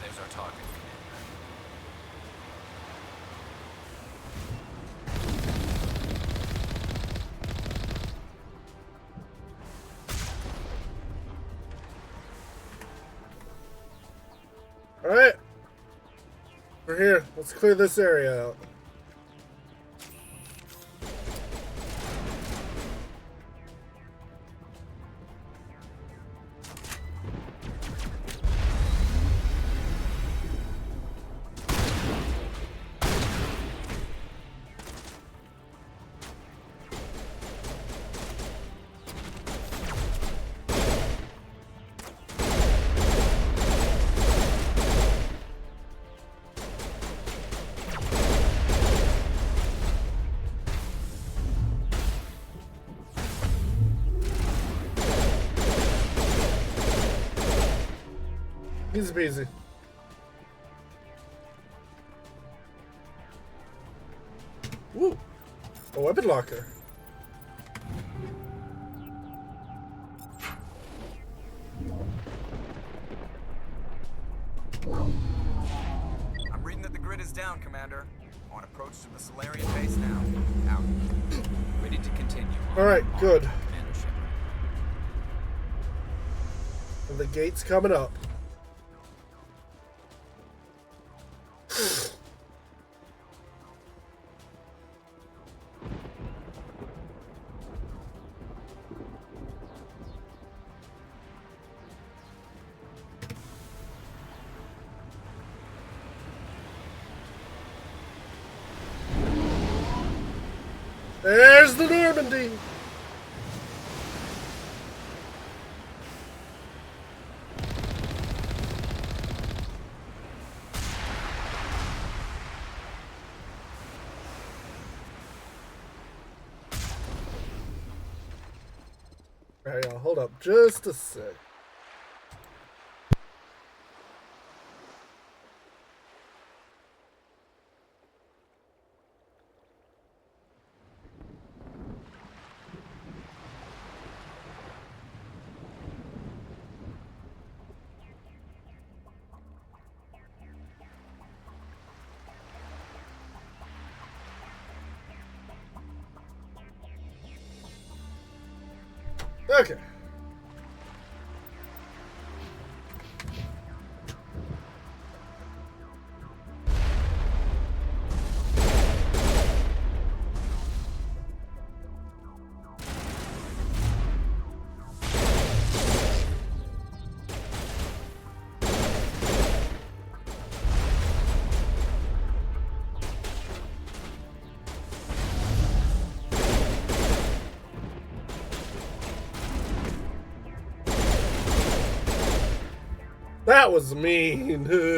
There's our target. Alright. We're here. Let's clear this area out. Easy peasy. Woo! A weapon locker. I'm reading that the grid is down, Commander. On approach to the Solarian base now. Out. Ready to continue. Alright, good. Commander Shepard. And the gate's coming up. There's the Normandy! Alright, y'all, hold up just a sec. Okay. That was mean. That's it.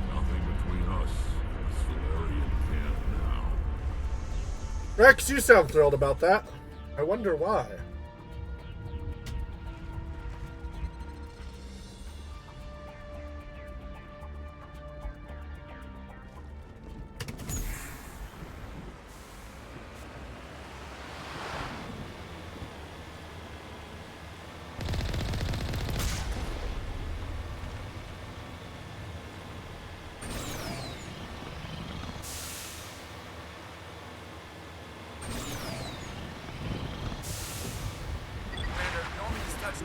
Nothing between us and the Solarian camp now. Rex, you sound thrilled about that. I wonder why.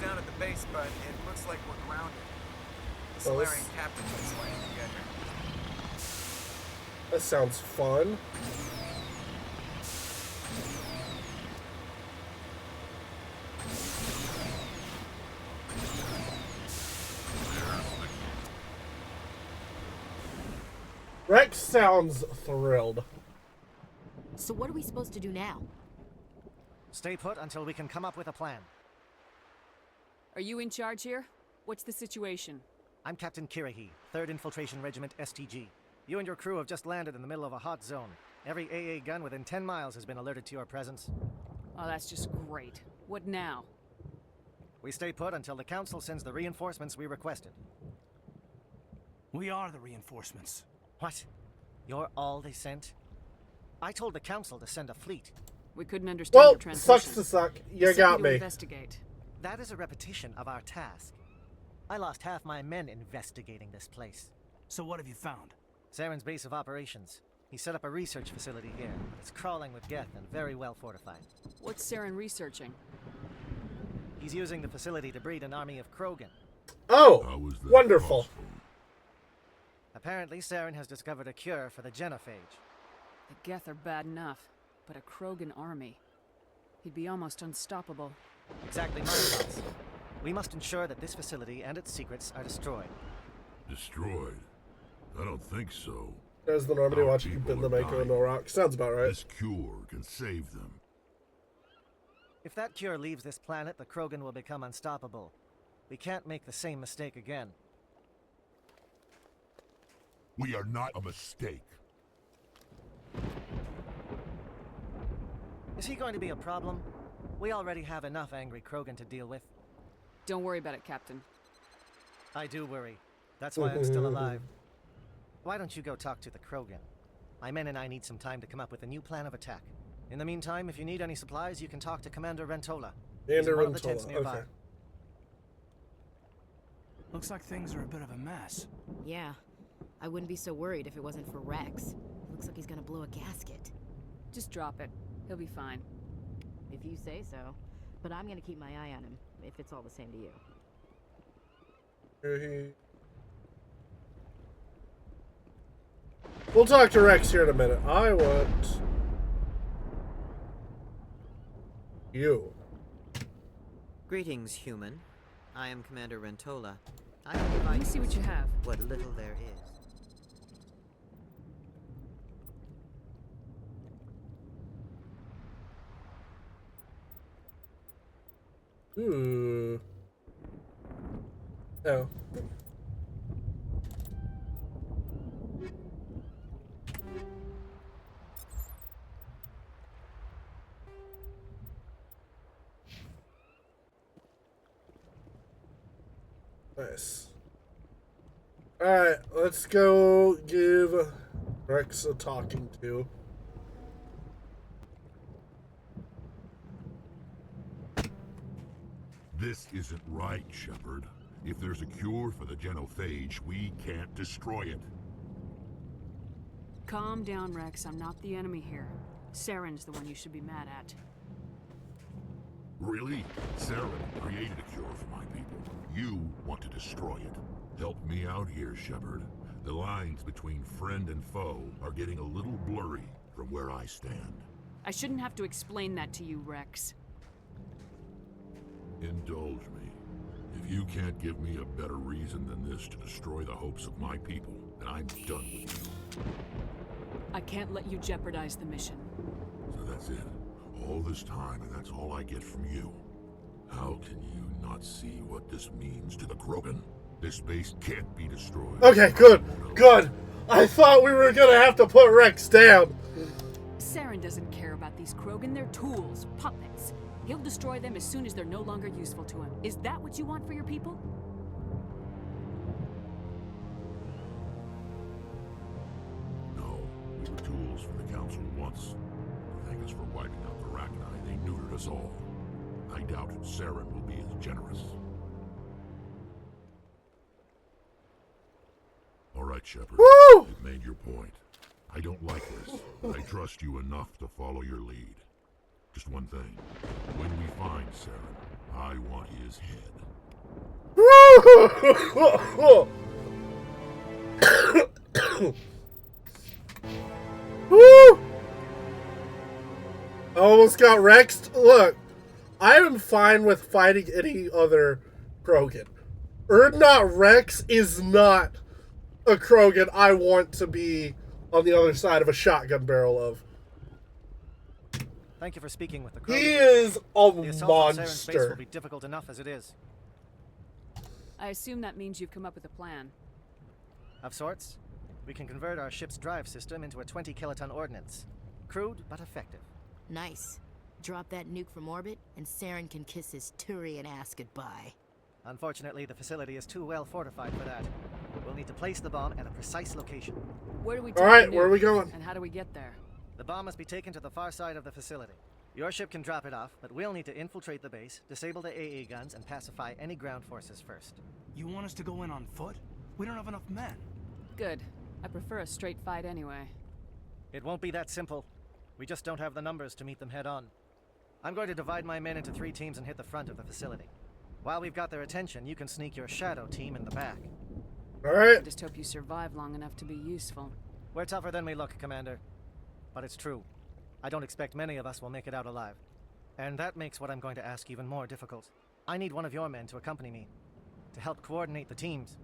Down at the base, but it looks like we're grounded. The Oh, Solarian captain looks like to get here. That sounds fun. Rex sounds thrilled. So what are we supposed to do now? Stay put until we can come up with a plan. Are you in charge here? What's the situation? I'm Captain Kirahi, 3rd Infiltration Regiment STG. You and your crew have just landed in the middle of a hot zone. Every AA gun within 10 miles has been alerted to your presence. Oh, that's just great. What now? We stay put until the Council sends the reinforcements we requested. We are the reinforcements. What? You're all they sent? I told the Council to send a fleet. We couldn't understand Well, your transmission. sucks to suck. You got me. Investigate. That is a repetition of our task. I lost half my men investigating this place. So what have you found? Saren's base of operations. He set up a research facility here. It's crawling with Geth and very well fortified. What's Saren researching? He's using the facility to breed an army of Krogan. Oh, wonderful. Apparently, Saren has discovered a cure for the genophage. The Geth are bad enough, but a Krogan army. He'd be almost unstoppable. Exactly my thoughts. We must ensure that this facility and its secrets are destroyed. Destroyed? I don't think so. There's the Normandy Our watching people in the are Mako and dying. no rock. Sounds about right. This cure can save them. If that cure leaves this planet, the Krogan will become unstoppable. We can't make the same mistake again. We are not a mistake. Is he going to be a problem? We already have enough angry Krogan to deal with. Don't worry about it, Captain. I do worry. That's why I'm still alive. Why don't you go talk to the Krogan? My men and I need some time to come up with a new plan of attack. In the meantime, if you need any supplies, you can talk to Commander Rentola. He's in one of the tents nearby. Okay. Looks like things are a bit of a mess. Yeah. I wouldn't be so worried if it wasn't for Rex. Looks like he's gonna blow a gasket. Just drop it. He'll be fine. If you say so. But I'm gonna keep my eye on him, if it's all the same to you. We'll talk to Rex here in a minute. I want you. Greetings, human. I am Commander Rentola. I will provide Let me see what you have. what little there is. Ooh. Oh. Nice. Alright, let's go give Rex a talking to. This isn't right, Shepard. If there's a cure for the genophage, we can't destroy it. Calm down, Rex. I'm not the enemy here. Saren's the one you should be mad at. Really? Saren created a cure for my people. You want to destroy it. Help me out here, Shepard. The lines between friend and foe are getting a little blurry from where I stand. I shouldn't have to explain that to you, Rex. Indulge me. If you can't give me a better reason than this to destroy the hopes of my people, then I'm done with you. I can't let you jeopardize the mission. So that's it. All this time, and that's all I get from you. How can you not see what this means to the Krogan? This base can't be destroyed. Okay, good. Good. I thought we were gonna have to put Rex down. Saren doesn't care about these Krogan. They're tools, puppets. He'll destroy them as soon as they're no longer useful to him. Is that what you want for your people? No, we were tools for the Council once. Thank us for wiping out the Rachni. They neutered us all. I doubt Saren will be as generous. All right, Shepard. Woo! You've made your point. I don't like this, but I trust you enough to follow your lead. Just one thing. When we find Saren, I want his head. Woo! I almost got Rexed. Look, I am fine with fighting any other Krogan. Urdnot Rex is not a Krogan I want to be on the other side of a shotgun barrel of. Thank you for speaking with the Krogan. He is a the assault on Saren's base will monster. be difficult enough as it is. I assume that means you've come up with a plan. Of sorts. We can convert our ship's drive system into a 20-kiloton ordnance. Crude, but effective. Nice. Drop that nuke from orbit, and Saren can kiss his Turian ass goodbye. Unfortunately, the facility is too well fortified for that. We'll need to place the bomb at a precise location. Where do we take Alright, the where are we nuke? going? And how do we get there? The bomb must be taken to the far side of the facility. Your ship can drop it off, but we'll need to infiltrate the base, disable the AA guns, and pacify any ground forces first. You want us to go in on foot? We don't have enough men. Good. I prefer a straight fight anyway. It won't be that simple. We just don't have the numbers to meet them head on. I'm going to divide my men into 3 teams and hit the front of the facility. While we've got their attention, you can sneak your shadow team in the back. Alright. I just hope you survive long enough to be useful. We're tougher than we look, Commander. But it's true. I don't expect many of us will make it out alive. And that makes what I'm going to ask even more difficult. I need one of your men to accompany me, to help coordinate the teams.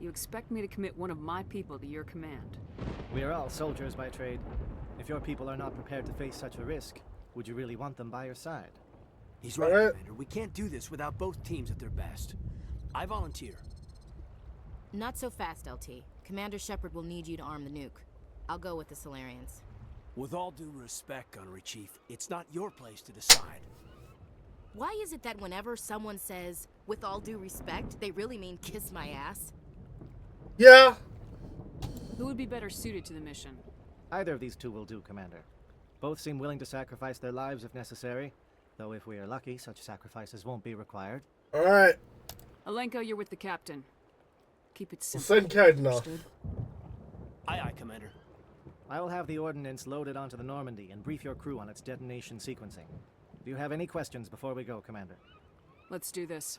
You expect me to commit one of my people to your command? We are all soldiers by trade. If your people are not prepared to face such a risk, would you really want them by your side? He's right, Commander. We can't do this without both teams at their best. I volunteer. Not so fast, LT. Commander Shepard will need you to arm the nuke. I'll go with the Solarians. With all due respect, Gunnery Chief, it's not your place to decide. Why is it that whenever someone says, with all due respect, they really mean kiss my ass? Yeah. Who would be better suited to the mission? Either of these two will do, Commander. Both seem willing to sacrifice their lives if necessary, though if we are lucky, such sacrifices won't be required. Alright. Alenko, you're with the captain. Keep it simple. Send Kardinal. Understood? Aye, aye, Commander. I will have the ordnance loaded onto the Normandy and brief your crew on its detonation sequencing. Do you have any questions before we go, Commander? Let's do this.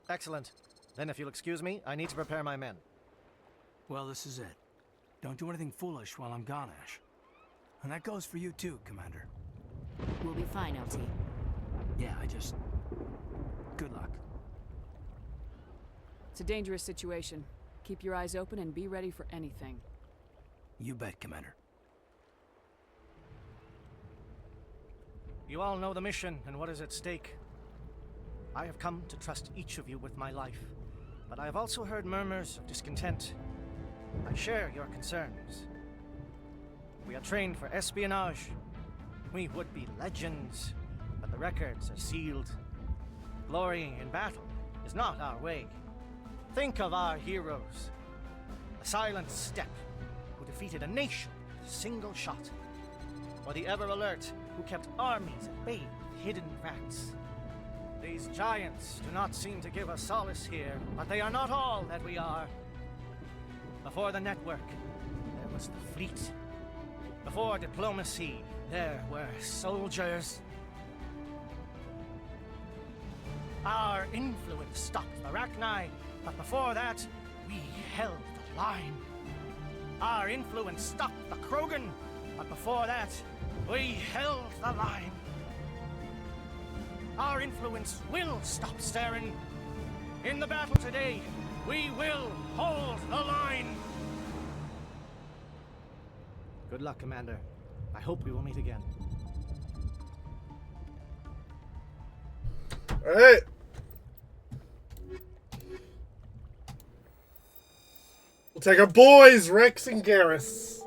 Excellent. Then if you'll excuse me, I need to prepare my men. Well, this is it. Don't do anything foolish while I'm gone, Ash. And that goes for you too, Commander. We'll be fine, LT. Yeah, good luck. It's a dangerous situation. Keep your eyes open and be ready for anything. You bet, Commander. You all know the mission and what is at stake. I have come to trust each of you with my life, but I have also heard murmurs of discontent. I share your concerns. We are trained for espionage. We would be legends, but the records are sealed. Glory in battle is not our way. Think of our heroes. The silent step who defeated a nation with a single shot. Or the ever-alert who kept armies at bay with hidden facts. These giants do not seem to give us solace here, but they are not all that we are. Before the network, there was the fleet. Before diplomacy, there were soldiers. Our influence stopped the Arachni, but before that, we held the line. Our influence stopped the Krogan, but before that, we held the line. Our influence will stop Saren. In the battle today, we will hold the line. Good luck, Commander. I hope we will meet again. All right. We'll take our boys, Rex and Garrus.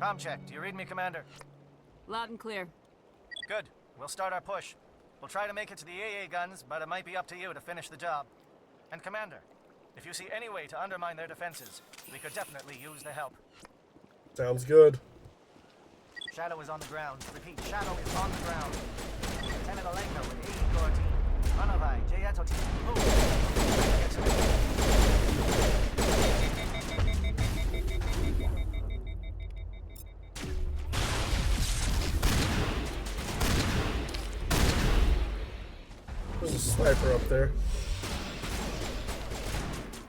Com check. Do you read me, Commander? Loud and clear. Good. We'll start our push. We'll try to make it to the AA guns, but it might be up to you to finish the job. And Commander, if you see any way to undermine their defenses, we could definitely use the help. Sounds good. Shadow is on the ground. Repeat, Shadow is on the ground. Lieutenant Alenko with AE Corps team. Manovai, Jayato team. Move! Get to it. There's a sniper up there.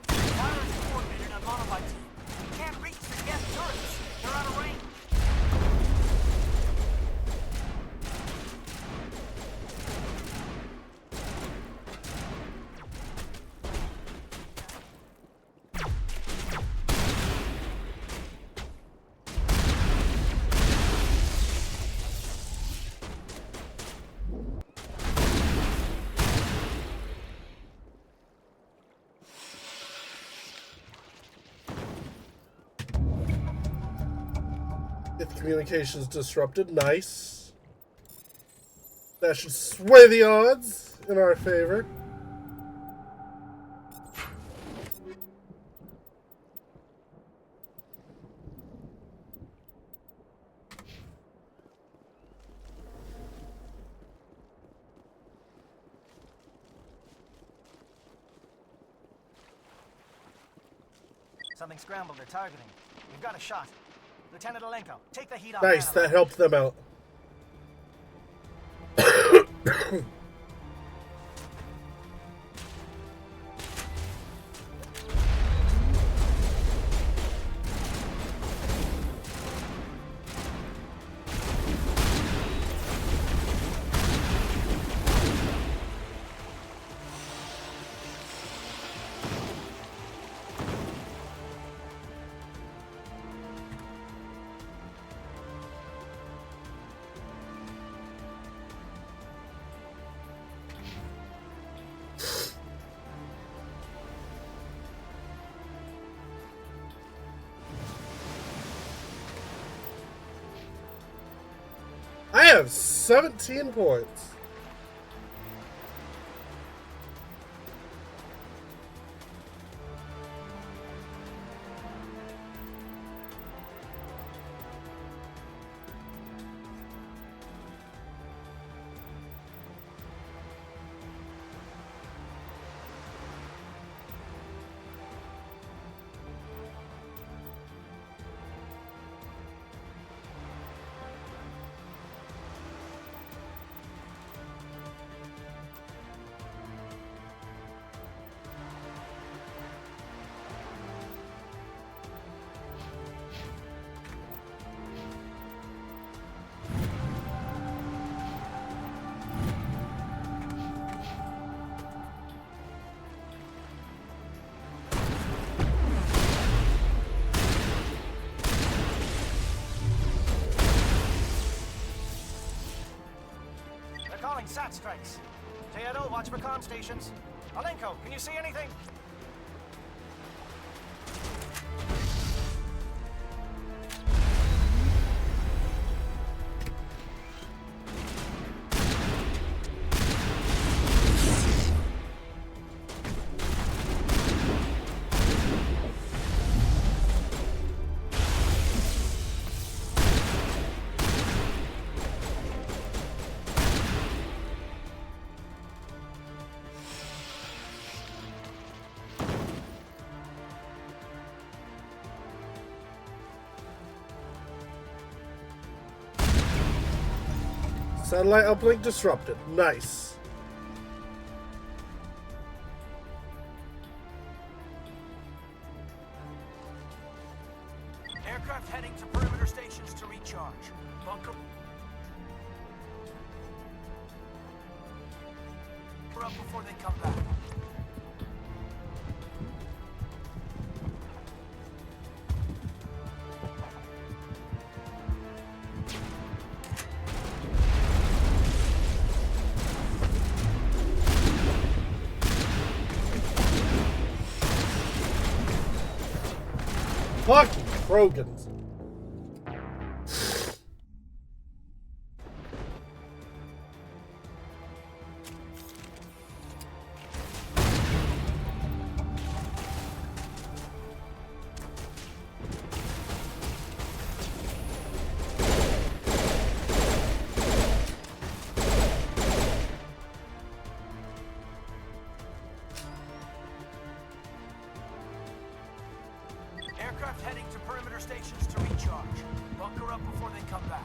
Fire is coordinated on Manovai team. We can't reach the gas turrets. They're out of range. If communications disrupted, nice. That should sway the odds in our favor. Something scrambled. They're targeting. We've got a shot. Lieutenant Alenko, take the heat off. Nice, that helped them out. I have 17 points. Calling SAT strikes. Teodo, watch for comm stations. Alenko, can you see anything? Satellite uplink disrupted. Nice. Aircraft heading to perimeter stations to recharge. Bunker up before they come back. Fucking Krogans. Aircraft heading to perimeter stations to recharge. Bunker up before they come back.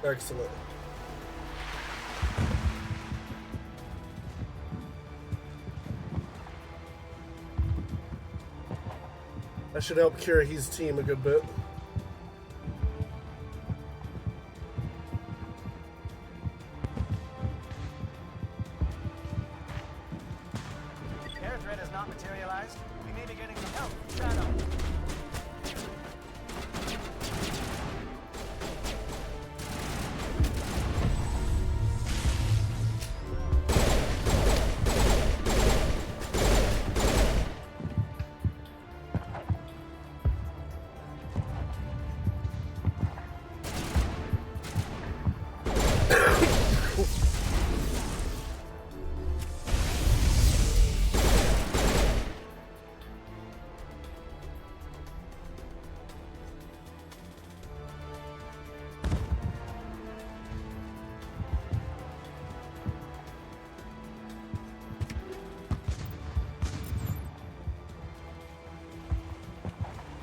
Excellent. That should help Kirahi's team a good bit. Air threat has not materialized. We may be getting some help from Shadow.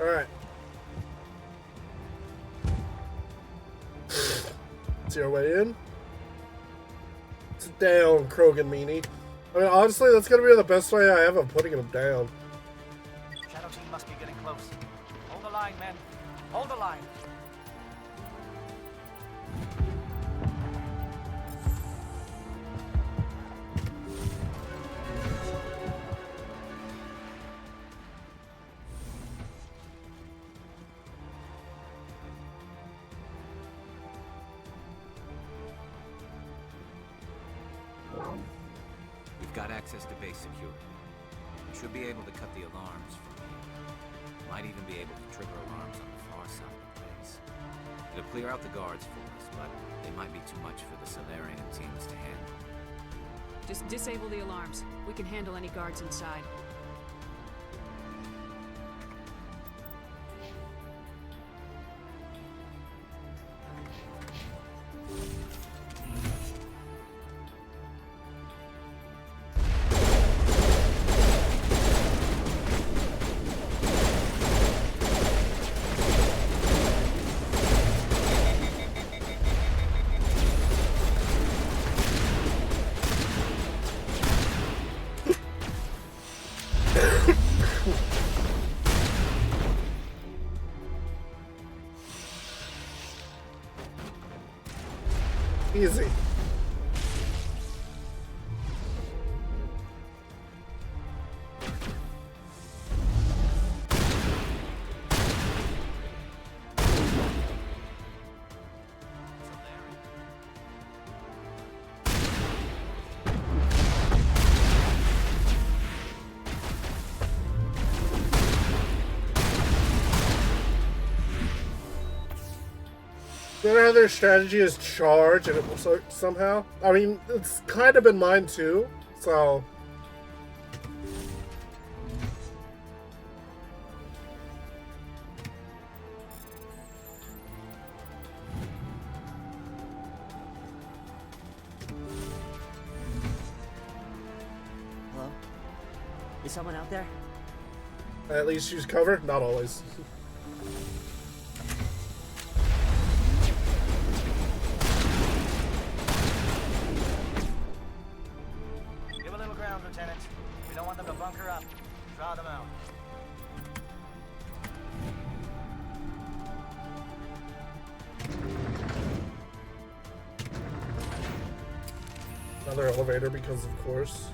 Alright. See our way in. It's down, Krogan meanie. I mean, honestly, that's gonna be the best way I have of putting him down. Shadow team must be getting close. Hold the line, men. Hold the line. We've got access to base security. We should be able to cut the alarms from here. Might even be able to trigger alarms on the far side of the base. It'll clear out the guards for us, but they might be too much for the Salarian teams to handle. Just disable the alarms. We can handle any guards inside. Easy. You know how their strategy is charge and it will start somehow? I mean, it's kind of been mine too, so... Hello? Is someone out there? At least use cover? Not always. Lieutenant. We don't want them to bunker up. Draw them out. Another elevator because of course.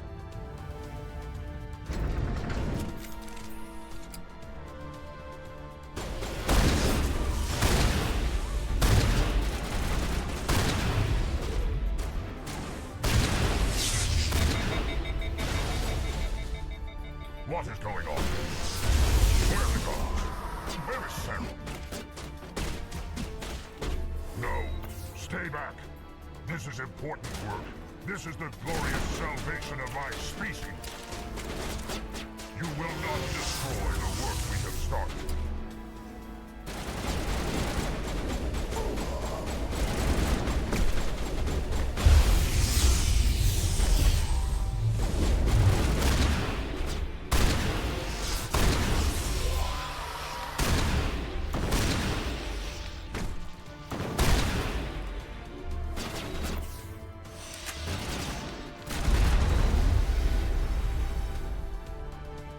What is going on? Where are the guards? Where is Saren? No, stay back. This is important work. This is the glorious salvation of my species. You will not destroy the work we have started.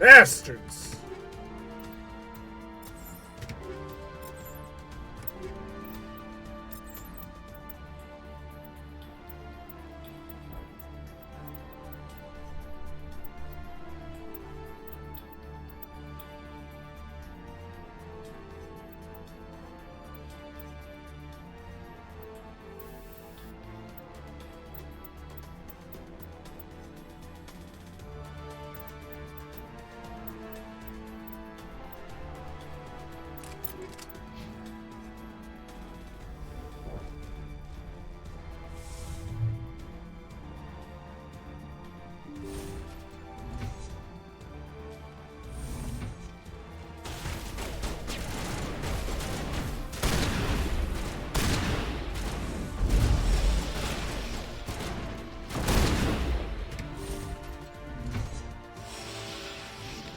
Bastards!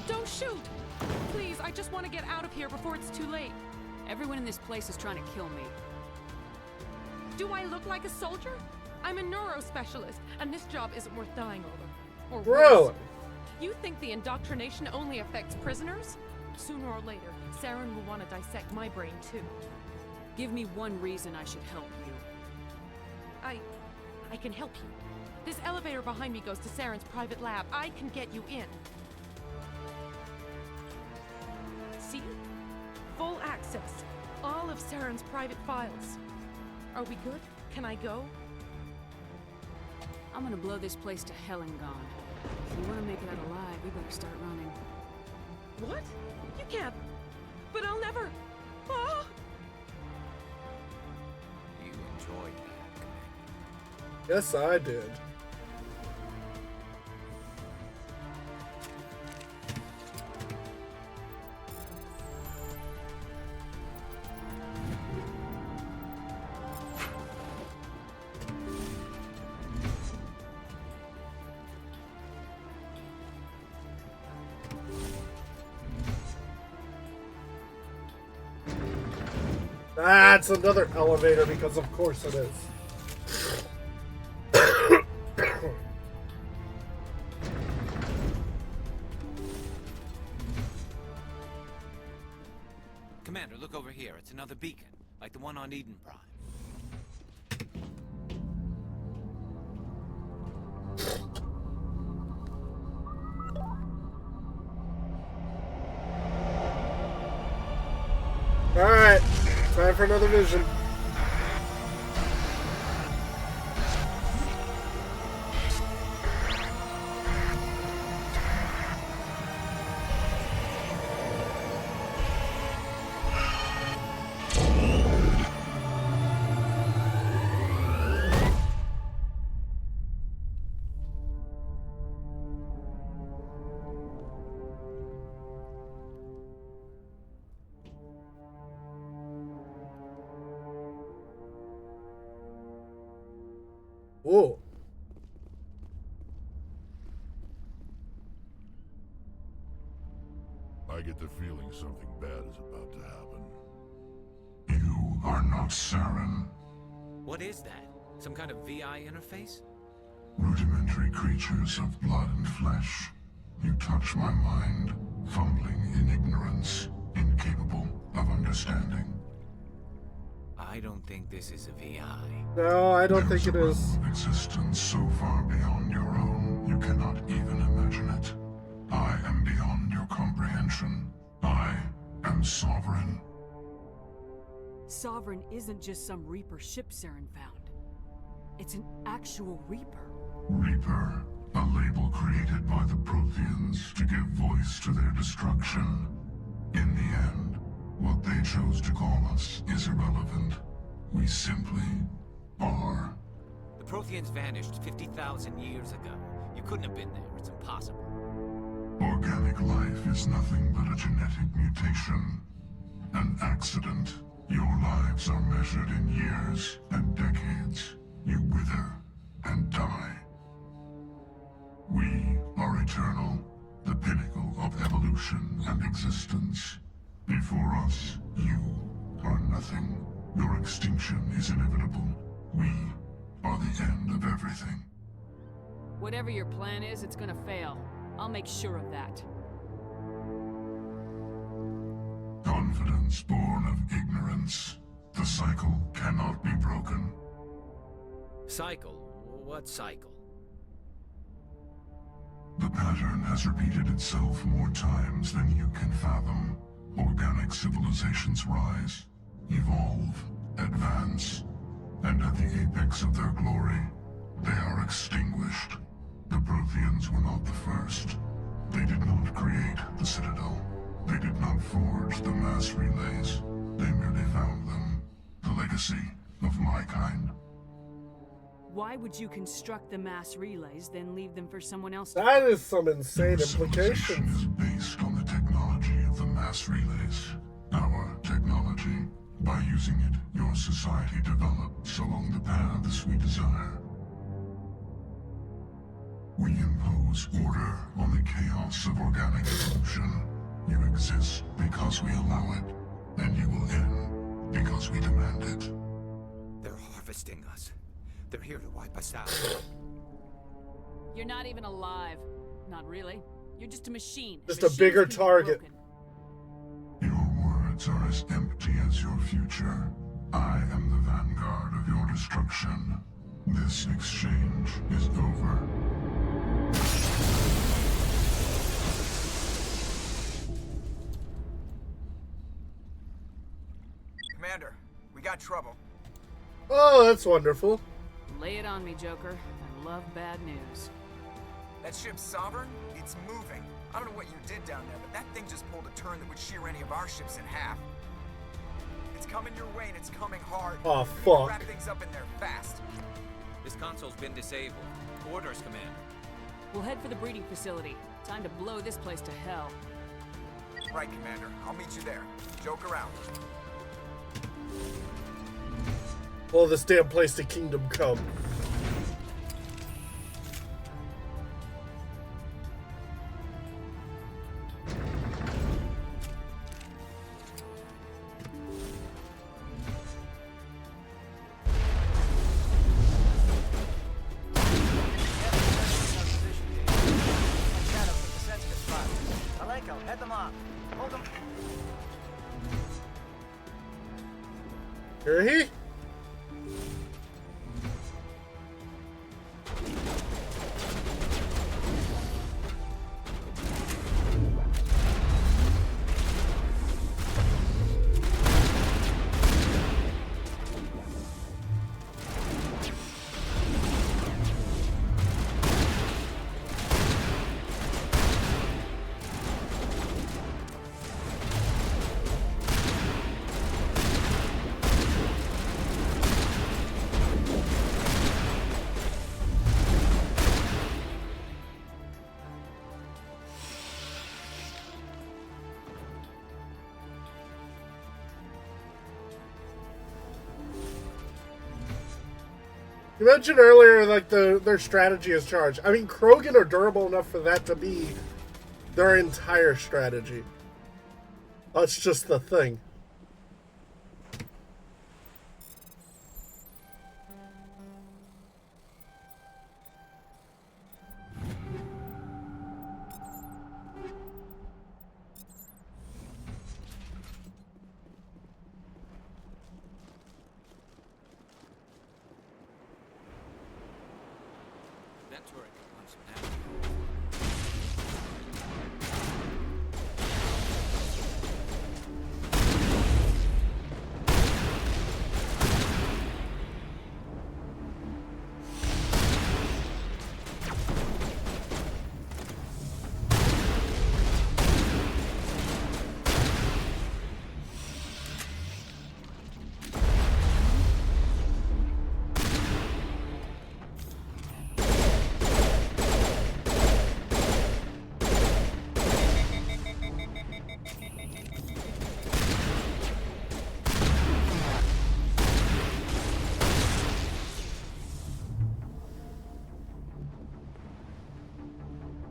Don't shoot! Please, I just want to get out of here before it's too late. Everyone in this place is trying to kill me. Do I look like a soldier? I'm a neurospecialist, and this job isn't worth dying over. Or Really? worse. You think the indoctrination only affects prisoners? Sooner or later, Saren will want to dissect my brain too. Give me one reason I should help you. I can help you. This elevator behind me goes to Saren's private lab. I can get you in. See? Full access. All of Saren's private files. Are we good? Can I go? I'm gonna blow this place to hell and gone. If you want to make it out alive, we better start running. What? You can't. But I'll never. Ah! You enjoyed that. Yes, I did. That's another elevator because of course it is. Commander, look over here. It's another beacon, like the one on Eden Prime. Alright, time for another vision. Whoa. I get the feeling something bad is about to happen. You are not Saren. What is that? Some kind of VI interface? Rudimentary creatures of blood and flesh. You touch my mind, fumbling in ignorance, incapable of understanding. I don't think this is a VI. No, I don't think it is. Existence so far beyond your own, you cannot even imagine it. I am beyond your comprehension. I am Sovereign. Sovereign isn't just some Reaper ship Saren found. It's an actual Reaper. Reaper, a label created by the Protheans to give voice to their destruction. In the end, what they chose to call us is irrelevant. We simply are. The Protheans vanished 50,000 years ago. You couldn't have been there. It's impossible. Organic life is nothing but a genetic mutation. An accident. Your lives are measured in years and decades. You wither and die. We are eternal, the pinnacle of evolution and existence. Before us, you are nothing. Your extinction is inevitable. We are the end of everything. Whatever your plan is, it's gonna fail. I'll make sure of that. confidence born of ignorance. The cycle cannot be broken. Cycle? What cycle? The pattern has repeated itself more times than you can fathom. Organic civilizations rise, evolve, advance, and at the apex of their glory, they are extinguished. The Protheans were not the first. They did not create the Citadel. They did not forge the mass relays. They merely found them. The legacy of my kind. Why would you construct the mass relays, then leave them for someone else to... That is some insane Civilization implications. is based on the technology of the mass relays. Our technology. By using it, your society develops along the paths we desire. We impose order on the chaos of organic evolution. You exist because we allow it, and you will end because we demand it. They're harvesting us. They're here to wipe us out. You're not even alive. Not really. You're just a machine. Just a bigger target. Your words are as empty as your future. I am the vanguard of your destruction. This exchange is over. Commander, we got trouble. Oh, that's wonderful. Lay it on me, Joker. I love bad news. That ship's Sovereign? It's moving. I don't know what you did down there, but that thing just pulled a turn that would shear any of our ships in half. It's coming your way, and it's coming hard. Oh, We need to fuck. wrap things up in there fast. This console's been disabled. Orders, Commander. We'll head for the breeding facility. Time to blow this place to hell. Right, Commander. I'll meet you there. Joker out. Blow this damn place to kingdom come. Alenko, head them off. Hold them. Here he? You mentioned earlier, like, their strategy is charged. I mean, Krogan are durable enough for that to be their entire strategy. That's just the thing. Ventura wants now.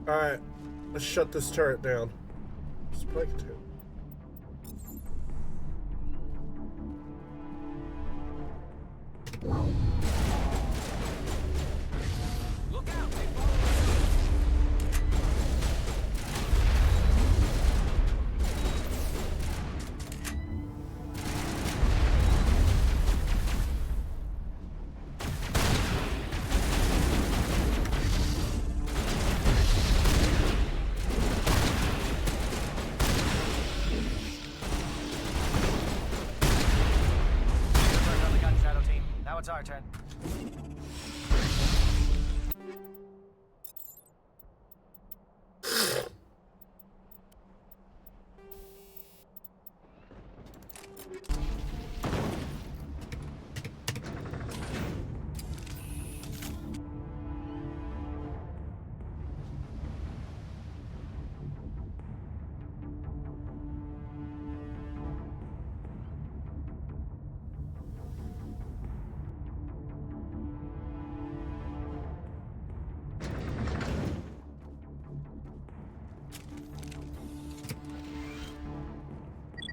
Alright, let's shut this turret down. Just break it to. Look out! it's our turn.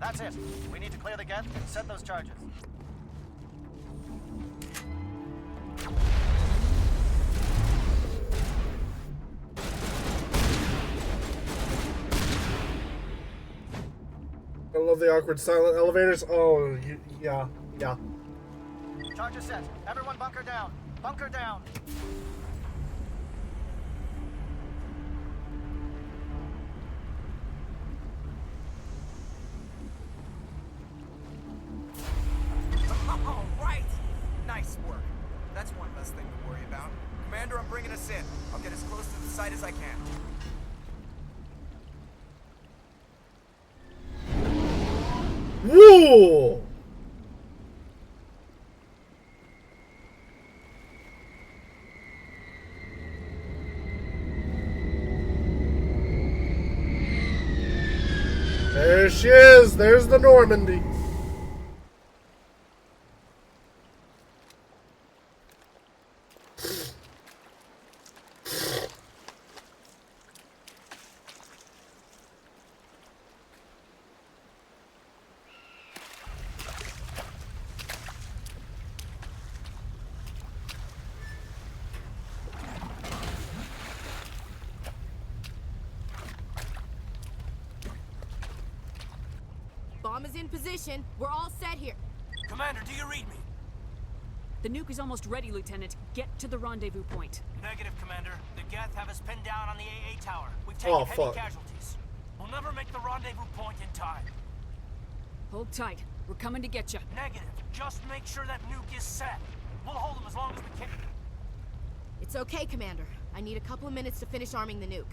That's it. We need to clear the geth and set those charges. I love the awkward silent elevators. Oh, yeah. Charges set. Everyone bunker down. Bunker down. All right! Nice work. That's one less thing to worry about. Commander, I'm bringing us in. I'll get as close to the site as I can. Whoa! There she is. There's the Normandy. Bomb is in position. We're all set here. Commander, do you read me? The nuke is almost ready, Lieutenant. Get to the rendezvous point. Negative, Commander. The Geth have us pinned down on the AA tower. We've taken heavy casualties. We'll never make the rendezvous point in time. Hold tight. We're coming to get you. Negative. Just make sure that nuke is set. We'll hold them as long as we can. It's okay, Commander. I need a couple of minutes to finish arming the nuke.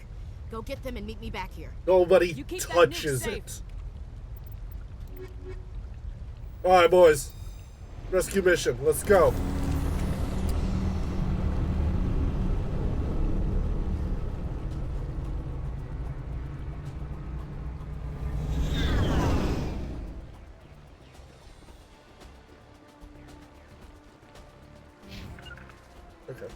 Go get them and meet me back here. Nobody touches it. Alright, boys. Rescue mission. Let's go. Okay.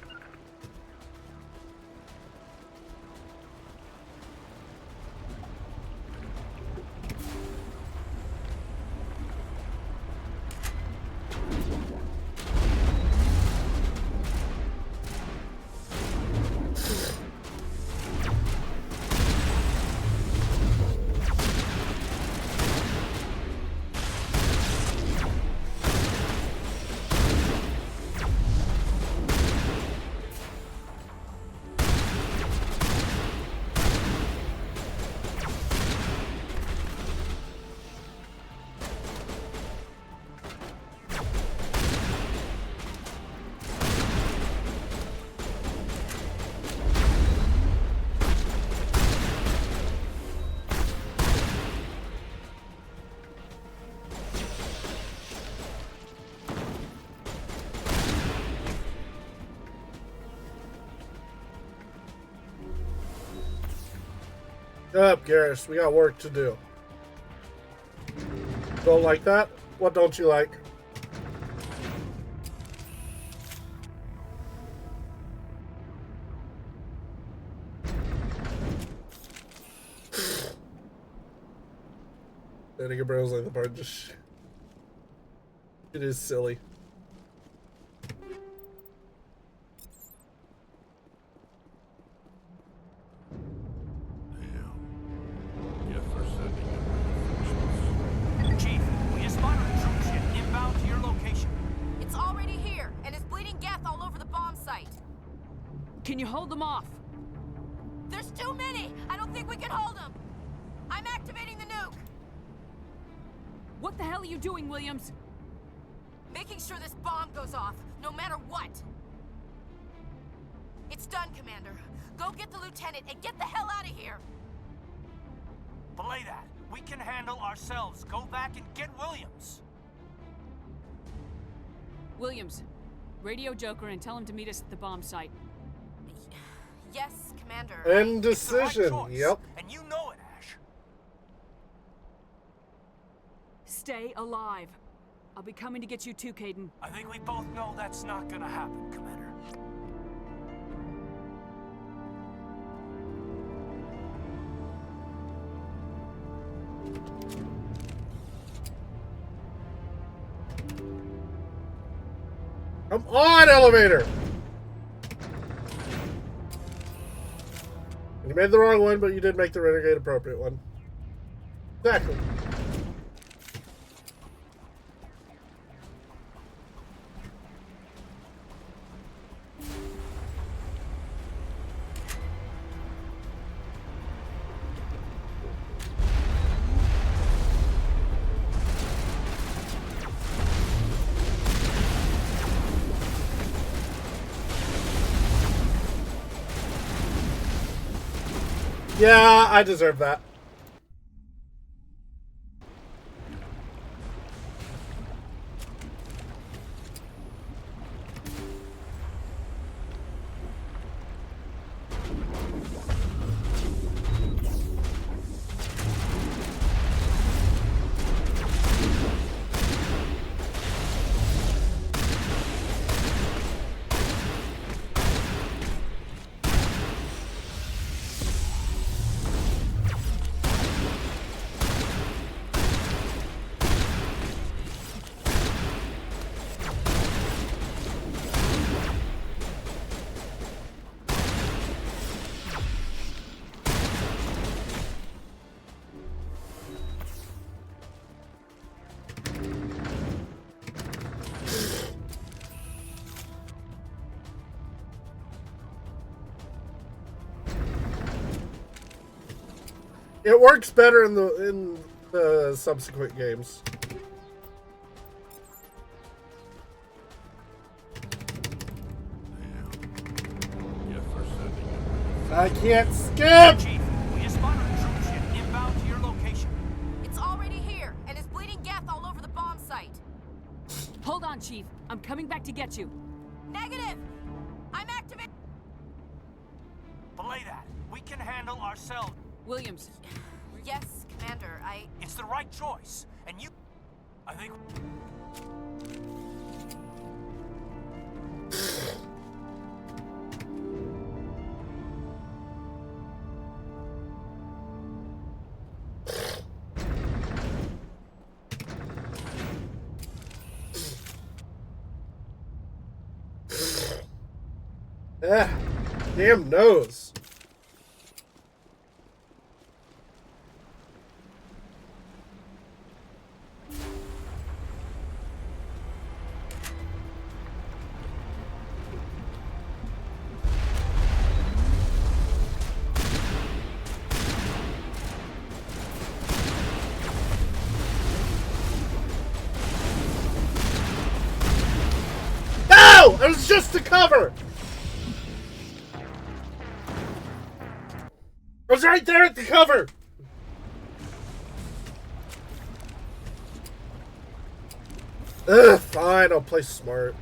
Shut up, Garrus. We got work to do. Don't like that? What don't you like? Danny Gabriel's like the part just... It is silly. Can you hold them off? There's too many! I don't think we can hold them! I'm activating the nuke! What the hell are you doing, Williams? Making sure this bomb goes off, no matter what. It's done, Commander. Go get the lieutenant and get the hell out of here. Belay that. We can handle ourselves. Go back and get Williams. Williams, radio Joker and tell him to meet us at the bomb site. Yes, Commander. Indecision. Right, yep. And you know it, Ash. Stay alive. I'll be coming to get you too, Caden. I think we both know that's not gonna happen, Commander. Come on, elevator! You made the wrong one, but you did make the renegade appropriate one. Exactly. Yeah, I deserve that. It works better in the subsequent games. I can't skip! Chief, we just spotted a troop ship inbound to your location. It's already here, and is bleeding Geth all over the bomb site. Hold on, Chief. I'm coming back to get you. Negative! I'm activated. Belay that. We can handle ourselves. Williams. Yes, Commander, It's the right choice, and you... I think... Damn nose. No! It was just to cover! I was right there at the cover! Ugh, fine, I'll play smart.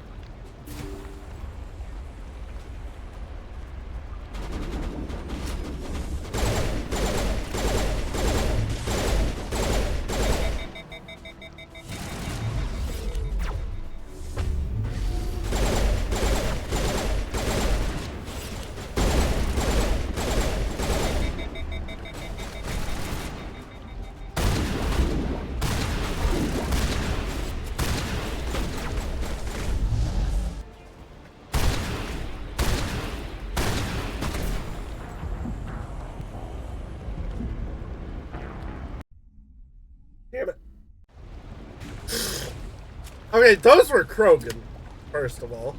Damn it. Okay, those were Krogan, first of all.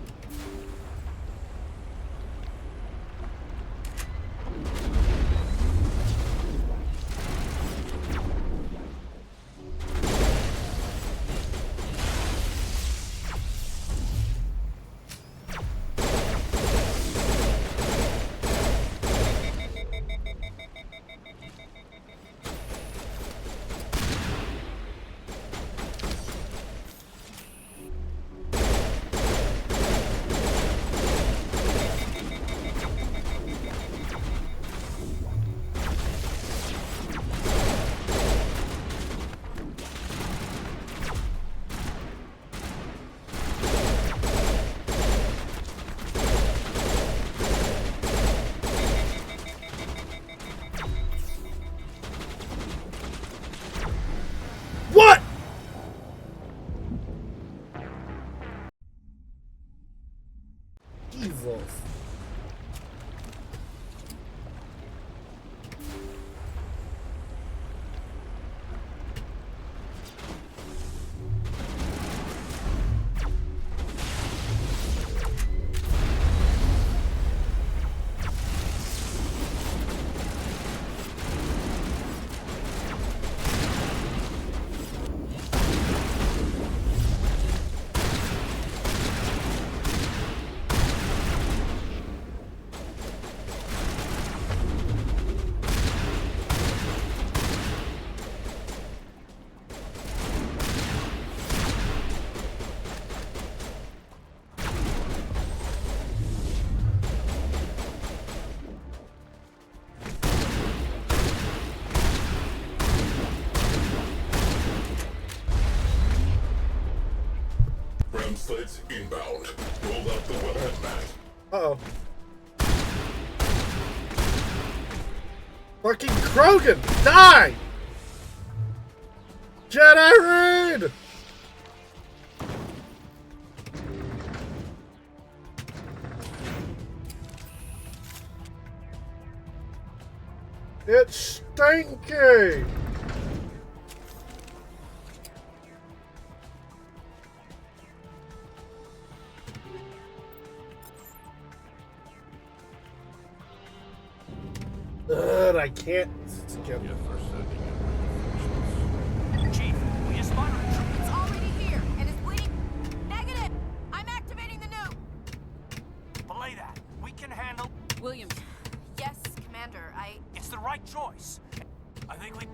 Geth inbound. Roll out the weapon mat. Uh-oh. Fucking Krogan! Die! Jedi raid! It's stinky! Ugh, I can't skip. Chief, we just spotted a troop. It's already here, and it's bleeding. Negative! I'm activating the nuke! Belay that. We can handle... Williams. Yes, Commander, It's the right choice. I think we...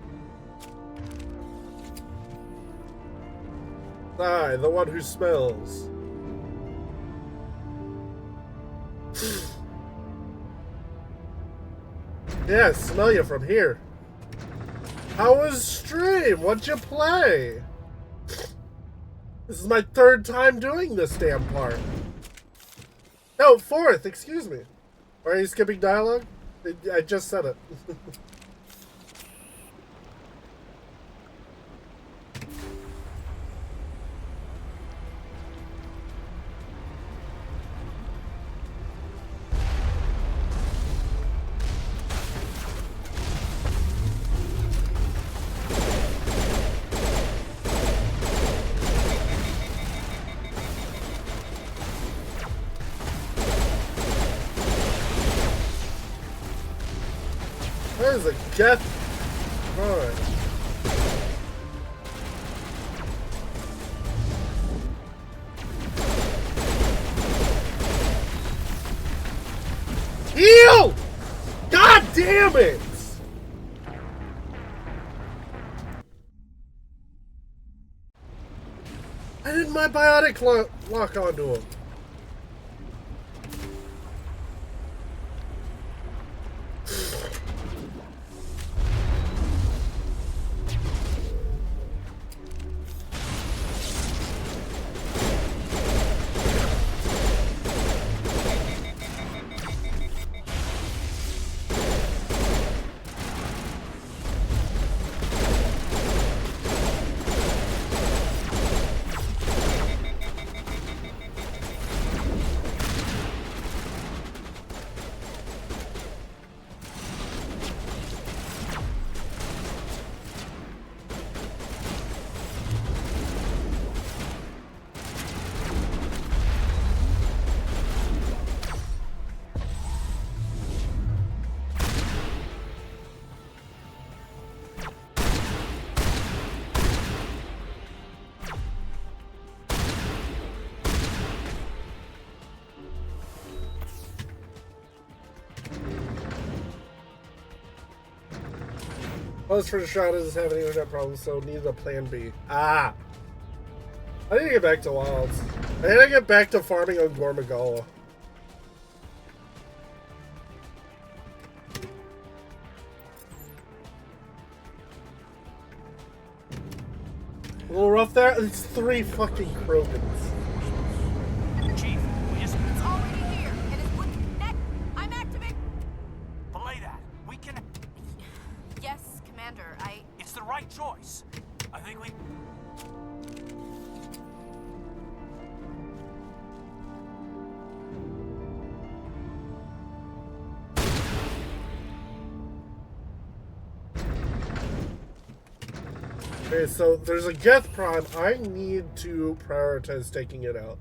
Die, the one who smells. Yeah, I smell you from here. How was stream? What'd you play? This is my third time doing this damn part. No, fourth, excuse me. Are you skipping dialogue? I just said it. There's a Geth. Alright. Heal! God damn it! I did my biotic lock onto him. Plus for the shot doesn't have any internet problems, so it needs a plan B. Ah! I need to get back to Wilds. I need to get back to farming on Gormagala. A little rough there? It's 3 fucking Krogans. Chief, we just... It's already here, and it's bleeding. I'm activating... Belay that. We can... Yes, Commander, It's the right choice. I think we... Okay, so there's a Geth Prime. I need to prioritize taking it out.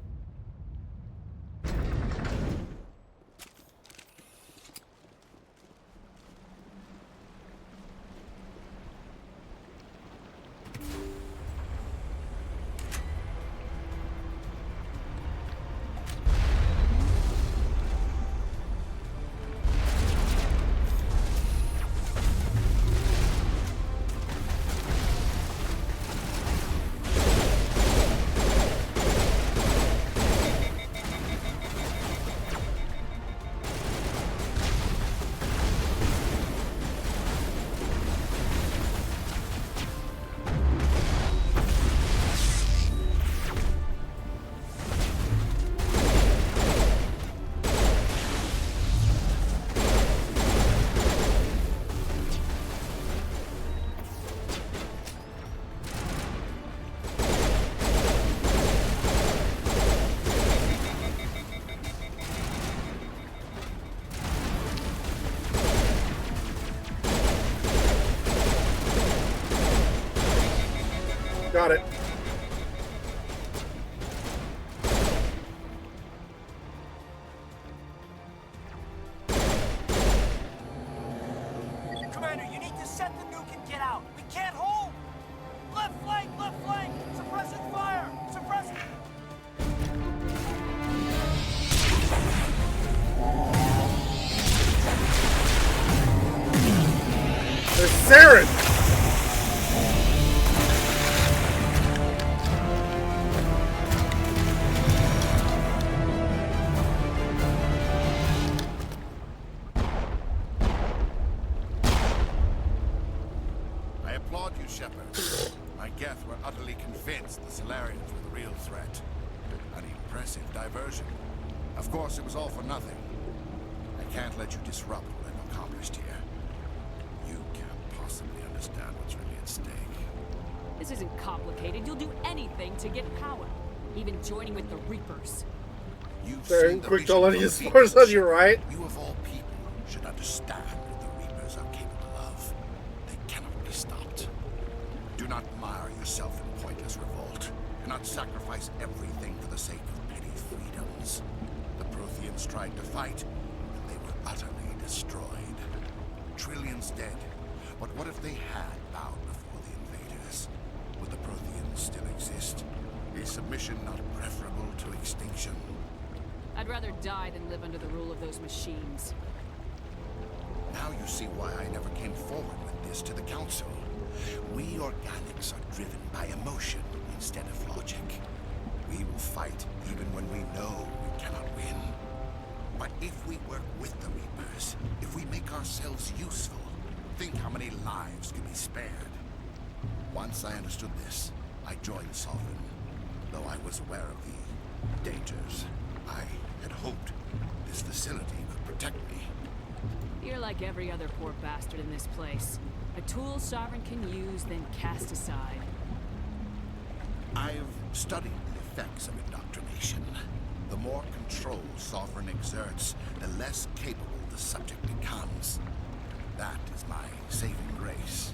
Got it. Commander, you need to set the nuke and get out. We can't hold. Left flank, left flank. Suppressing fire. Suppressing. There's Saren! I applaud you, Shepard. My Geth were utterly convinced the Salarians were the real threat. An impressive diversion. Of course, it was all for nothing. I can't let you disrupt what I've accomplished here. You can't possibly understand what's really at stake. This isn't complicated. You'll do anything to get power. Even joining with the Reapers. Very quick to let you spores on you, right? You of all people should understand what the Reapers are capable of. They cannot be stopped. Do not mire yourself in pointless revolt. Do not sacrifice everything for the sake of petty freedoms. The Protheans tried to fight, and they were utterly destroyed. Trillions dead. But what if they had bowed before the invaders? Would the Protheans still exist? Is submission not preferable to extinction? I'd rather die than live under the rule of those machines. Now you see why I never came forward with this to the Council. We organics are driven by emotion instead of logic. We will fight even when we know we cannot win. But if we work with the Reapers, if we make ourselves useful, think how many lives can be spared. Once I understood this, I joined Sovereign, though I was aware of the dangers. I had hoped this facility could protect me. You're like every other poor bastard in this place. A tool Sovereign can use, then cast aside. I've studied the effects of indoctrination. The more control Sovereign exerts, the less capable the subject becomes. That is my saving grace.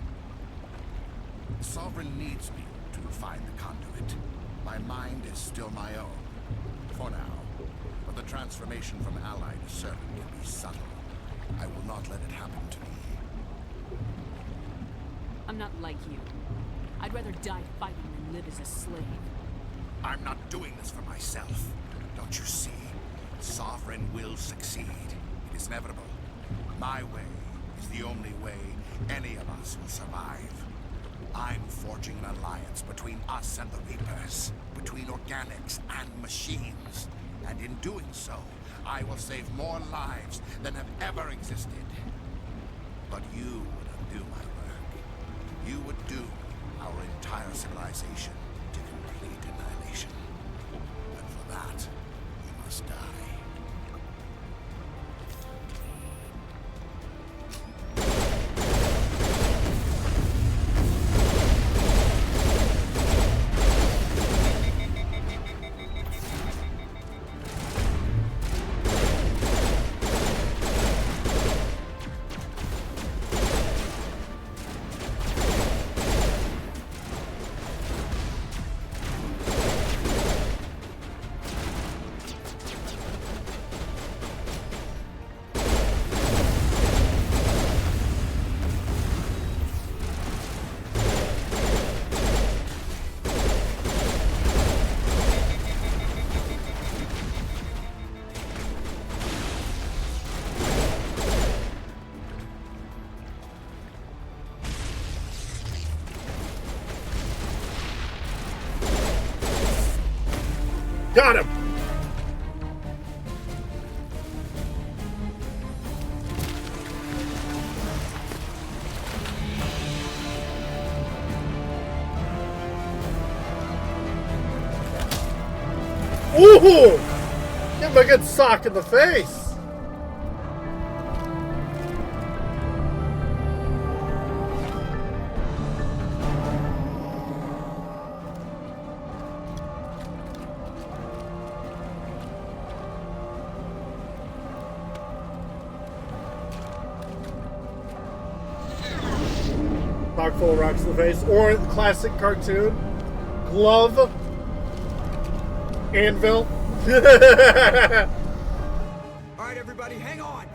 Sovereign needs me to find the conduit. My mind is still my own, for now. But the transformation from ally to servant can be subtle. I will not let it happen to me. I'm not like you. I'd rather die fighting than live as a slave. I'm not doing this for myself. Don't you see? Sovereign will succeed. It is inevitable. My way is the only way any of us will survive. I'm forging an alliance between us and the Reapers, between organics and machines. And in doing so, I will save more lives than have ever existed. But you would undo my work. You would doom our entire civilization to complete annihilation. And for that, you must die. Got him! Ooh! Give him a good sock in the face! Sock full of rocks in the face. Or classic cartoon. glove anvil. Alright, everybody, hang on!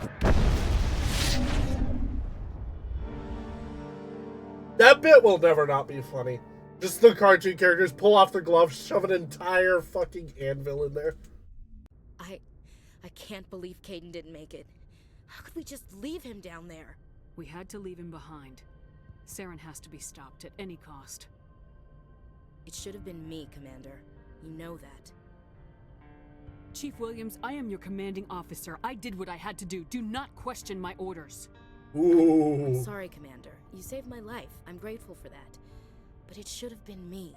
That bit will never not be funny. Just the cartoon characters pull off the glove, shove an entire fucking anvil in there. I can't believe Caden didn't make it. How could we just leave him down there? We had to leave him behind. Saren has to be stopped at any cost. It should have been me, Commander. You know that. Chief Williams, I am your commanding officer. I did what I had to do. Do not question my orders. Ooh. I'm sorry, Commander. You saved my life. I'm grateful for that. But it should have been me.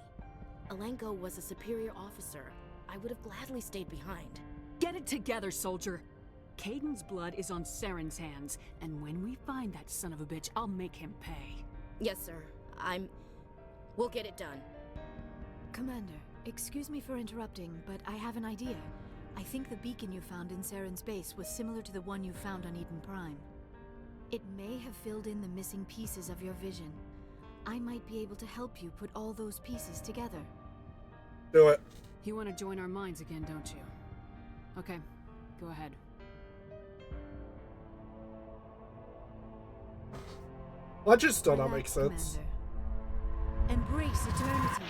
Alenko was a superior officer. I would have gladly stayed behind. Get it together, soldier. Caden's blood is on Saren's hands, and when we find that son of a bitch, I'll make him pay. Yes, sir. We'll get it done. Commander, excuse me for interrupting, but I have an idea. I think the beacon you found in Saren's base was similar to the one you found on Eden Prime. It may have filled in the missing pieces of your vision. I might be able to help you put all those pieces together. Do it. You want to join our minds again, don't you? Okay, go ahead. That just still not make sense. Commander. Embrace eternity.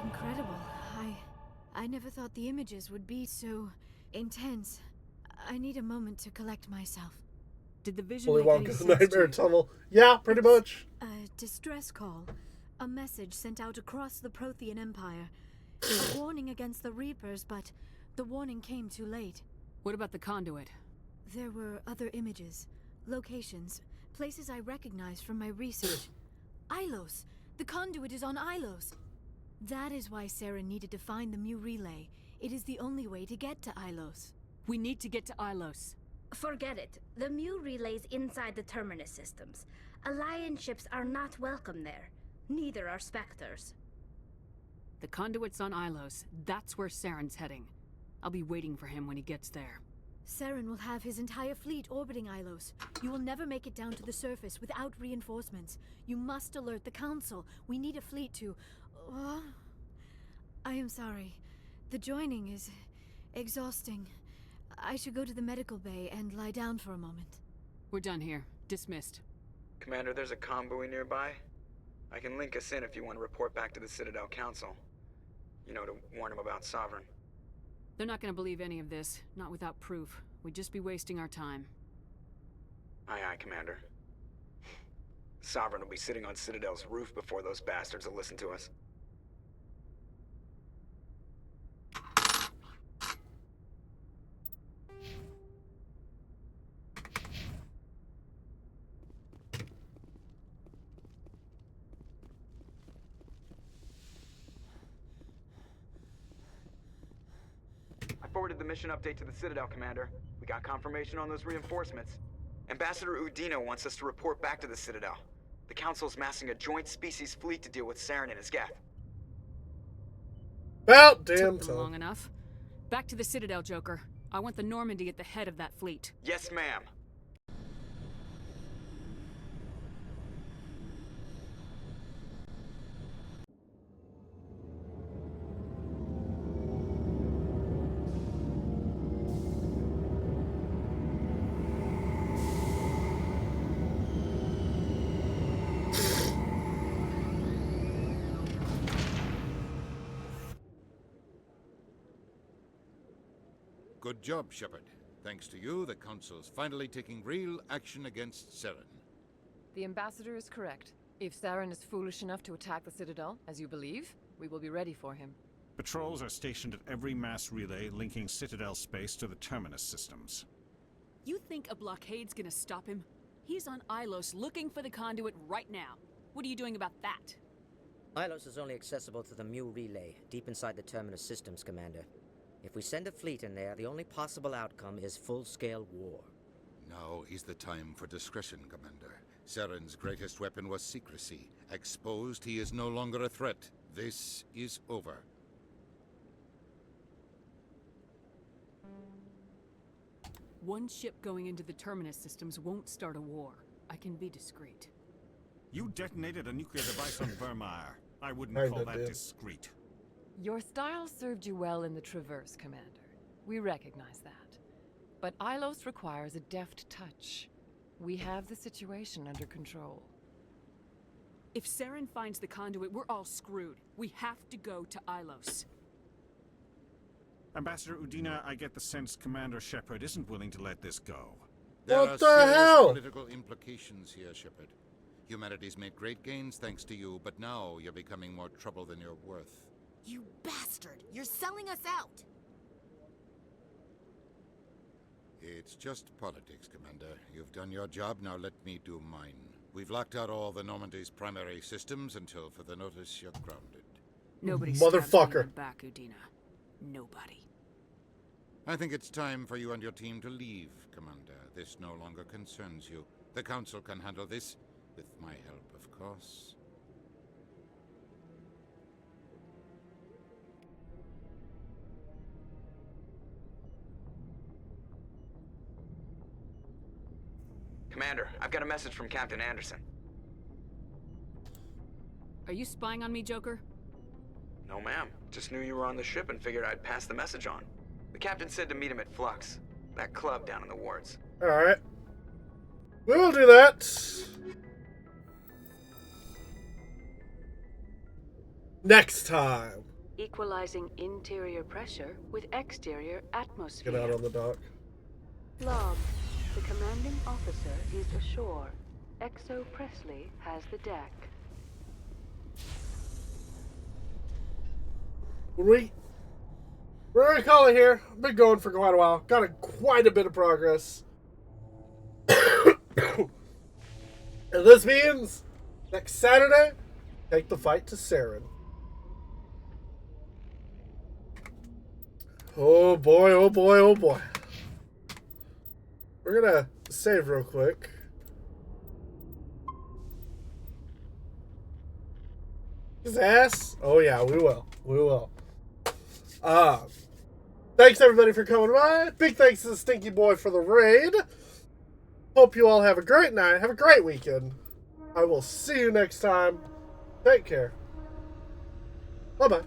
Incredible. I never thought the images would be so intense. I need a moment to collect myself. Did the vision Willy make any Wonka's sense Nightmare to you? Tunnel. Yeah, pretty much. A distress call. A message sent out across the Prothean Empire. A warning against the Reapers, but the warning came too late. What about the conduit? There were other images, locations, places I recognized from my research. Ilos! The conduit is on Ilos! That is why Saren needed to find the Mu relay. It is the only way to get to Ilos. We need to get to Ilos. Forget it. The Mu relay's inside the Terminus systems. Alliance ships are not welcome there. Neither are Spectres. The conduit's on Ilos. That's where Saren's heading. I'll be waiting for him when he gets there. Saren will have his entire fleet orbiting Ilos. You will never make it down to the surface without reinforcements. You must alert the Council. We need a fleet to... I am sorry. The joining is exhausting. I should go to the medical bay and lie down for a moment. We're done here. Dismissed. Commander, there's a convoy nearby. I can link us in if you want to report back to the Citadel Council. You know, to warn them about Sovereign. They're not gonna believe any of this, not without proof. We'd just be wasting our time. Aye, aye, Commander. Sovereign will be sitting on Citadel's roof before those bastards will listen to us. I forwarded the mission update to the Citadel, Commander. We got confirmation on those reinforcements. Ambassador Udino wants us to report back to the Citadel. The Council's massing a joint species fleet to deal with Saren and his geth. About damn Took them long enough. Back to the Citadel, Joker. I want the Normandy at the head of that fleet. Yes, ma'am. Good job, Shepard. Thanks to you, the Council's finally taking real action against Saren. The Ambassador is correct. If Saren is foolish enough to attack the Citadel, as you believe, we will be ready for him. Patrols are stationed at every mass relay linking Citadel space to the Terminus systems. You think a blockade's gonna stop him? He's on Ilos looking for the conduit right now. What are you doing about that? Ilos is only accessible to the Mu relay, deep inside the Terminus Systems, Commander. If we send a fleet in there, the only possible outcome is full-scale war. Now is the time for discretion, Commander. Saren's greatest weapon was secrecy. Exposed, he is no longer a threat. This is over. One ship going into the Terminus systems won't start a war. I can be discreet. You detonated a nuclear device on Vermeer. I wouldn't call that discreet. Your style served you well in the Traverse, Commander. We recognize that. But Ilos requires a deft touch. We have the situation under control. If Saren finds the conduit, we're all screwed. We have to go to Ilos. Ambassador Udina, I get the sense Commander Shepard isn't willing to let this go. There are serious political implications here, Shepard. Humanity's made great gains thanks to you, but now you're becoming more trouble than you're worth. You bastard! You're selling us out! It's just politics, Commander. You've done your job, now let me do mine. We've locked out all the Normandy's primary systems until further notice you're grounded. Nobody Motherfucker. Back, Udina. Nobody. I think it's time for you and your team to leave, Commander. This no longer concerns you. The Council can handle this, with my help, of course. Commander, I've got a message from Captain Anderson. Are you spying on me, Joker? No, ma'am. Just knew you were on the ship and figured I'd pass the message on. The captain said to meet him at Flux, that club down in the wards. Alright. We'll do that. Next time. Equalizing interior pressure with exterior atmosphere. Get out on the dock. Log. The commanding officer is ashore. Exo Presley has the deck. We're gonna call it here. Been going for quite a while. Got quite a bit of progress. And this means next Saturday, take the fight to Saren. Oh boy, oh boy, oh boy. We're gonna save real quick. His ass? Oh yeah, we will. We will. Thanks everybody for coming by. Big thanks to the Stinky Boy for the raid. Hope you all have a great night. Have a great weekend. I will see you next time. Take care. Bye-bye.